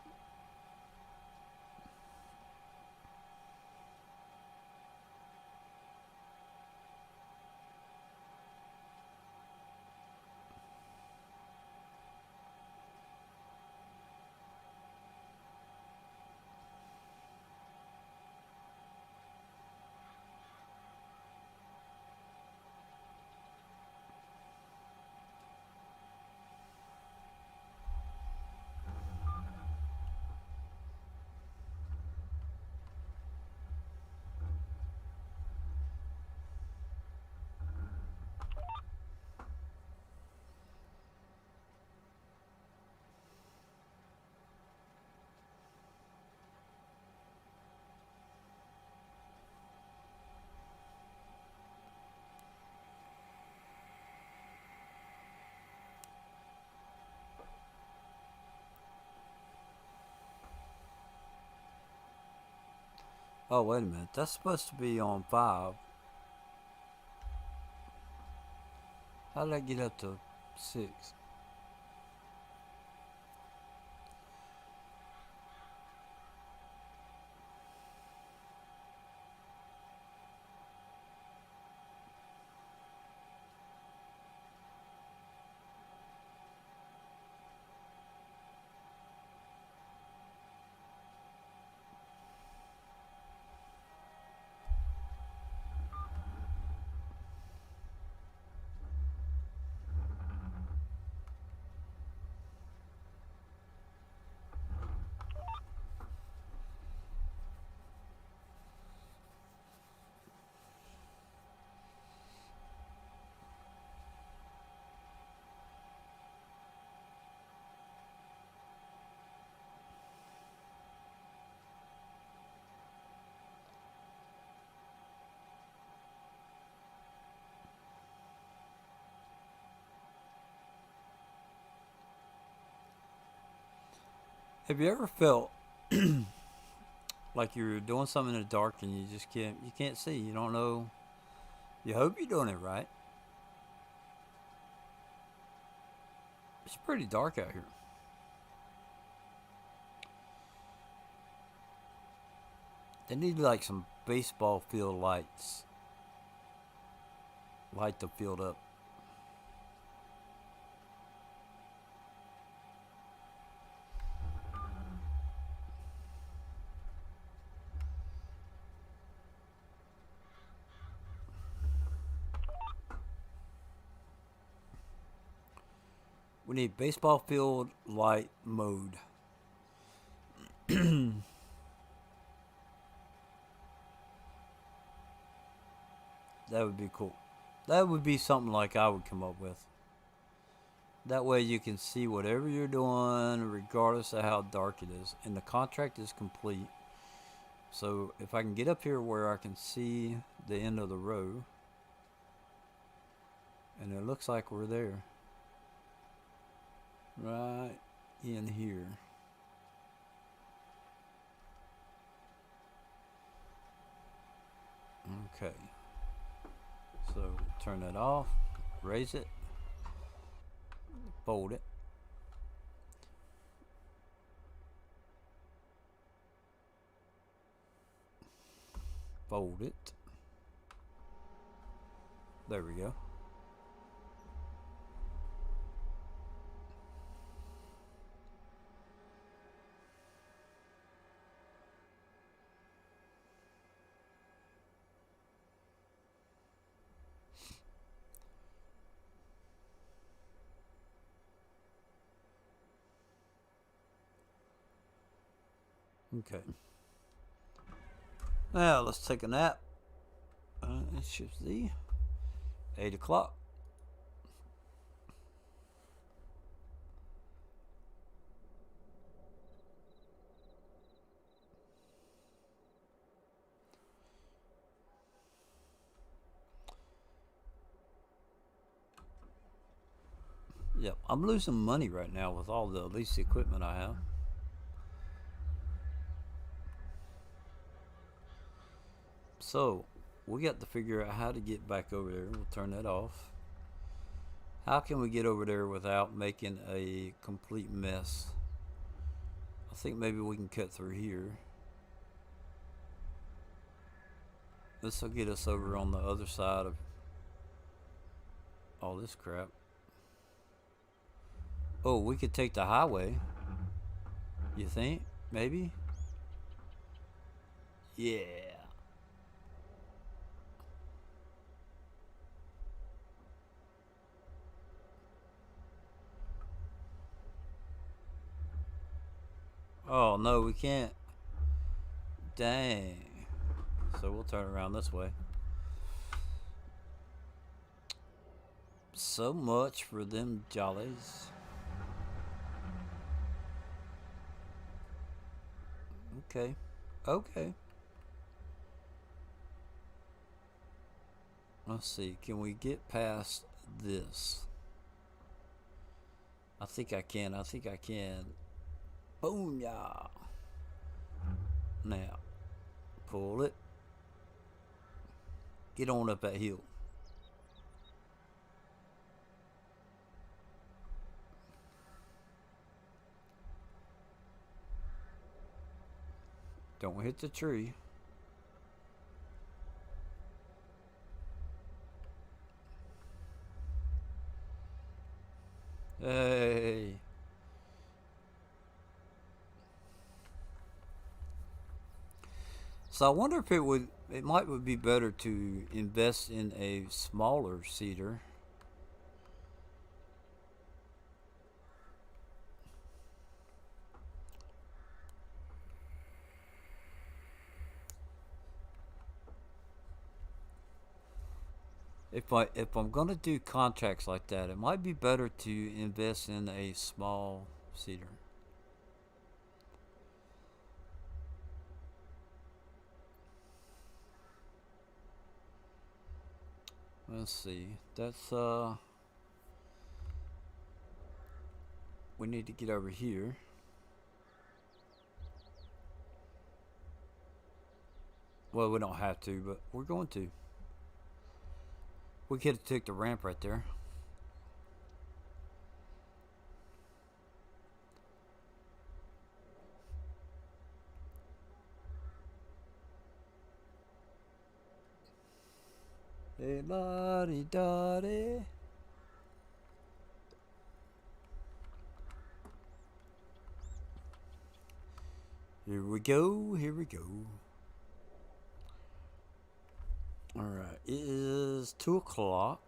Oh, wait a minute. That's supposed to be on 5. How did I get up to 6? Have you ever felt like you're doing something in the dark and you can't see? You don't know. You hope you're doing it right. It's pretty dark out here. They need like some baseball field lights. Light the field up. We need baseball field light mode. That would be cool. That would be something like I would come up with. That way you can see whatever you're doing regardless of how dark it is. And the contract is complete. So if I can get up here where I can see the end of the row, and it looks like we're there. Right in here. Okay. So turn that off, raise it, fold it. Fold it. There we go. Okay. Now let's take a nap. It's just the 8 o'clock. Yep, I'm losing money right now with all the leased equipment I have. So, we got to figure out how to get back over there. We'll turn that off. How can we get over there without making a complete mess? I think maybe we can cut through here. This will get us over on the other side of all this crap. Oh, we could take the highway. You think? Maybe? Yeah. Oh, no, we can't. Dang. So we'll turn around this way. So much for them jollies. Okay. Okay. Let's see. Can we get past this? I think I can. I think I can. Boom, yeah. Now, pull it. Get on up that hill. Don't hit the tree. Hey. So I wonder if it might would be better to invest in a smaller cedar. If I'm gonna do contracts like that, it might be better to invest in a small cedar. Let's see. That's we need to get over here. Well, we don't have to, but we're going to. We could have took the ramp right there. Hey, la-di-da-di. Here we go, here we go. Alright, it is 2 o'clock.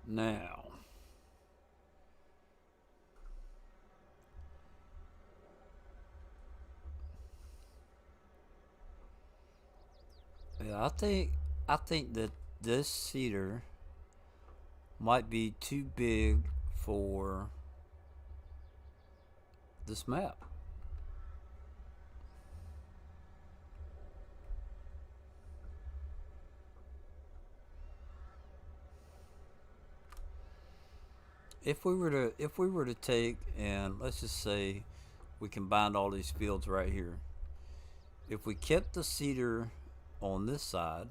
Now, yeah, I think that this cedar might be too big for this map. If we were to take, and let's just say we combined all these fields right here. If we kept the cedar on this side,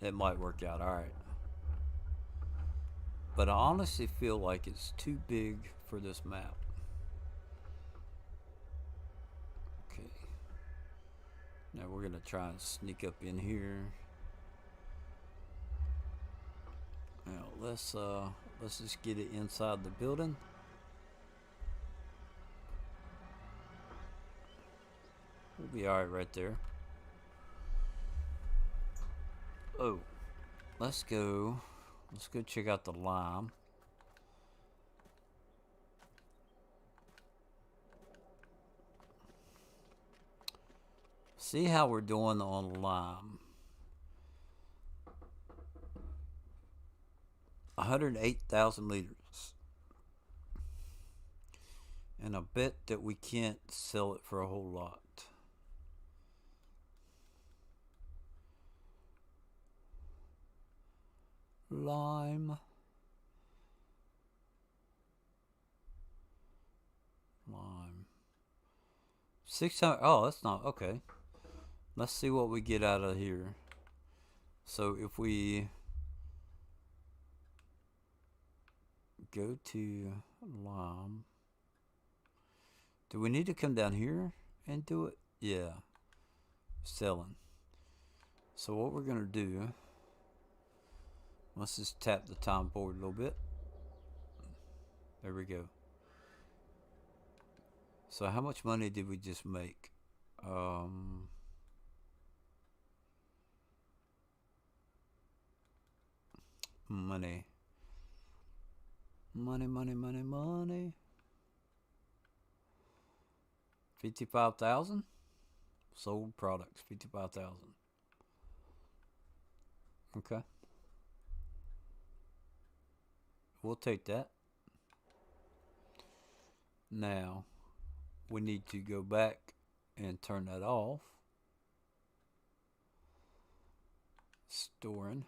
it might work out all right. But I honestly feel like it's too big for this map. Okay. Now we're gonna try and sneak up in here. Now let's just get it inside the building. We'll be alright right there. Oh, let's go check out the lime. See how we're doing on lime. 108,000 liters. And I bet that we can't sell it for a whole lot. Lime. 600. Oh, that's not okay. Let's see what we get out of here. So if we go to lime, do we need to come down here and do it? Yeah. Selling. So what we're gonna do, let's just tap the time forward a little bit. There we go. So how much money did we just make? Money. 55,000 sold products. 55,000. Okay. We'll take that. Now we need to go back and turn that off. Storing.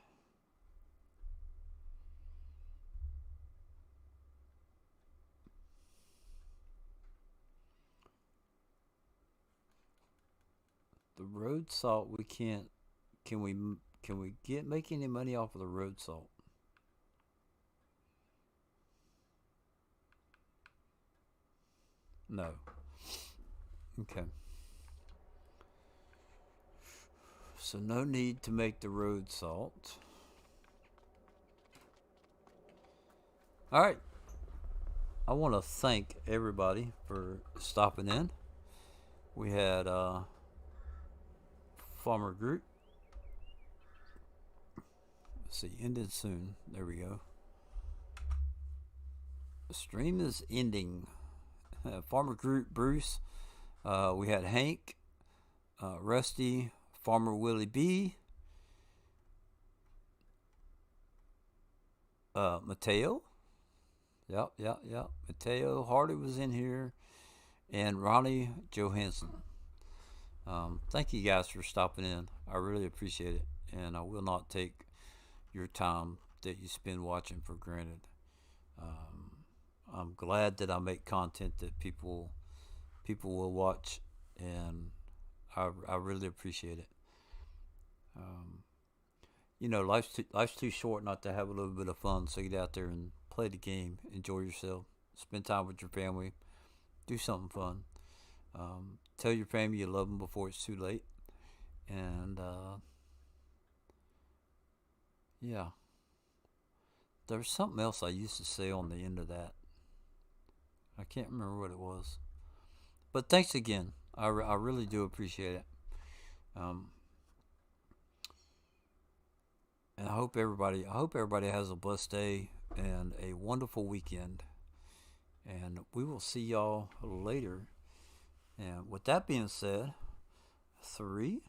The road salt we can't. Can we make any money off of the road salt? No. Okay. So no need to make the road salt. All right. I want to thank everybody for stopping in. We had Farmer Group. Let's see, ended soon. There we go. The stream is ending. Farmer Group, Bruce. We had Hank, Rusty, Farmer Willie B, Mateo. Yep, yep, yep. Mateo Hardy was in here, and Ronnie Johansson. Thank you guys for stopping in. I really appreciate it, and I will not take your time that you spend watching for granted. Um, I'm glad that I make content that people will watch, and I really appreciate it. Um, life's too short not to have a little bit of fun. So get out there and play the game, enjoy yourself, spend time with your family, do something fun. Tell your family you love them before it's too late, and yeah, there was something else I used to say on the end of that. I can't remember what it was, but thanks again. I really do appreciate it. Um, and I hope everybody has a blessed day and a wonderful weekend. And we will see y'all later. And with that being said, 3,